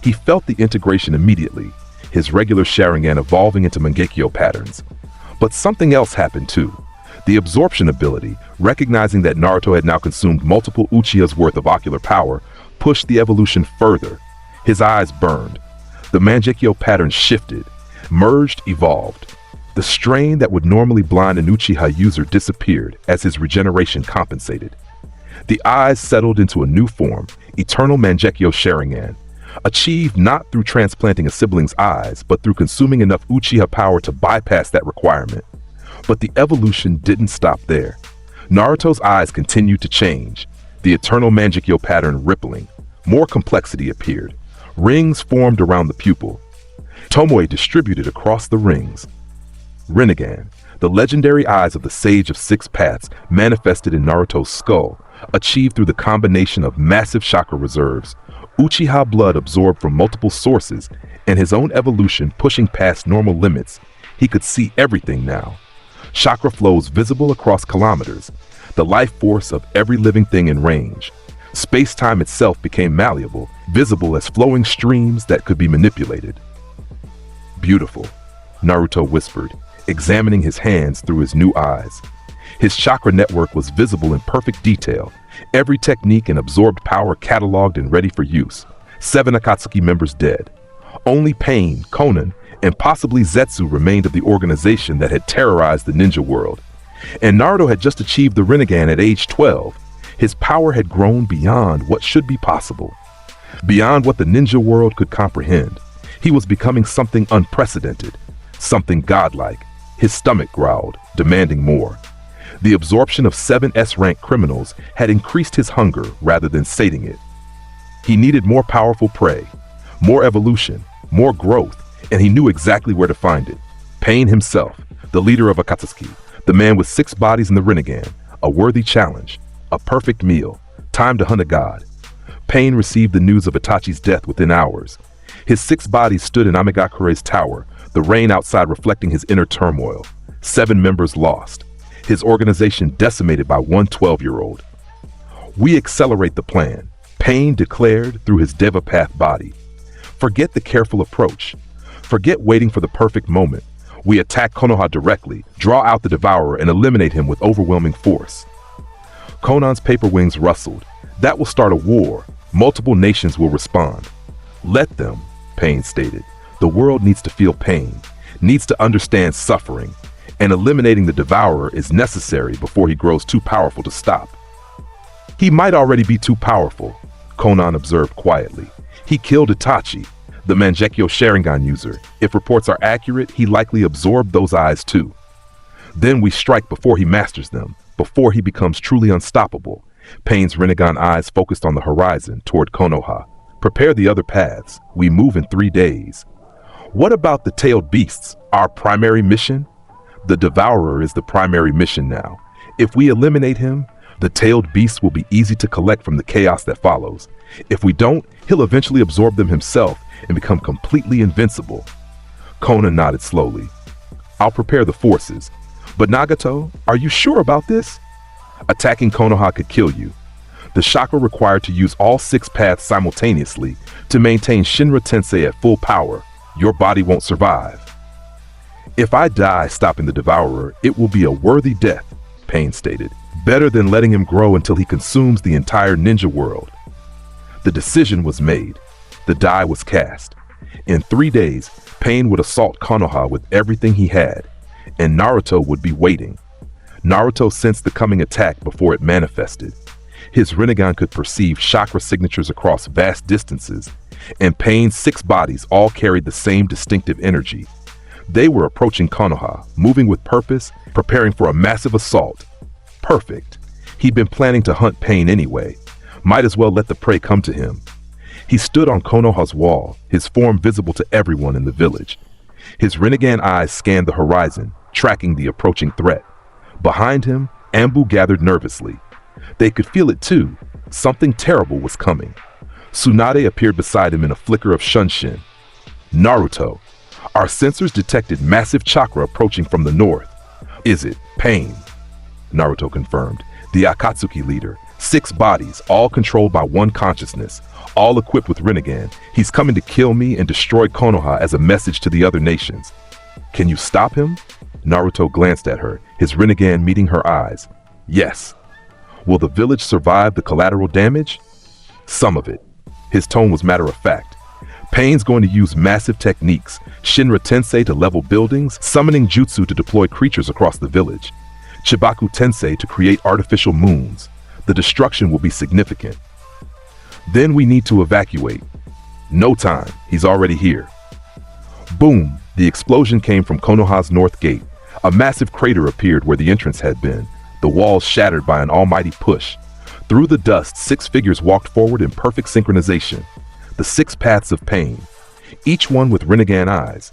Speaker 2: He felt the integration immediately, his regular Sharingan evolving into Mangekyo patterns. But something else happened too. The absorption ability, recognizing that Naruto had now consumed multiple Uchihas worth of ocular power, pushed the evolution further. His eyes burned. The Mangekyo pattern shifted, merged, evolved. The strain that would normally blind an Uchiha user disappeared as his regeneration compensated. The eyes settled into a new form, eternal Mangekyo Sharingan, achieved not through transplanting a sibling's eyes, but through consuming enough Uchiha power to bypass that requirement. But the evolution didn't stop there. Naruto's eyes continued to change, the eternal Mangekyo pattern rippling. More complexity appeared. Rings formed around the pupil. Tomoe distributed across the rings. Rinnegan, the legendary eyes of the Sage of Six Paths, manifested in Naruto's skull, achieved through the combination of massive chakra reserves, Uchiha blood absorbed from multiple sources, and his own evolution pushing past normal limits. He could see everything now. Chakra flows visible across kilometers, the life force of every living thing in range. Space-time itself became malleable, visible as flowing streams that could be manipulated. Beautiful, Naruto whispered, examining his hands through his new eyes. His chakra network was visible in perfect detail, every technique and absorbed power cataloged and ready for use. 7 Akatsuki members dead. Only Pain, Conan, and possibly Zetsu remained of the organization that had terrorized the ninja world. And Naruto had just achieved the Rinnegan at age 12. His power had grown beyond what should be possible, beyond what the ninja world could comprehend. He was becoming something unprecedented, something godlike. His stomach growled, demanding more. The absorption of 7 S-rank criminals had increased his hunger rather than sating it. He needed more powerful prey, more evolution, more growth, and he knew exactly where to find it. Pain himself, the leader of Akatsuki, the man with 6 bodies in the Rinnegan, a worthy challenge, a perfect meal, time to hunt a god. Pain received the news of Itachi's death within hours. His 6 bodies stood in Amigakure's tower, the rain outside reflecting his inner turmoil. 7 members lost. His organization decimated by one 12-year-old. We accelerate the plan, Pain declared through his Devapath body. Forget the careful approach. Forget waiting for the perfect moment. We attack Konoha directly, draw out the Devourer, and eliminate him with overwhelming force. Conan's paper wings rustled. That will start a war. Multiple nations will respond. Let them, Pain stated. The world needs to feel pain, needs to understand suffering, and eliminating the Devourer is necessary before he grows too powerful to stop. He might already be too powerful, Conan observed quietly. He killed Itachi, the Mangekyo Sharingan user. If reports are accurate, he likely absorbed those eyes too. Then we strike before he masters them, before he becomes truly unstoppable. Pain's Rinnegan eyes focused on the horizon toward Konoha. Prepare the other paths. We move in 3 days. What about the tailed beasts, our primary mission? The Devourer is the primary mission now. If we eliminate him, the tailed beasts will be easy to collect from the chaos that follows. If we don't, he'll eventually absorb them himself and become completely invincible. Conan nodded slowly. I'll prepare the forces. But Nagato, are you sure about this? Attacking Konoha could kill you. The chakra required to use all 6 paths simultaneously to maintain Shinra Tensei at full power. Your body won't survive. If I die stopping the Devourer, it will be a worthy death, Pain stated. Better than letting him grow until he consumes the entire ninja world. The decision was made. The die was cast. In 3 days, Pain would assault Konoha with everything he had, and Naruto would be waiting. Naruto sensed the coming attack before it manifested. His Rinnegan could perceive chakra signatures across vast distances, and Pain's 6 bodies all carried the same distinctive energy. They were approaching Konoha, moving with purpose, preparing for a massive assault. Perfect. He'd been planning to hunt Pain anyway. Might as well let the prey come to him. He stood on Konoha's wall, his form visible to everyone in the village. His Rinnegan eyes scanned the horizon, tracking the approaching threat. Behind him, Anbu gathered nervously. They could feel it too. Something terrible was coming. Tsunade appeared beside him in a flicker of shunshin. Naruto. Our sensors detected massive chakra approaching from the north. Is it Pain? Naruto confirmed. The Akatsuki leader. 6 bodies, all controlled by one consciousness, all equipped with Rinnegan. He's coming to kill me and destroy Konoha as a message to the other nations. Can you stop him? Naruto glanced at her, his Rinnegan meeting her eyes. Yes. Will the village survive the collateral damage? Some of it. His tone was matter of fact. Pain's going to use massive techniques, Shinra Tensei to level buildings, summoning jutsu to deploy creatures across the village, Chibaku Tensei to create artificial moons. The destruction will be significant. Then we need to evacuate. No time, he's already here. Boom, the explosion came from Konoha's north gate. A massive crater appeared where the entrance had been, the walls shattered by an almighty push. Through the dust, 6 figures walked forward in perfect synchronization. The 6 paths of Pain, each one with Rinnegan eyes,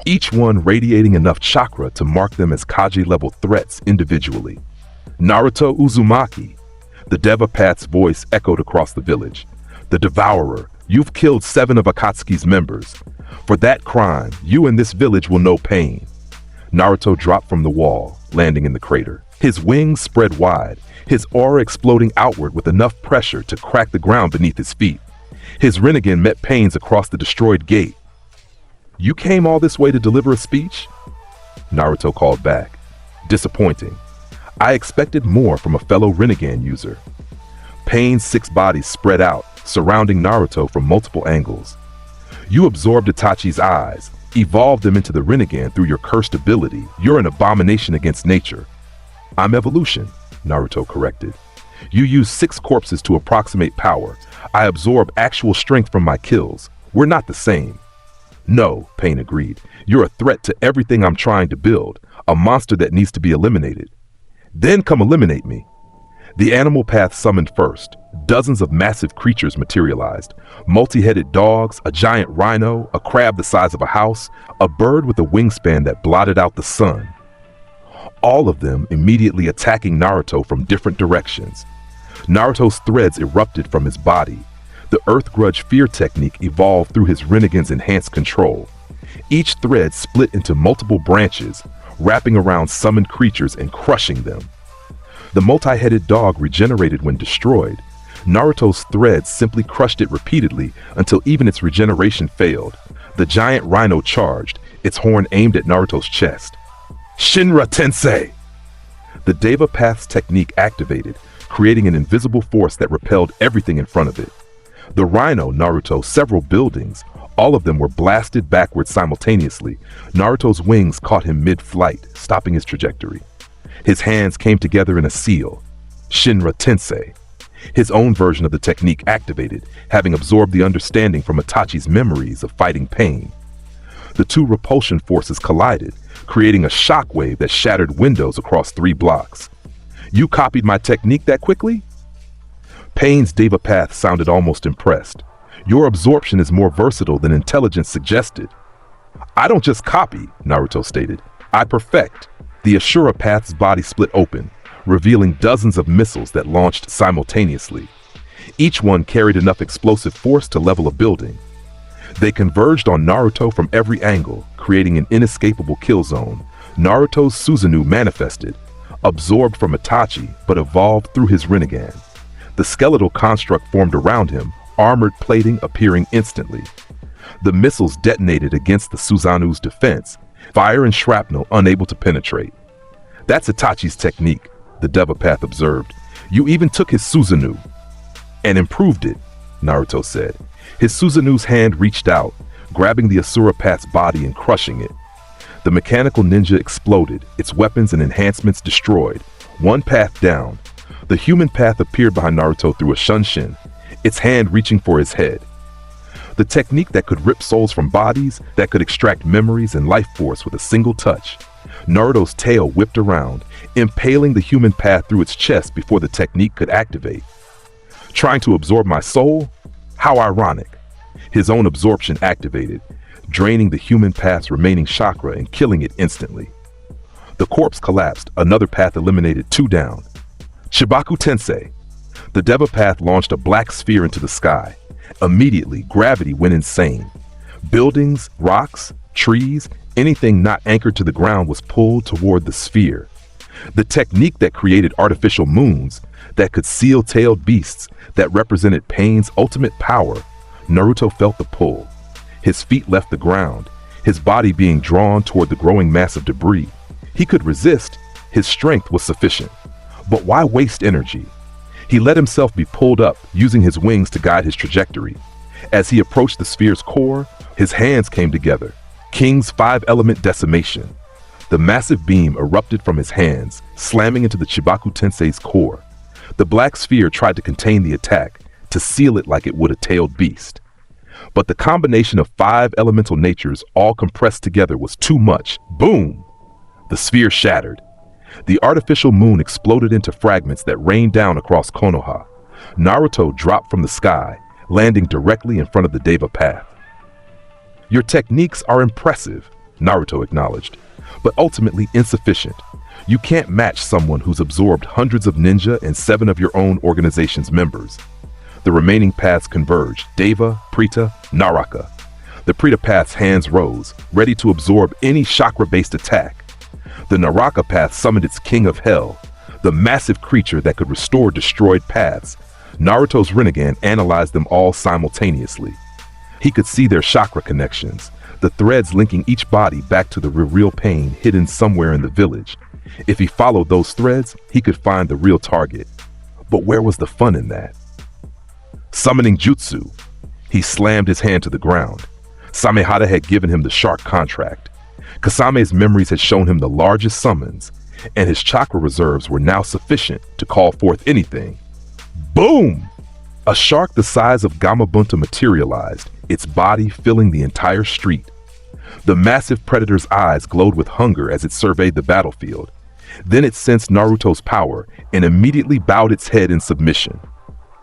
Speaker 2: each one radiating enough chakra to mark them as Kaji-level threats individually. Naruto Uzumaki. The Devapath's voice echoed across the village. The Devourer, you've killed 7 of Akatsuki's members. For that crime, you and this village will know pain. Naruto dropped from the wall, landing in the crater. His wings spread wide, his aura exploding outward with enough pressure to crack the ground beneath his feet. His Rinnegan met Pain's across the destroyed gate. You came all this way to deliver a speech? Naruto called back. Disappointing. I expected more from a fellow Rinnegan user. Pain's 6 bodies spread out, surrounding Naruto from multiple angles. You absorbed Itachi's eyes, evolved them into the Rinnegan through your cursed ability. You're an abomination against nature. I'm evolution, Naruto corrected. You use 6 corpses to approximate power. I absorb actual strength from my kills. We're not the same. No, Pain agreed. You're a threat to everything I'm trying to build, a monster that needs to be eliminated. Then come eliminate me. The animal path summoned first. Dozens of massive creatures materialized. Multi-headed dogs, a giant rhino, a crab the size of a house, a bird with a wingspan that blotted out the sun. All of them immediately attacking Naruto from different directions. Naruto's threads erupted from his body. The Earth Grudge Fear technique evolved through his Rinnegan's enhanced control. Each thread split into multiple branches, wrapping around summoned creatures and crushing them. The multi-headed dog regenerated when destroyed. Naruto's threads simply crushed it repeatedly until even its regeneration failed. The giant rhino charged, its horn aimed at Naruto's chest. Shinra Tensei! The Deva Path's technique activated, creating an invisible force that repelled everything in front of it. The rhino Naruto several buildings, all of them were blasted backwards simultaneously. Naruto's wings caught him mid-flight, stopping his trajectory. His hands came together in a seal. Shinra Tensei. His own version of the technique activated, having absorbed the understanding from Itachi's memories of fighting pain. The two repulsion forces collided, creating a shockwave that shattered windows across 3 blocks. You copied my technique that quickly? Pain's Deva Path sounded almost impressed. Your absorption is more versatile than intelligence suggested. I don't just copy, Naruto stated. I perfect. The Ashura Path's body split open, revealing dozens of missiles that launched simultaneously. Each one carried enough explosive force to level a building. They converged on Naruto from every angle, creating an inescapable kill zone. Naruto's Susanoo manifested, absorbed from Itachi, but evolved through his Rinnegan. The skeletal construct formed around him, armored plating appearing instantly. The missiles detonated against the Susanoo's defense, fire and shrapnel unable to penetrate. That's Itachi's technique, the Deva Path observed. You even took his Susanoo and improved it, Naruto said. His Susanoo's hand reached out, grabbing the Asura Path's body and crushing it. The mechanical ninja exploded, its weapons and enhancements destroyed. One path down. The human path appeared behind Naruto through a shunshin, its hand reaching for his head. The technique that could rip souls from bodies, that could extract memories and life force with a single touch. Naruto's tail whipped around, impaling the human path through its chest before the technique could activate. Trying to absorb my soul? How ironic. His own absorption activated, draining the human path's remaining chakra and killing it instantly. The corpse collapsed, another path eliminated, 2 down. Shibaku Tensei. The Deva Path launched a black sphere into the sky. Immediately, gravity went insane. Buildings, rocks, trees, anything not anchored to the ground was pulled toward the sphere. The technique that created artificial moons, that could seal-tailed beasts, that represented Pain's ultimate power. Naruto felt the pull. His feet left the ground, his body being drawn toward the growing mass of debris. He could resist, his strength was sufficient. But why waste energy? He let himself be pulled up, using his wings to guide his trajectory. As he approached the sphere's core, his hands came together. King's 5-element decimation. The massive beam erupted from his hands, slamming into the Chibaku Tensei's core. The black sphere tried to contain the attack, to seal it like it would a tailed beast. But the combination of 5 elemental natures all compressed together was too much. Boom! The sphere shattered. The artificial moon exploded into fragments that rained down across Konoha. Naruto dropped from the sky, landing directly in front of the Deva Path. Your techniques are impressive, Naruto acknowledged, but ultimately insufficient. You can't match someone who's absorbed hundreds of ninja and 7 of your own organization's members. The remaining paths converged, Deva, Prita, Naraka. The Prita path's hands rose, ready to absorb any chakra-based attack. The Naraka path summoned its king of hell, the massive creature that could restore destroyed paths. Naruto's Rinnegan analyzed them all simultaneously. He could see their chakra connections, the threads linking each body back to the real pain hidden somewhere in the village. If he followed those threads, he could find the real target. But where was the fun in that? Summoning jutsu. He slammed his hand to the ground. Samehada had given him the shark contract. Kasame's memories had shown him the largest summons, and his chakra reserves were now sufficient to call forth anything. Boom! A shark the size of Gamabunta materialized, its body filling the entire street. The massive predator's eyes glowed with hunger as it surveyed the battlefield. Then it sensed Naruto's power and immediately bowed its head in submission.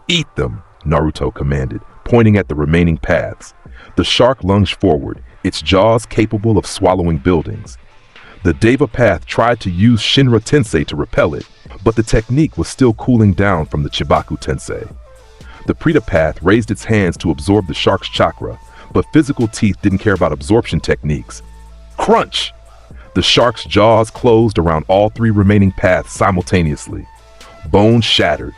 Speaker 2: Eat them, Naruto commanded, pointing at the remaining paths. The shark lunged forward, its jaws capable of swallowing buildings. The Deva path tried to use Shinra Tensei to repel it, but the technique was still cooling down from the Chibaku Tensei. The Preta path raised its hands to absorb the shark's chakra, but physical teeth didn't care about absorption techniques. Crunch! The shark's jaws closed around all three remaining paths simultaneously. Bones shattered.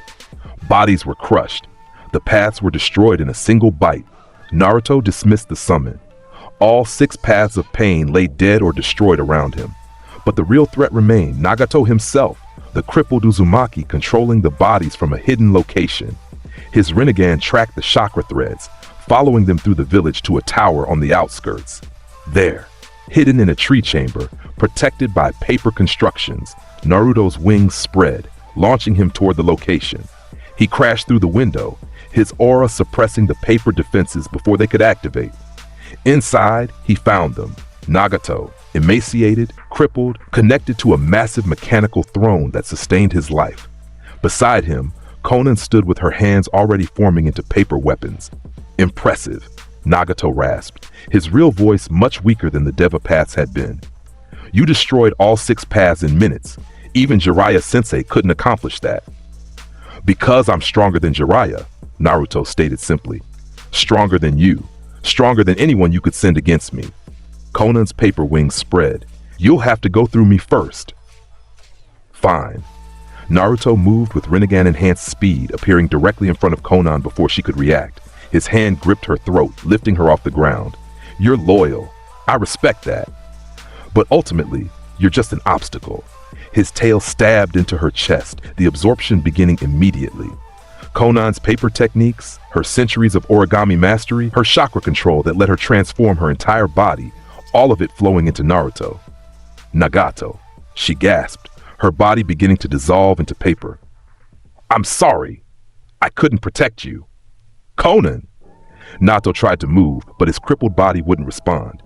Speaker 2: Bodies were crushed. The paths were destroyed in a single bite. Naruto dismissed the summon. All 6 paths of pain lay dead or destroyed around him. But the real threat remained, Nagato himself, the crippled Uzumaki controlling the bodies from a hidden location. His Rinnegan tracked the chakra threads, following them through the village to a tower on the outskirts. There, hidden in a tree chamber, protected by paper constructions, Naruto's wings spread, launching him toward the location. He crashed through the window, his aura suppressing the paper defenses before they could activate. Inside, he found them, Nagato, emaciated, crippled, connected to a massive mechanical throne that sustained his life. Beside him, Konan stood with her hands already forming into paper weapons. Impressive, Nagato rasped, his real voice much weaker than the Deva paths had been. You destroyed all 6 paths in minutes. Even Jiraiya-sensei couldn't accomplish that. Because I'm stronger than Jiraiya, Naruto stated simply. Stronger than you. Stronger than anyone you could send against me. Konan's paper wings spread. You'll have to go through me first. Fine. Naruto moved with Rinnegan-enhanced speed, appearing directly in front of Konan before she could react. His hand gripped her throat, lifting her off the ground. You're loyal. I respect that. But ultimately, you're just an obstacle. His tail stabbed into her chest, the absorption beginning immediately. Konan's paper techniques, her centuries of origami mastery, her chakra control that let her transform her entire body, all of it flowing into Naruto. Nagato, she gasped, her body beginning to dissolve into paper. I'm sorry. I couldn't protect you. Konan! Nato tried to move, but his crippled body wouldn't respond.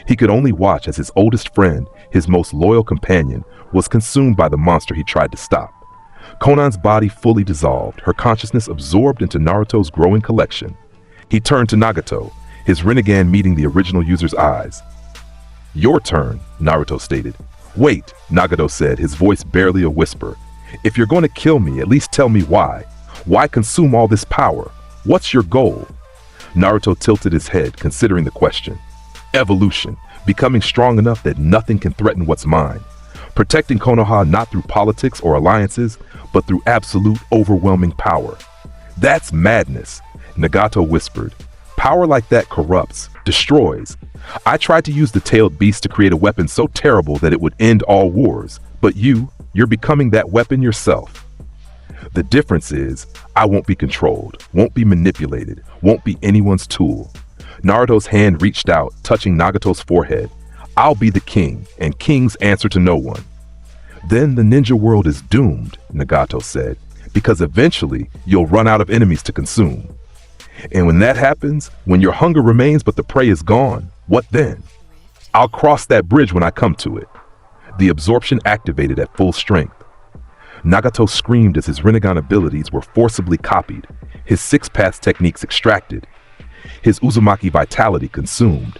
Speaker 2: He could only watch as his oldest friend, his most loyal companion, was consumed by the monster he tried to stop. Konan's body fully dissolved, her consciousness absorbed into Naruto's growing collection. He turned to Nagato, his Rinnegan meeting the original user's eyes. Your turn, Naruto stated. Wait, Nagato said, his voice barely a whisper. If you're going to kill me, at least tell me why. Why consume all this power? What's your goal? Naruto tilted his head, considering the question. Evolution, becoming strong enough that nothing can threaten what's mine. Protecting Konoha not through politics or alliances, but through absolute, overwhelming power. That's madness, Nagato whispered. Power like that corrupts, destroys. I tried to use the tailed beast to create a weapon so terrible that it would end all wars, but you're becoming that weapon yourself. The difference is, I won't be controlled, won't be manipulated, won't be anyone's tool. Naruto's hand reached out, touching Nagato's forehead. I'll be the king, and kings answer to no one. Then the ninja world is doomed, Nagato said, because eventually you'll run out of enemies to consume. And when that happens, when your hunger remains but the prey is gone, what then? I'll cross that bridge when I come to it. The absorption activated at full strength. Nagato screamed as his Rinnegan abilities were forcibly copied, his 6 paths techniques extracted, his Uzumaki vitality consumed.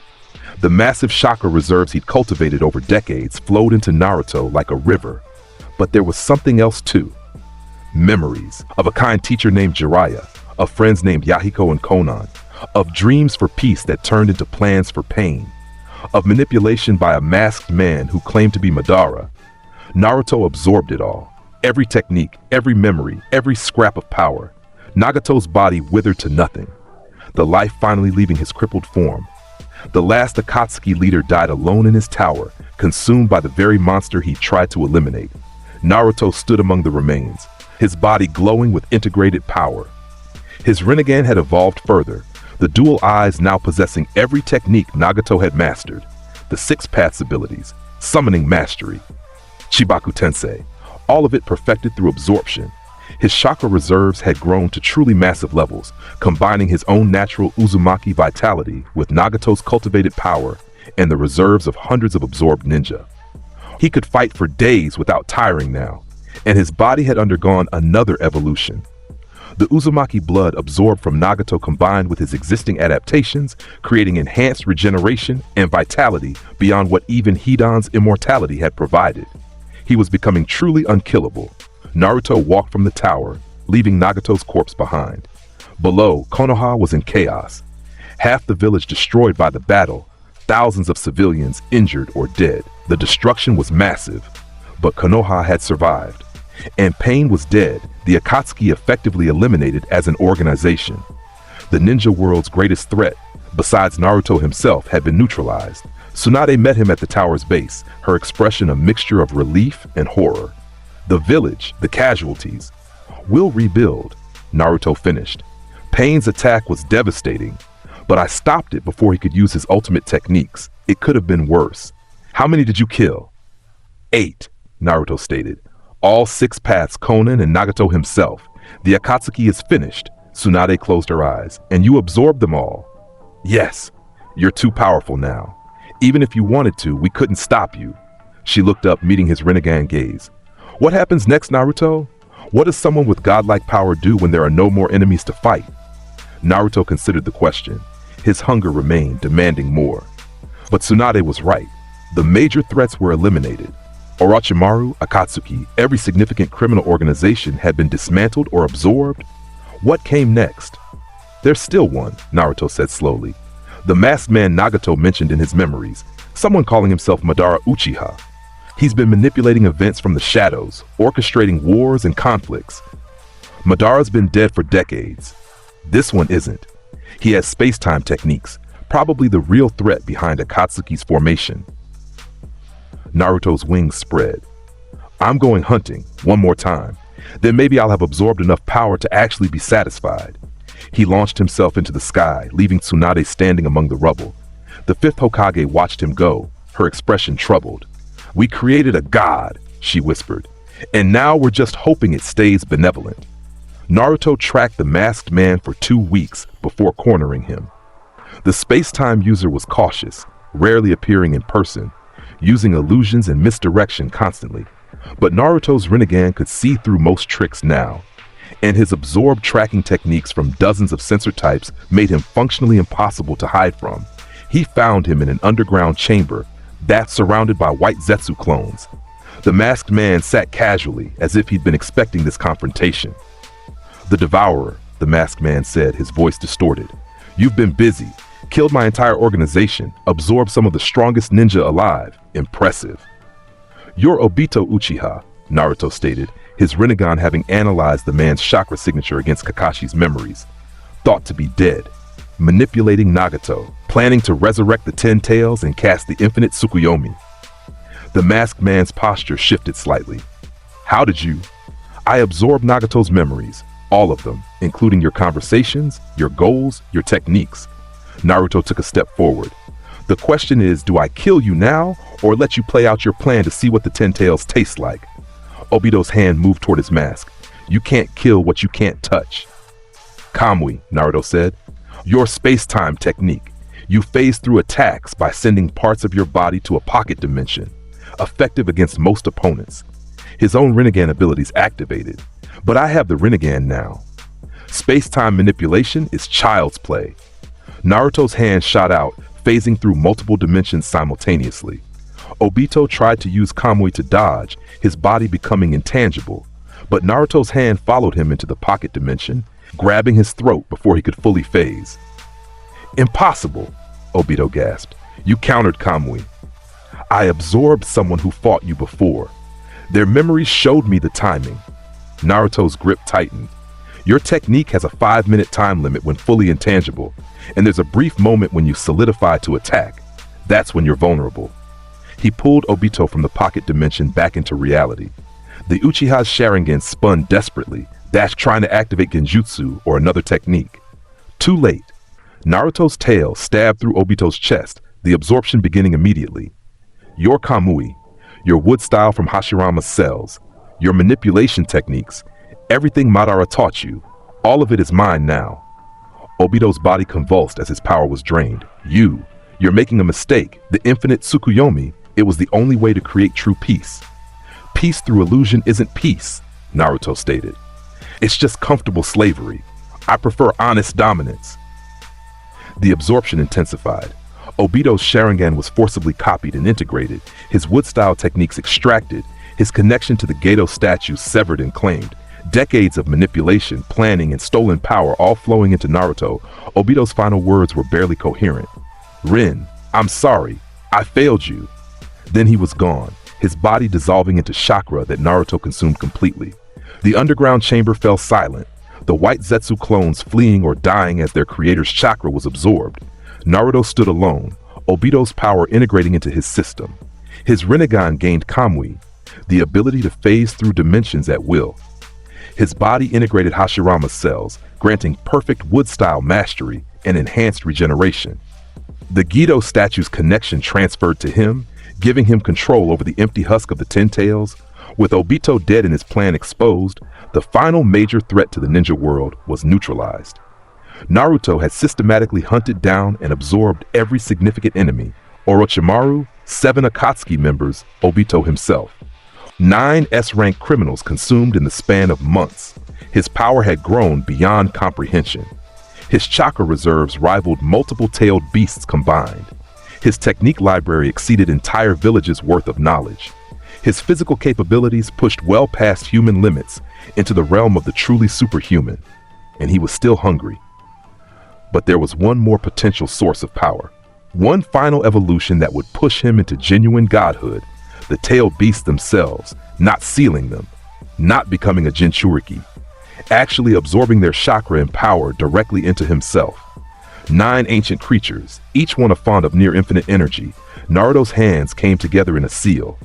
Speaker 2: The massive chakra reserves he'd cultivated over decades flowed into Naruto like a river. But there was something else too. Memories of a kind teacher named Jiraiya, of friends named Yahiko and Konan, of dreams for peace that turned into plans for pain, of manipulation by a masked man who claimed to be Madara. Naruto absorbed it all. Every technique, every memory, every scrap of power. Nagato's body withered to nothing, the life finally leaving his crippled form. The last Akatsuki leader died alone in his tower, consumed by the very monster he tried to eliminate. Naruto stood among the remains, his body glowing with integrated power. His Rinnegan had evolved further, the dual eyes now possessing every technique Nagato had mastered, the 6 paths abilities, summoning mastery, Chibaku Tensei, all of it perfected through absorption. His chakra reserves had grown to truly massive levels, combining his own natural Uzumaki vitality with Nagato's cultivated power and the reserves of hundreds of absorbed ninja. He could fight for days without tiring now, and his body had undergone another evolution. The Uzumaki blood absorbed from Nagato combined with his existing adaptations, creating enhanced regeneration and vitality beyond what even Hidan's immortality had provided. He was becoming truly unkillable. Naruto walked from the tower, leaving Nagato's corpse behind. Below, Konoha was in chaos. Half the village destroyed by the battle, thousands of civilians injured or dead. The destruction was massive, but Konoha had survived. And Pain was dead, the Akatsuki effectively eliminated as an organization. The ninja world's greatest threat, besides Naruto himself, had been neutralized. Tsunade met him at the tower's base, her expression a mixture of relief and horror. The village, the casualties. We'll rebuild, Naruto finished. Pain's attack was devastating, but I stopped it before he could use his ultimate techniques. It could have been worse. How many did you kill? 8, Naruto stated. All 6 paths, Konan and Nagato himself. The Akatsuki is finished. Tsunade closed her eyes. And you absorbed them all. Yes, you're too powerful now. Even if you wanted to, we couldn't stop you. She looked up, meeting his Rinnegan gaze. What happens next, Naruto? What does someone with godlike power do when there are no more enemies to fight? Naruto considered the question. His hunger remained, demanding more. But Tsunade was right. The major threats were eliminated. Orochimaru, Akatsuki, every significant criminal organization had been dismantled or absorbed. What came next? There's still one, Naruto said slowly. The masked man Nagato mentioned in his memories, someone calling himself Madara Uchiha. He's been manipulating events from the shadows, orchestrating wars and conflicts. Madara's been dead for decades. This one isn't. He has space-time techniques, probably the real threat behind Akatsuki's formation. Naruto's wings spread. I'm going hunting, one more time. Then maybe I'll have absorbed enough power to actually be satisfied. He launched himself into the sky, leaving Tsunade standing among the rubble. The 5th Hokage watched him go, her expression troubled. We created a god, she whispered, and now we're just hoping it stays benevolent. Naruto tracked the masked man for 2 weeks before cornering him. The space-time user was cautious, rarely appearing in person, using illusions and misdirection constantly. But Naruto's Rinnegan could see through most tricks now, and his absorbed tracking techniques from dozens of sensor types made him functionally impossible to hide from. He found him in an underground chamber, that surrounded by white Zetsu clones. The masked man sat casually, as if he'd been expecting this confrontation. The Devourer, the masked man said, his voice distorted. You've been busy. Killed my entire organization, absorbed some of the strongest ninja alive. Impressive. You're Obito Uchiha, Naruto stated, his Rinnegan having analyzed the man's chakra signature against Kakashi's memories. Thought to be dead. Manipulating Nagato, planning to resurrect the 10 tails and cast the infinite Tsukuyomi. The masked man's posture shifted slightly. How did you? I absorbed Nagato's memories, all of them, including your conversations, your goals, your techniques. Naruto took a step forward. The question is, do I kill you now, or let you play out your plan to see what the 10 tails taste like? Obito's hand moved toward his mask. You can't kill what you can't touch. Kamui, Naruto said. Your space-time technique. You phase through attacks by sending parts of your body to a pocket dimension. Effective against most opponents. His own Rinnegan abilities activated. But I have the Rinnegan now. Space-time manipulation is child's play. Naruto's hand shot out, phasing through multiple dimensions simultaneously. Obito tried to use Kamui to dodge, his body becoming intangible. But Naruto's hand followed him into the pocket dimension, grabbing his throat before he could fully phase. Impossible, Obito gasped. You countered Kamui. I absorbed someone who fought you before. Their memories showed me the timing. Naruto's grip tightened. Your technique has a 5-minute time limit when fully intangible, and there's a brief moment when you solidify to attack. That's when you're vulnerable. He pulled Obito from the pocket dimension back into reality. The Uchiha's Sharingan spun desperately, Dash trying to activate Genjutsu or another technique. Too late. Naruto's tail stabbed through Obito's chest, the absorption beginning immediately. Your Kamui, your wood style from Hashirama's cells, your manipulation techniques, everything Madara taught you, all of it is mine now. Obito's body convulsed as his power was drained. You're making a mistake. The infinite Tsukuyomi, it was the only way to create true peace. Peace through illusion isn't peace, Naruto stated. It's just comfortable slavery. I prefer honest dominance. The absorption intensified. Obito's Sharingan was forcibly copied and integrated, his wood-style techniques extracted, his connection to the Gedo statue severed and claimed. Decades of manipulation, planning, and stolen power all flowing into Naruto. Obito's final words were barely coherent. Rin, I'm sorry. I failed you. Then he was gone, his body dissolving into chakra that Naruto consumed completely. The underground chamber fell silent, the white Zetsu clones fleeing or dying as their creator's chakra was absorbed. Naruto stood alone, Obito's power integrating into his system. His Rinnegan gained Kamui, the ability to phase through dimensions at will. His body integrated Hashirama's cells, granting perfect wood-style mastery and enhanced regeneration. The Gedo statue's connection transferred to him, giving him control over the empty husk of the Ten Tails. With Obito dead and his plan exposed, the final major threat to the ninja world was neutralized. Naruto had systematically hunted down and absorbed every significant enemy: Orochimaru, 7 Akatsuki members, Obito himself. 9 S-rank criminals consumed in the span of months. His power had grown beyond comprehension. His chakra reserves rivaled multiple tailed beasts combined. His technique library exceeded entire villages' worth of knowledge. His physical capabilities pushed well past human limits into the realm of the truly superhuman, and he was still hungry. But there was one more potential source of power, one final evolution that would push him into genuine godhood: the tailed beasts themselves, not sealing them, not becoming a Jinchuriki, actually absorbing their chakra and power directly into himself. 9 ancient creatures, each one a font of near-infinite energy. Naruto's hands came together in a seal.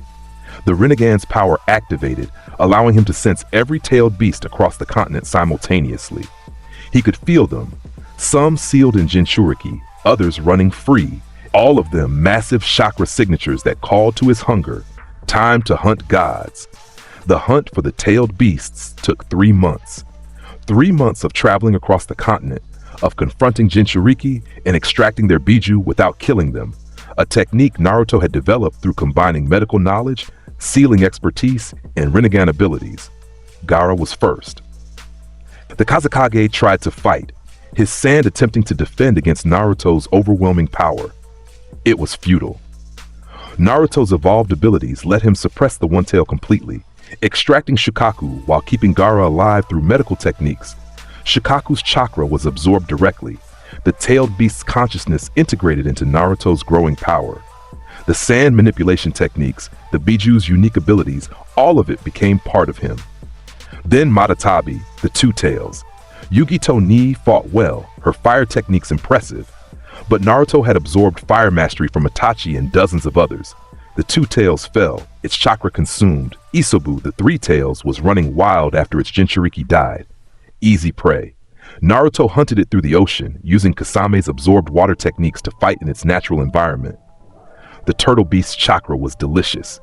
Speaker 2: The Rinnegan's power activated, allowing him to sense every tailed beast across the continent simultaneously. He could feel them, some sealed in Jinchuriki, others running free, all of them massive chakra signatures that called to his hunger. Time to hunt gods. The hunt for the tailed beasts took 3 months. 3 months of traveling across the continent, of confronting Jinchuriki and extracting their biju without killing them, a technique Naruto had developed through combining medical knowledge, sealing expertise, and Rinnegan abilities. Gaara was first. The Kazekage tried to fight, his sand attempting to defend against Naruto's overwhelming power. It was futile. Naruto's evolved abilities let him suppress the One Tail completely, extracting Shukaku while keeping Gaara alive through medical techniques. Shukaku's chakra was absorbed directly, the tailed beast's consciousness integrated into Naruto's growing power. The sand manipulation techniques, the biju's unique abilities, all of it became part of him. Then Madatabi, the Two Tails. Yugito Ni fought well, her fire techniques impressive, but Naruto had absorbed fire mastery from Itachi and dozens of others. The Two Tails fell, its chakra consumed. Isobu, the Three Tails, was running wild after its Jinchuriki died. Easy prey. Naruto hunted it through the ocean, using Kasame's absorbed water techniques to fight in its natural environment. The turtle beast's chakra was delicious.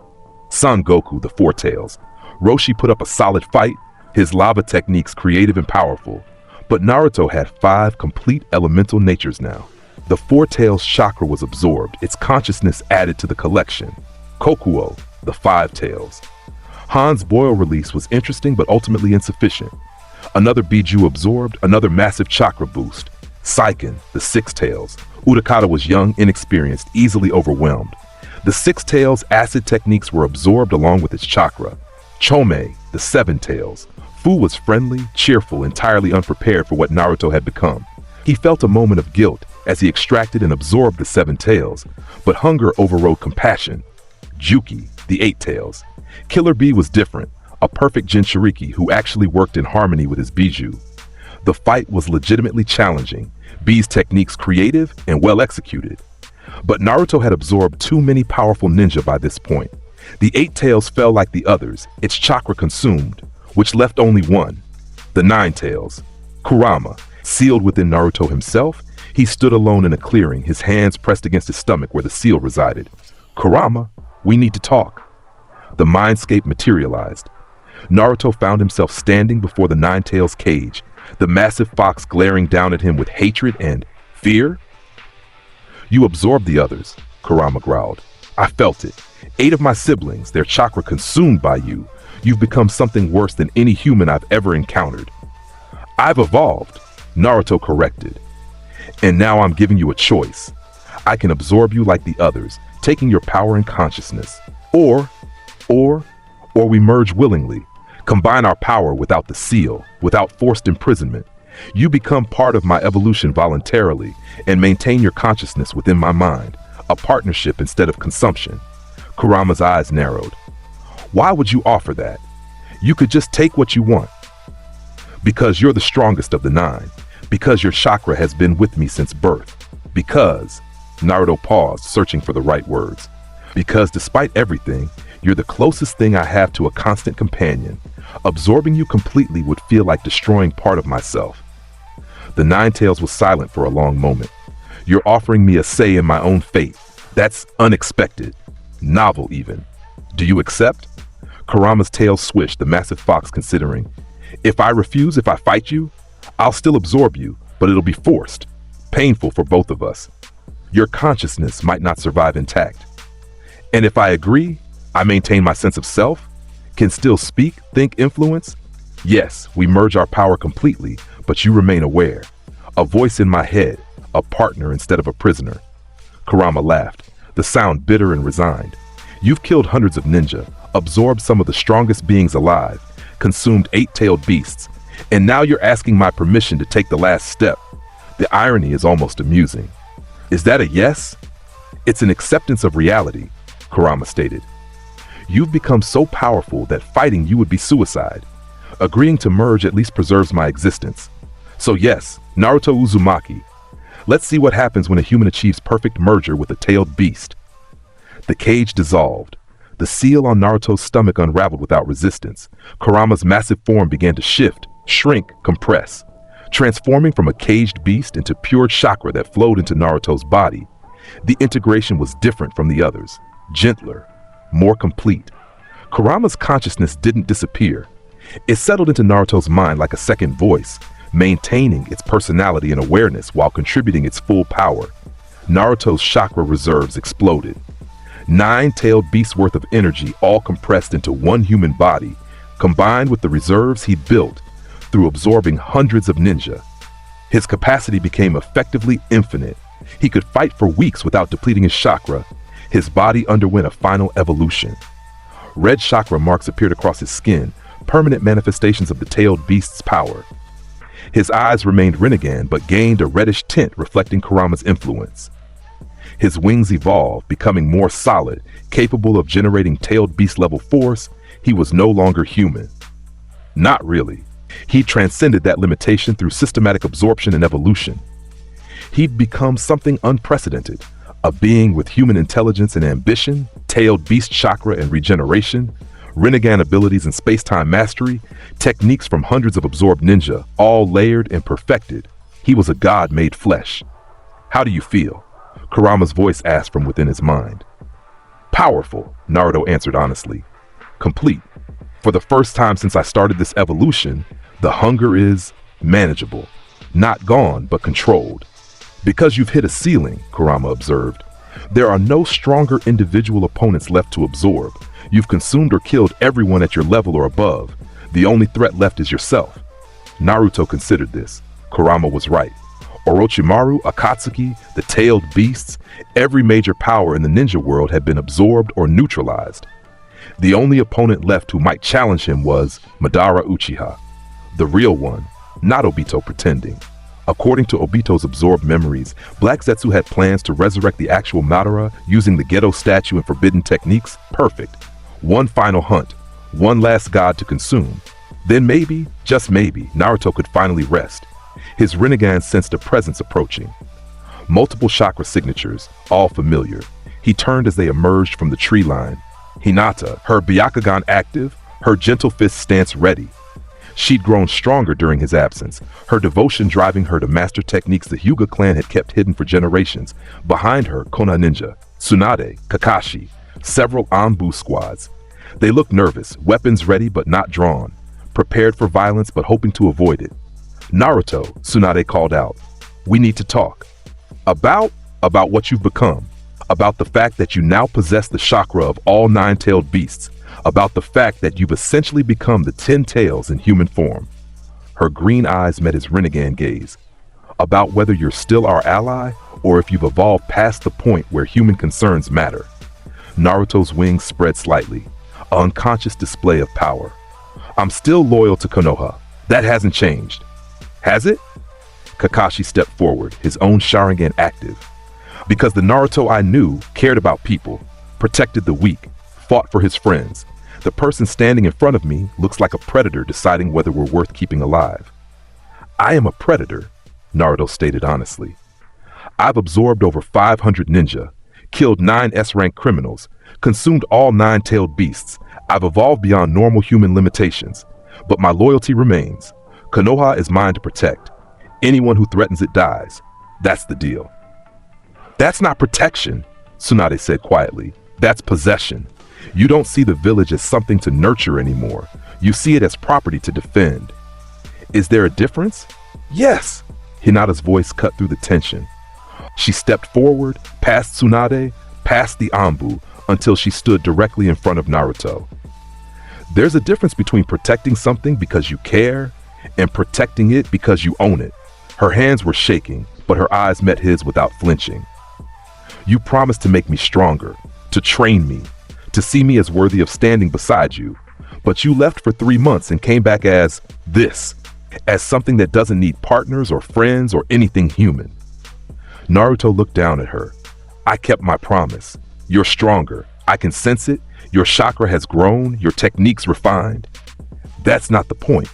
Speaker 2: Son Goku, the Four Tails. Roshi put up a solid fight, his lava techniques creative and powerful. But Naruto had 5 complete elemental natures now. The Four Tails chakra was absorbed, its consciousness added to the collection. Kokuo, the Five Tails. Han's boil release was interesting but ultimately insufficient. Another biju absorbed, another massive chakra boost. Saiken, the Six Tails. Utakata was young, inexperienced, easily overwhelmed. The Six Tails' acid techniques were absorbed along with its chakra. Chome, the Seven Tails. Fu was friendly, cheerful, entirely unprepared for what Naruto had become. He felt a moment of guilt as he extracted and absorbed the Seven Tails, but hunger overrode compassion. Juki, the Eight Tails. Killer Bee was different, a perfect Jinchuriki who actually worked in harmony with his biju. The fight was legitimately challenging, Bee's techniques creative and well executed. But Naruto had absorbed too many powerful ninja by this point. The Eight Tails fell like the others, its chakra consumed, which left only one, the Nine Tails. Kurama, sealed within Naruto himself, He stood alone in a clearing, his hands pressed against his stomach where the seal resided. "Kurama, we need to talk." The mindscape materialized. Naruto found himself standing before the Nine-Tails cage, the massive fox glaring down at him with hatred and fear. "You absorbed the others," Kurama growled. "I felt it. 8 of my siblings, their chakra consumed by you. You've become something worse than any human I've ever encountered." "I've evolved," Naruto corrected. "And now I'm giving you a choice. I can absorb you like the others, taking your power and consciousness. Or we merge willingly, combine our power without the seal, without forced imprisonment. You become part of my evolution voluntarily and maintain your consciousness within my mind, a partnership instead of consumption." Kurama's eyes narrowed. "Why would you offer that? You could just take what you want." "Because you're the strongest of the 9. Because your chakra has been with me since birth. Because," Naruto paused, searching for the right words. "Because despite everything, you're the closest thing I have to a constant companion. Absorbing you completely would feel like destroying part of myself." The Nine-Tails was silent for a long moment. "You're offering me a say in my own fate. That's unexpected. Novel even. Do you accept?" Kurama's tail swished, the massive fox considering. "If I refuse, if I fight you, I'll still absorb you, but it'll be forced. Painful for both of us. Your consciousness might not survive intact. And if I agree, I maintain my sense of self, can still speak, think, influence. Yes, we merge our power completely, but you remain aware. A voice in my head, a partner instead of a prisoner." Kurama laughed, the sound bitter and resigned. "You've killed hundreds of ninja, absorbed some of the strongest beings alive, consumed 8-tailed beasts, and now you're asking my permission to take the last step. The irony is almost amusing. Is that a yes?" "It's an acceptance of reality," Kurama stated. "You've become so powerful that fighting you would be suicide. Agreeing to merge at least preserves my existence. So yes, Naruto Uzumaki. Let's see what happens when a human achieves perfect merger with a tailed beast." The cage dissolved. The seal on Naruto's stomach unraveled without resistance. Kurama's massive form began to shift, shrink, compress, transforming from a caged beast into pure chakra that flowed into Naruto's body. The integration was different from the others, gentler, more complete. Kurama's consciousness didn't disappear. It settled into Naruto's mind like a second voice, maintaining its personality and awareness while contributing its full power. Naruto's chakra reserves exploded. 9-tailed beasts worth of energy all compressed into one human body, combined with the reserves he built through absorbing hundreds of ninja. His capacity became effectively infinite. He could fight for weeks without depleting his chakra. His body underwent a final evolution. Red chakra marks appeared across his skin, permanent manifestations of the tailed beast's power. His eyes remained Rinnegan but gained a reddish tint reflecting Kurama's influence. His wings evolved, becoming more solid, capable of generating tailed beast-level force. He was no longer human. Not really. He transcended that limitation through systematic absorption and evolution. He'd become something unprecedented, a being with human intelligence and ambition, tailed beast chakra and regeneration, Rinnegan abilities and space-time mastery, techniques from hundreds of absorbed ninja, all layered and perfected. He was a god made flesh. "How do you feel?" Kurama's voice asked from within his mind. "Powerful," Naruto answered honestly. "Complete. For the first time since I started this evolution, the hunger is manageable. Not gone, but controlled." "Because you've hit a ceiling," Kurama observed. "There are no stronger individual opponents left to absorb. You've consumed or killed everyone at your level or above. The only threat left is yourself." Naruto considered this. Kurama was right. Orochimaru, Akatsuki, the tailed beasts, every major power in the ninja world had been absorbed or neutralized. The only opponent left who might challenge him was Madara Uchiha, the real one, not Obito pretending. According to Obito's absorbed memories, Black Zetsu had plans to resurrect the actual Madara using the ghetto statue and forbidden techniques. Perfect. One final hunt, one last god to consume. Then maybe, just maybe, Naruto could finally rest. His Rinnegan sensed a presence approaching. Multiple chakra signatures, all familiar. He turned as they emerged from the tree line. Hinata, her Byakugan active, her gentle fist stance ready. She'd grown stronger during his absence, her devotion driving her to master techniques the Hyuga clan had kept hidden for generations. Behind her, Konoha ninja, Tsunade, Kakashi, several Anbu squads. They looked nervous, weapons ready but not drawn, prepared for violence but hoping to avoid it. Naruto, Tsunade called out. We need to talk. About what you've become. About the fact that you now possess the chakra of all nine-tailed beasts. About the fact that you've essentially become the 10 tails in human form. Her green eyes met his Rinnegan gaze. About whether you're still our ally or if you've evolved past the point where human concerns matter. Naruto's wings spread slightly, an unconscious display of power. I'm still loyal to Konoha. That hasn't changed. Has it? Kakashi stepped forward, his own Sharingan active. Because the Naruto I knew cared about people, protected the weak, fought for his friends. The person standing in front of me looks like a predator deciding whether we're worth keeping alive. I am a predator, Naruto stated honestly. I've absorbed over 500 ninja, killed 9 S-rank criminals, consumed all 9-tailed beasts. I've evolved beyond normal human limitations, but my loyalty remains. Konoha is mine to protect. Anyone who threatens it dies. That's the deal. That's not protection, Tsunade said quietly. That's possession. You don't see the village as something to nurture anymore. You see it as property to defend. Is there a difference? Yes, Hinata's voice cut through the tension. She stepped forward, past Tsunade, past the Anbu, until she stood directly in front of Naruto. There's a difference between protecting something because you care and protecting it because you own it. Her hands were shaking, but her eyes met his without flinching. You promised to make me stronger, to train me, to see me as worthy of standing beside you. But you left for 3 months and came back as this, as something that doesn't need partners or friends or anything human. Naruto looked down at her. I kept my promise. You're stronger. I can sense it. Your chakra has grown, your techniques refined. That's not the point.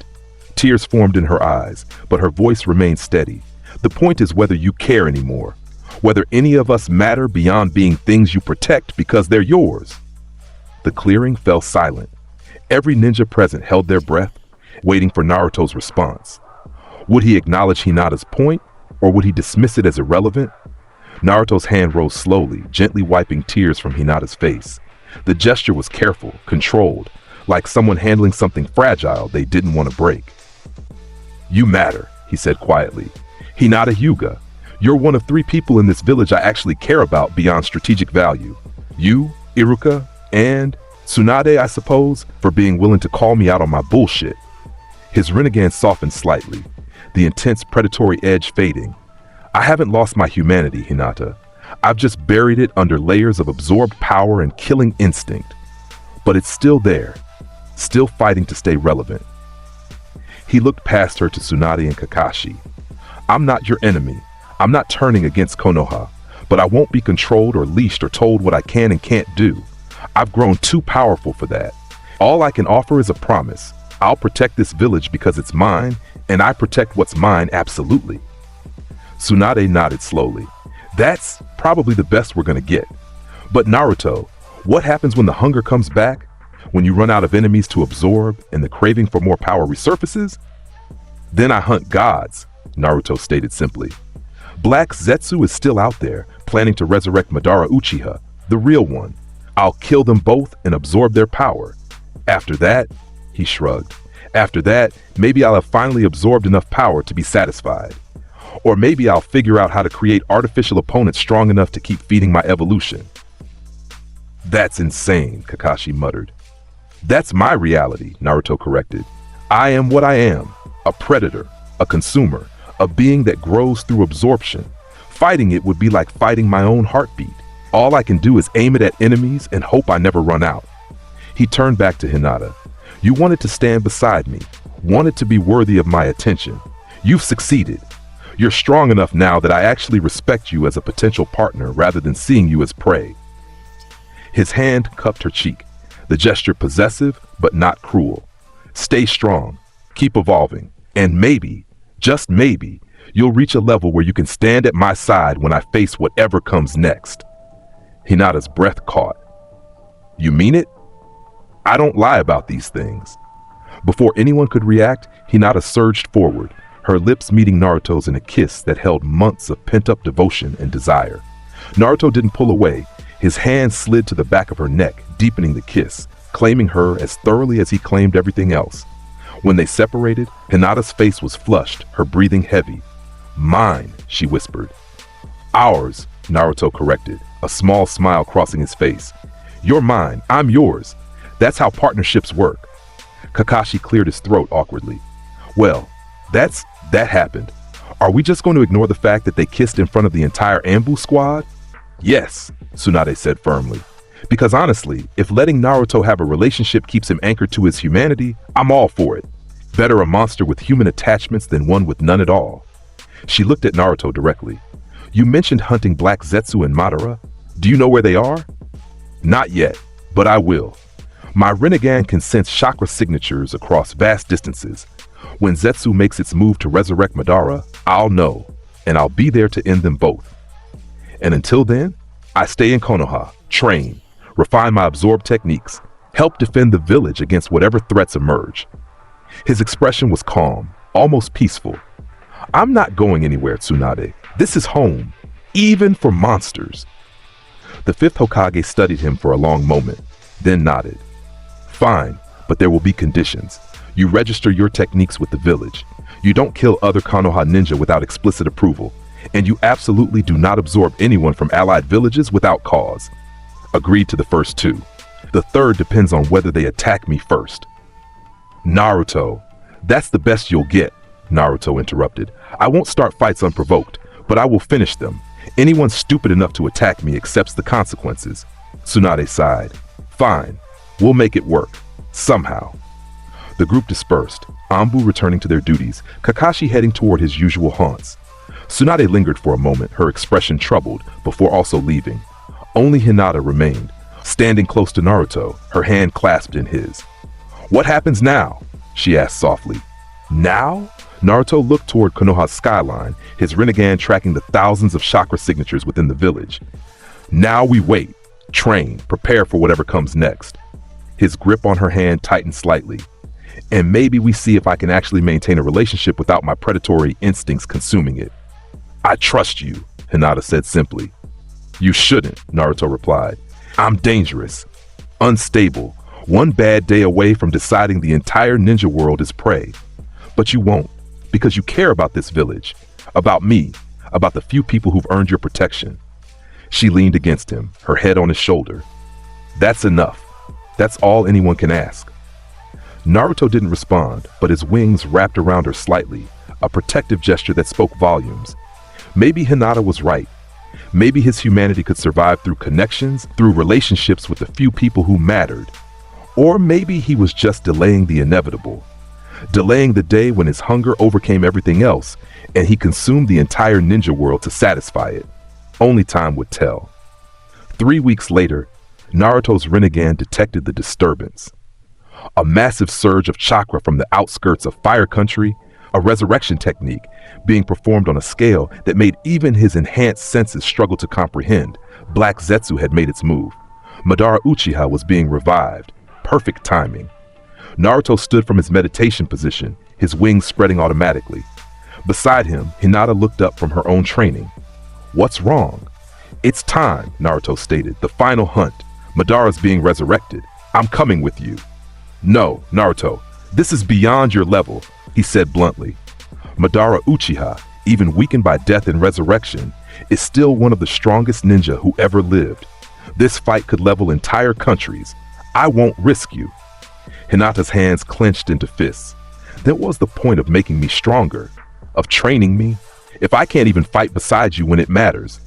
Speaker 2: Tears formed in her eyes, but her voice remained steady. The point is whether you care anymore, whether any of us matter beyond being things you protect because they're yours. The clearing fell silent. Every ninja present held their breath, waiting for Naruto's response. Would he acknowledge Hinata's point, or would he dismiss it as irrelevant? Naruto's hand rose slowly, gently wiping tears from Hinata's face. The gesture was careful, controlled, like someone handling something fragile they didn't want to break. You matter, he said quietly. Hinata Hyuga, you're one of 3 people in this village I actually care about beyond strategic value. You, Iruka, and Tsunade, I suppose, for being willing to call me out on my bullshit. His Rinnegan softened slightly, the intense predatory edge fading. I haven't lost my humanity, Hinata. I've just buried it under layers of absorbed power and killing instinct. But it's still there, still fighting to stay relevant. He looked past her to Tsunade and Kakashi. I'm not your enemy. I'm not turning against Konoha, but I won't be controlled or leashed or told what I can and can't do. I've grown too powerful for that. All I can offer is a promise. I'll protect this village because it's mine, and I protect what's mine absolutely. Tsunade nodded slowly. That's probably the best we're gonna get. But Naruto, what happens when the hunger comes back? When you run out of enemies to absorb and the craving for more power resurfaces? Then I hunt gods, Naruto stated simply. Black Zetsu is still out there, planning to resurrect Madara Uchiha, the real one. I'll kill them both and absorb their power. After that, he shrugged. After that, maybe I'll have finally absorbed enough power to be satisfied. Or maybe I'll figure out how to create artificial opponents strong enough to keep feeding my evolution. That's insane, Kakashi muttered. That's my reality, Naruto corrected. I am what I am, a predator, a consumer, a being that grows through absorption. Fighting it would be like fighting my own heartbeat. All I can do is aim it at enemies and hope I never run out. He turned back to Hinata. You wanted to stand beside me, wanted to be worthy of my attention. You've succeeded. You're strong enough now that I actually respect you as a potential partner rather than seeing you as prey. His hand cupped her cheek, the gesture possessive but not cruel. Stay strong, keep evolving, and maybe, just maybe, you'll reach a level where you can stand at my side when I face whatever comes next. Hinata's breath caught. You mean it? I don't lie about these things. Before anyone could react, Hinata surged forward, her lips meeting Naruto's in a kiss that held months of pent-up devotion and desire. Naruto didn't pull away. His hand slid to the back of her neck, deepening the kiss, claiming her as thoroughly as he claimed everything else. When they separated, Hinata's face was flushed, her breathing heavy. "Mine," she whispered. "Ours," Naruto corrected, a small smile crossing his face. "You're mine, I'm yours. That's how partnerships work." Kakashi cleared his throat awkwardly. "Well, that happened. Are we just going to ignore the fact that they kissed in front of the entire Anbu squad?" "Yes," Tsunade said firmly. "Because honestly, if letting Naruto have a relationship keeps him anchored to his humanity, I'm all for it. Better a monster with human attachments than one with none at all." She looked at Naruto directly. "You mentioned hunting Black Zetsu and Madara. Do you know where they are?" "Not yet, but I will. My Rinnegan can sense chakra signatures across vast distances. When Zetsu makes its move to resurrect Madara, I'll know, and I'll be there to end them both. And until then, I stay in Konoha, train, refine my absorb techniques, help defend the village against whatever threats emerge." His expression was calm, almost peaceful. "I'm not going anywhere, Tsunade. This is home, even for monsters." The fifth Hokage studied him for a long moment, then nodded. "Fine, but there will be conditions. You register your techniques with the village. You don't kill other Konoha ninja without explicit approval. And you absolutely do not absorb anyone from allied villages without cause." Agreed to the first two. The third depends on whether they attack me first. "Naruto, that's the best you'll get," Naruto interrupted. "I won't start fights unprovoked, but I will finish them. Anyone stupid enough to attack me accepts the consequences." Tsunade sighed. "Fine, we'll make it work. Somehow." The group dispersed, Anbu returning to their duties, Kakashi heading toward his usual haunts. Tsunade lingered for a moment, her expression troubled, before also leaving. Only Hinata remained, standing close to Naruto, her hand clasped in his. "What happens now?" she asked softly. "Now?" Naruto looked toward Konoha's skyline, his Rinnegan tracking the thousands of chakra signatures within the village. "Now we wait, train, prepare for whatever comes next." His grip on her hand tightened slightly. "And maybe we see if I can actually maintain a relationship without my predatory instincts consuming it." "I trust you," Hinata said simply. "You shouldn't," Naruto replied. "I'm dangerous, unstable, one bad day away from deciding the entire ninja world is prey. But you won't, because you care about this village, about me, about the few people who've earned your protection." She leaned against him, her head on his shoulder. "That's enough. That's all anyone can ask." Naruto didn't respond, but his wings wrapped around her slightly, a protective gesture that spoke volumes. Maybe Hinata was right. Maybe his humanity could survive through connections, through relationships with the few people who mattered. Or maybe he was just delaying the inevitable. Delaying the day when his hunger overcame everything else, and he consumed the entire ninja world to satisfy it. Only time would tell. 3 weeks later, Naruto's Rinnegan detected the disturbance. A massive surge of chakra from the outskirts of Fire Country, a resurrection technique being performed on a scale that made even his enhanced senses struggle to comprehend. Black Zetsu had made its move. Madara Uchiha was being revived. Perfect timing. Naruto stood from his meditation position, his wings spreading automatically. Beside him, Hinata looked up from her own training. "What's wrong?" "It's time," Naruto stated. "The final hunt. Madara's being resurrected. I'm coming with you." "No, Naruto, this is beyond your level," he said bluntly. Madara Uchiha, even weakened by death and resurrection, is still one of the strongest ninja who ever lived. This fight could level entire countries. I won't risk you. Hinata's hands clenched into fists. Then what was the point of making me stronger? Of training me? If I can't even fight beside you when it matters?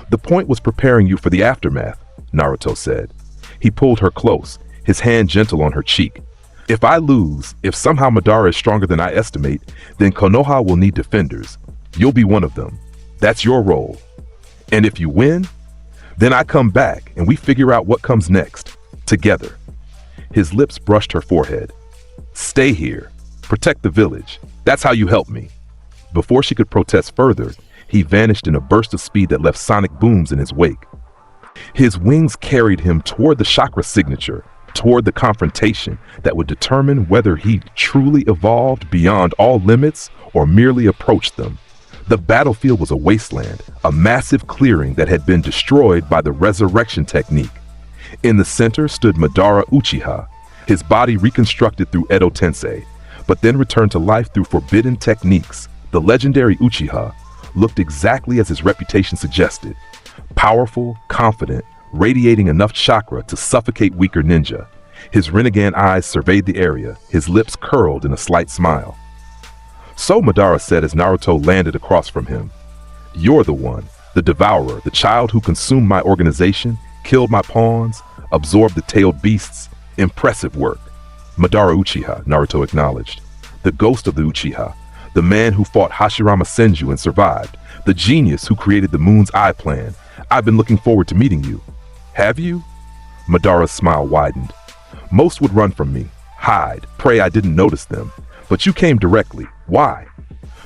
Speaker 2: "The point was preparing you for the aftermath," Naruto said. He pulled her close, his hand gentle on her cheek. "If I lose, if somehow Madara is stronger than I estimate, then Konoha will need defenders. You'll be one of them. That's your role. And if you win, then I come back and we figure out what comes next. Together." His lips brushed her forehead. "Stay here. Protect the village. That's how you help me." Before she could protest further, he vanished in a burst of speed that left sonic booms in his wake. His wings carried him toward the chakra signature, toward the confrontation that would determine whether he truly evolved beyond all limits or merely approached them. The battlefield was a wasteland, a massive clearing that had been destroyed by the resurrection technique. In the center stood Madara Uchiha, his body reconstructed through Edo Tensei, but then returned to life through forbidden techniques. The legendary Uchiha looked exactly as his reputation suggested: powerful, confident, radiating enough chakra to suffocate weaker ninja. His Rinnegan eyes surveyed the area, his lips curled in a slight smile. "So," Madara said as Naruto landed across from him, "you're the one, the devourer, the child who consumed my organization, killed my pawns, absorbed the tailed beasts. Impressive work." "Madara Uchiha," Naruto acknowledged. "The ghost of the Uchiha, the man who fought Hashirama Senju and survived, the genius who created the Moon's Eye plan. I've been looking forward to meeting you." "Have you?" Madara's smile widened. "Most would run from me, hide, pray I didn't notice them. But you came directly. Why?"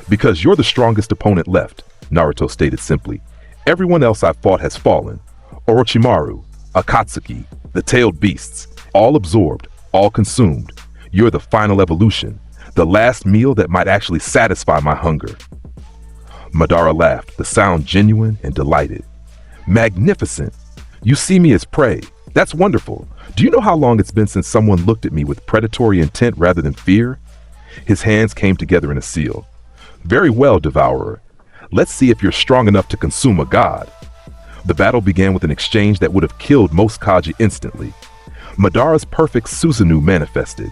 Speaker 2: "Because you're the strongest opponent left," Naruto stated simply. "Everyone else I've fought has fallen. Orochimaru, Akatsuki, the tailed beasts, all absorbed, all consumed. You're the final evolution, the last meal that might actually satisfy my hunger." Madara laughed, the sound genuine and delighted. "Magnificent! You see me as prey. That's wonderful. Do you know how long it's been since someone looked at me with predatory intent rather than fear?" His hands came together in a seal. "Very well, devourer. Let's see if you're strong enough to consume a god." The battle began with an exchange that would have killed most Kaji instantly. Madara's perfect Susanoo manifested.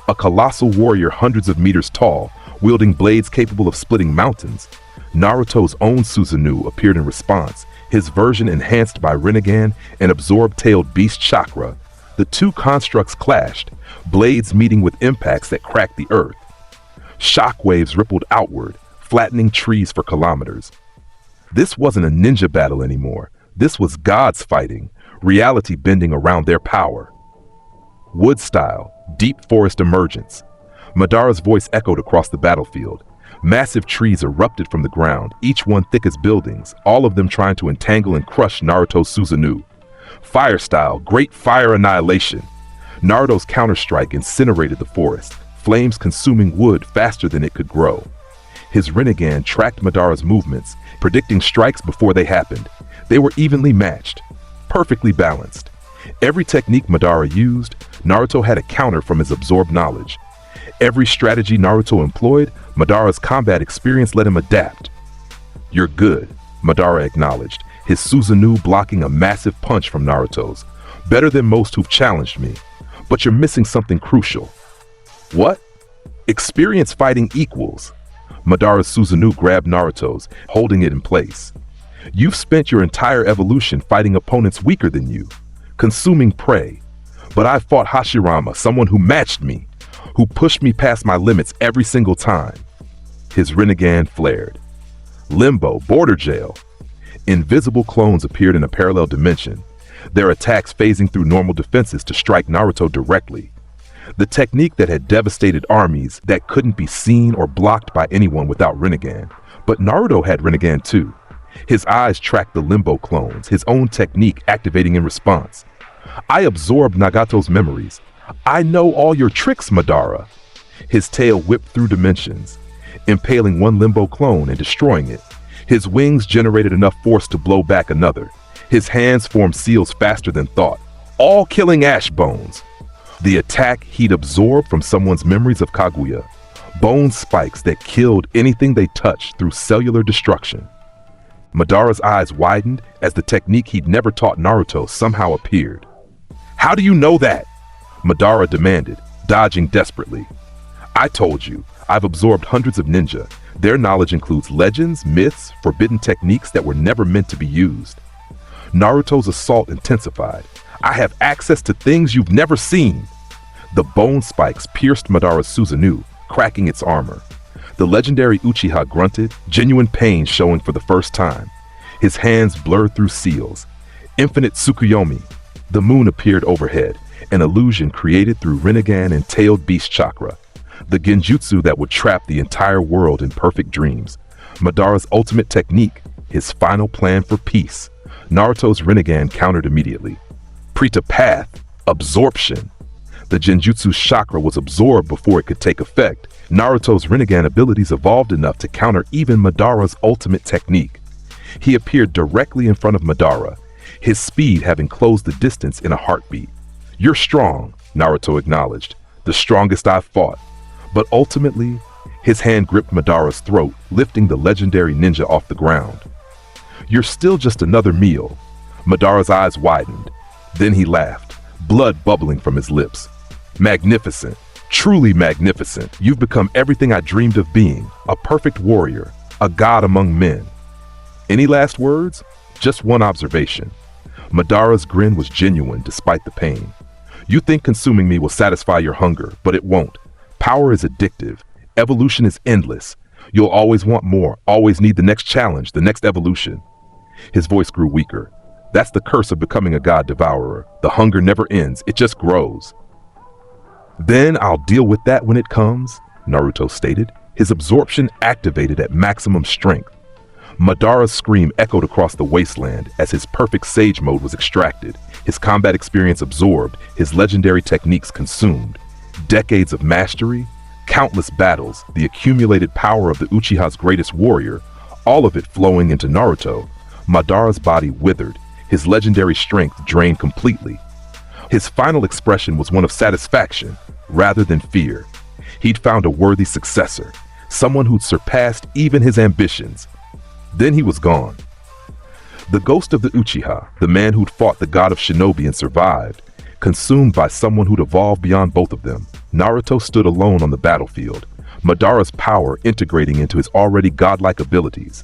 Speaker 2: A colossal warrior hundreds of meters tall, wielding blades capable of splitting mountains. Naruto's own Susanoo appeared in response, his version enhanced by Rinnegan and absorbed tailed beast chakra. The two constructs clashed, blades meeting with impacts that cracked the earth. Shockwaves rippled outward, flattening trees for kilometers. This wasn't a ninja battle anymore. This was gods fighting, reality bending around their power. Wood style, deep forest emergence. Madara's voice echoed across the battlefield. Massive trees erupted from the ground, each one thick as buildings, all of them trying to entangle and crush Naruto's Susanoo. Fire style, great fire annihilation. Naruto's counterstrike incinerated the forest, flames consuming wood faster than it could grow. His Rinnegan tracked Madara's movements, predicting strikes before they happened. They were evenly matched, perfectly balanced. Every technique Madara used, Naruto had a counter from his absorbed knowledge. Every strategy Naruto employed, Madara's combat experience let him adapt. "You're good," Madara acknowledged, his Susanoo blocking a massive punch from Naruto's. "Better than most who've challenged me. But you're missing something crucial." "What?" "Experience fighting equals." Madara's Susanoo grabbed Naruto's, holding it in place. "You've spent your entire evolution fighting opponents weaker than you, consuming prey. But I fought Hashirama, someone who matched me, who pushed me past my limits every single time." His Rinnegan flared. "Limbo, border jail." Invisible clones appeared in a parallel dimension, their attacks phasing through normal defenses to strike Naruto directly. The technique that had devastated armies that couldn't be seen or blocked by anyone without Rinnegan. But Naruto had Rinnegan too. His eyes tracked the Limbo clones, his own technique activating in response. "I absorbed Nagato's memories. I know all your tricks, Madara." His tail whipped through dimensions, impaling one Limbo clone and destroying it. His wings generated enough force to blow back another. His hands formed seals faster than thought, all killing ash bones. The attack he'd absorbed from someone's memories of Kaguya. Bone spikes that killed anything they touched through cellular destruction. Madara's eyes widened as the technique he'd never taught Naruto somehow appeared. "How do you know that?" Madara demanded, dodging desperately. "I told you, I've absorbed hundreds of ninja. Their knowledge includes legends, myths, forbidden techniques that were never meant to be used." Naruto's assault intensified. "I have access to things you've never seen." The bone spikes pierced Madara's Susanoo, cracking its armor. The legendary Uchiha grunted, genuine pain showing for the first time. His hands blurred through seals. Infinite Tsukuyomi. The moon appeared overhead, an illusion created through Rinnegan and tailed beast chakra. The genjutsu that would trap the entire world in perfect dreams. Madara's ultimate technique, his final plan for peace. Naruto's Rinnegan countered immediately. "Prita Path!" Absorption. The Genjutsu's chakra was absorbed before it could take effect. Naruto's Rinnegan abilities evolved enough to counter even Madara's ultimate technique. He appeared directly in front of Madara, his speed having closed the distance in a heartbeat. "You're strong," Naruto acknowledged. "The strongest I've fought." But ultimately, his hand gripped Madara's throat, lifting the legendary ninja off the ground. "You're still just another meal." Madara's eyes widened. Then he laughed, blood bubbling from his lips. "Magnificent. Truly magnificent. You've become everything I dreamed of being, a perfect warrior, a god among men." Any last words? Just one observation. Madara's grin was genuine despite the pain. "You think consuming me will satisfy your hunger, but it won't. Power is addictive. Evolution is endless. You'll always want more, always need the next challenge, the next evolution." His voice grew weaker. "That's the curse of becoming a god devourer. The hunger never ends, it just grows." "Then I'll deal with that when it comes," Naruto stated, his absorption activated at maximum strength. Madara's scream echoed across the wasteland as his perfect sage mode was extracted, his combat experience absorbed, his legendary techniques consumed. Decades of mastery, countless battles, the accumulated power of the Uchiha's greatest warrior, all of it flowing into Naruto. Madara's body withered, his legendary strength drained completely. His final expression was one of satisfaction rather than fear. He'd found a worthy successor, someone who'd surpassed even his ambitions. Then he was gone. The ghost of the Uchiha, the man who'd fought the god of Shinobi and survived, consumed by someone who'd evolved beyond both of them. Naruto stood alone on the battlefield, Madara's power integrating into his already godlike abilities.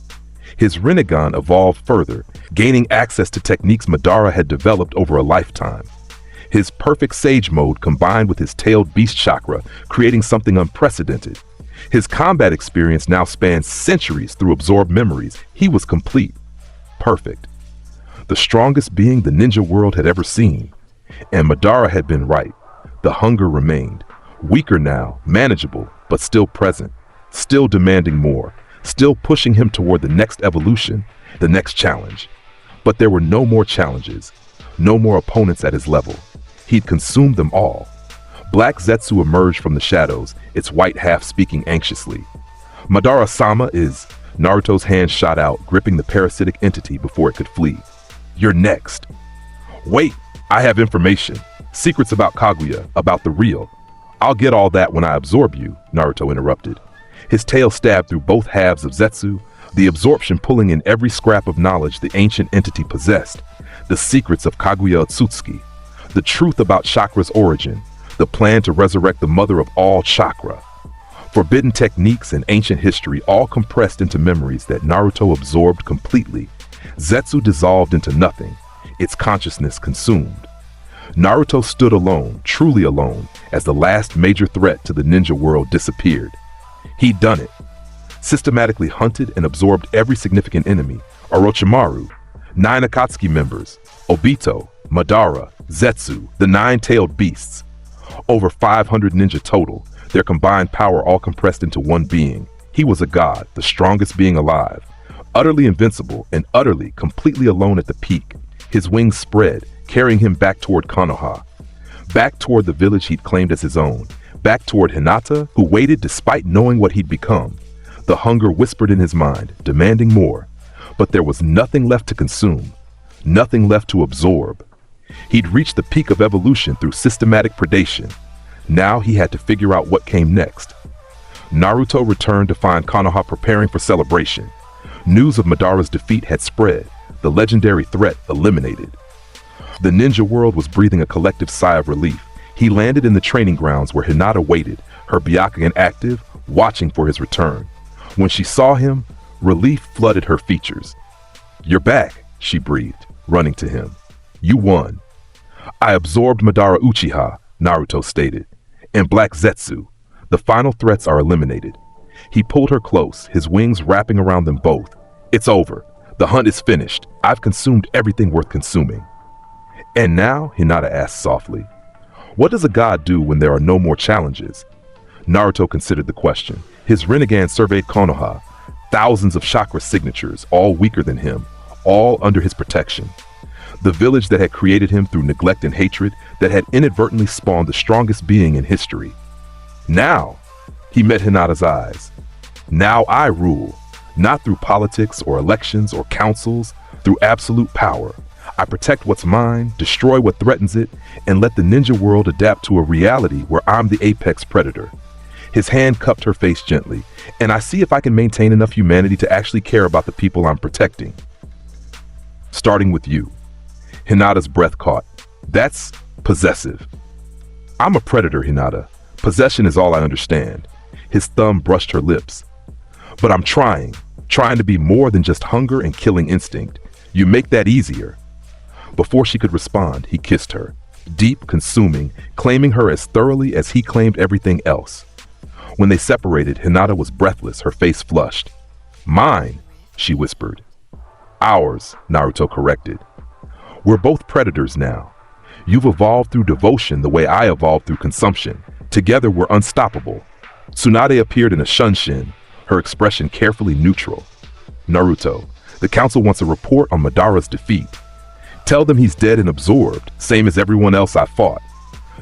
Speaker 2: His Rinnegan evolved further, gaining access to techniques Madara had developed over a lifetime. His perfect sage mode combined with his tailed beast chakra, creating something unprecedented. His combat experience now spans centuries through absorbed memories. He was complete. Perfect. The strongest being the ninja world had ever seen. And Madara had been right. The hunger remained. Weaker now, manageable, but still present. Still demanding more. Still pushing him toward the next evolution, the next challenge. But there were no more challenges. No more opponents at his level. He'd consumed them all. Black Zetsu emerged from the shadows, its white half speaking anxiously. "Madara-sama is..." Naruto's hand shot out, gripping the parasitic entity before it could flee. "You're next." "Wait, I have information. Secrets about Kaguya, about the real." "I'll get all that when I absorb you," Naruto interrupted. His tail stabbed through both halves of Zetsu, the absorption pulling in every scrap of knowledge the ancient entity possessed. The secrets of Kaguya Otsutsuki, the truth about chakra's origin, the plan to resurrect the mother of all chakra. Forbidden techniques and ancient history all compressed into memories that Naruto absorbed completely. Zetsu dissolved into nothing, its consciousness consumed. Naruto stood alone, truly alone, as the last major threat to the ninja world disappeared. He'd done it. Systematically hunted and absorbed every significant enemy. Orochimaru, 9 Akatsuki members, Obito, Madara, Zetsu, the 9-tailed beasts. Over 500 ninja total, their combined power all compressed into one being. He was a god, the strongest being alive. Utterly invincible and utterly, completely alone at the peak. His wings spread, carrying him back toward Konoha. Back toward the village he'd claimed as his own. Back toward Hinata, who waited despite knowing what he'd become. The hunger whispered in his mind, demanding more. But there was nothing left to consume. Nothing left to absorb. He'd reached the peak of evolution through systematic predation. Now he had to figure out what came next. Naruto returned to find Konoha preparing for celebration. News of Madara's defeat had spread, the legendary threat eliminated. The ninja world was breathing a collective sigh of relief. He landed in the training grounds where Hinata waited, her Byakugan active, watching for his return. When she saw him, relief flooded her features. "You're back," she breathed, running to him. "You won." "I absorbed Madara Uchiha," Naruto stated, "and Black Zetsu. The final threats are eliminated." He pulled her close, his wings wrapping around them both. "It's over. The hunt is finished. I've consumed everything worth consuming." "And now?" Hinata asked softly. "What does a god do when there are no more challenges?" Naruto considered the question. His Rinnegan surveyed Konoha. Thousands of chakra signatures, all weaker than him, all under his protection. The village that had created him through neglect and hatred, that had inadvertently spawned the strongest being in history. Now, he met Hinata's eyes. Now I rule, not through politics or elections or councils, through absolute power. I protect what's mine, destroy what threatens it, and let the ninja world adapt to a reality where I'm the apex predator. His hand cupped her face gently, and I see if I can maintain enough humanity to actually care about the people I'm protecting. Starting with you. Hinata's breath caught. That's possessive. I'm a predator, Hinata. Possession is all I understand. His thumb brushed her lips. But I'm trying to be more than just hunger and killing instinct. You make that easier. Before she could respond, he kissed her, deep, consuming, claiming her as thoroughly as he claimed everything else. When they separated, Hinata was breathless, her face flushed. Mine, she whispered. Ours, Naruto corrected. We're both predators now. You've evolved through devotion the way I evolved through consumption. Together we're unstoppable. Tsunade appeared in a shunshin, her expression carefully neutral. Naruto, the council wants a report on Madara's defeat. Tell them he's dead and absorbed, same as everyone else I fought.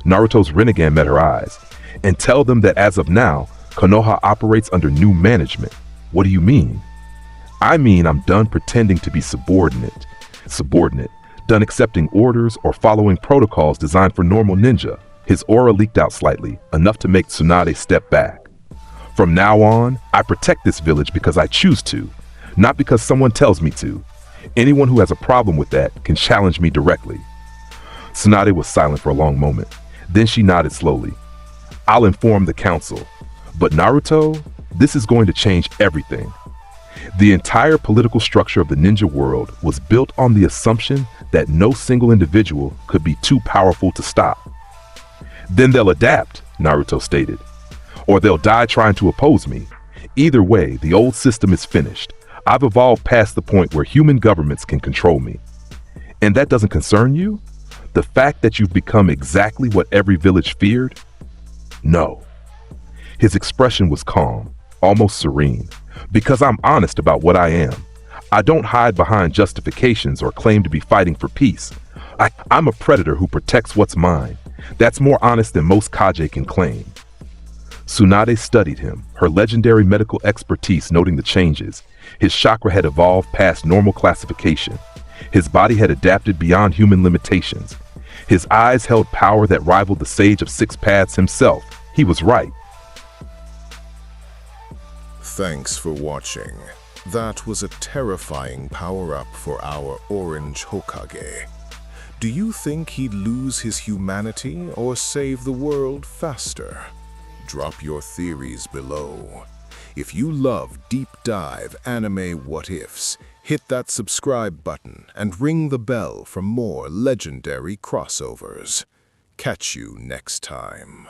Speaker 2: Naruto's Rinnegan met her eyes. And tell them that as of now, Konoha operates under new management. What do you mean? I mean I'm done pretending to be subordinate, done accepting orders or following protocols designed for normal ninja. His aura leaked out slightly, enough to make Tsunade step back. From now on, I protect this village because I choose to, not because someone tells me to. Anyone who has a problem with that can challenge me directly. Tsunade was silent for a long moment. Then she nodded slowly. I'll inform the council. But Naruto, this is going to change everything. The entire political structure of the ninja world was built on the assumption that no single individual could be too powerful to stop. Then they'll adapt, Naruto stated. Or they'll die trying to oppose me. Either way, the old system is finished. I've evolved past the point where human governments can control me. And that doesn't concern you? The fact that you've become exactly what every village feared? No. His expression was calm, almost serene, because I'm honest about what I am. I don't hide behind justifications or claim to be fighting for peace. I'm a predator who protects what's mine. That's more honest than most Kage can claim. Tsunade studied him, her legendary medical expertise noting the changes. His chakra had evolved past normal classification. His body had adapted beyond human limitations. His eyes held power that rivaled the Sage of Six Paths himself. He was right.
Speaker 1: Thanks for watching. That was a terrifying power-up for our Orange Hokage. Do you think he'd lose his humanity or save the world faster? Drop your theories below. If you love deep dive anime what-ifs, hit that subscribe button and ring the bell for more legendary crossovers. Catch you next time.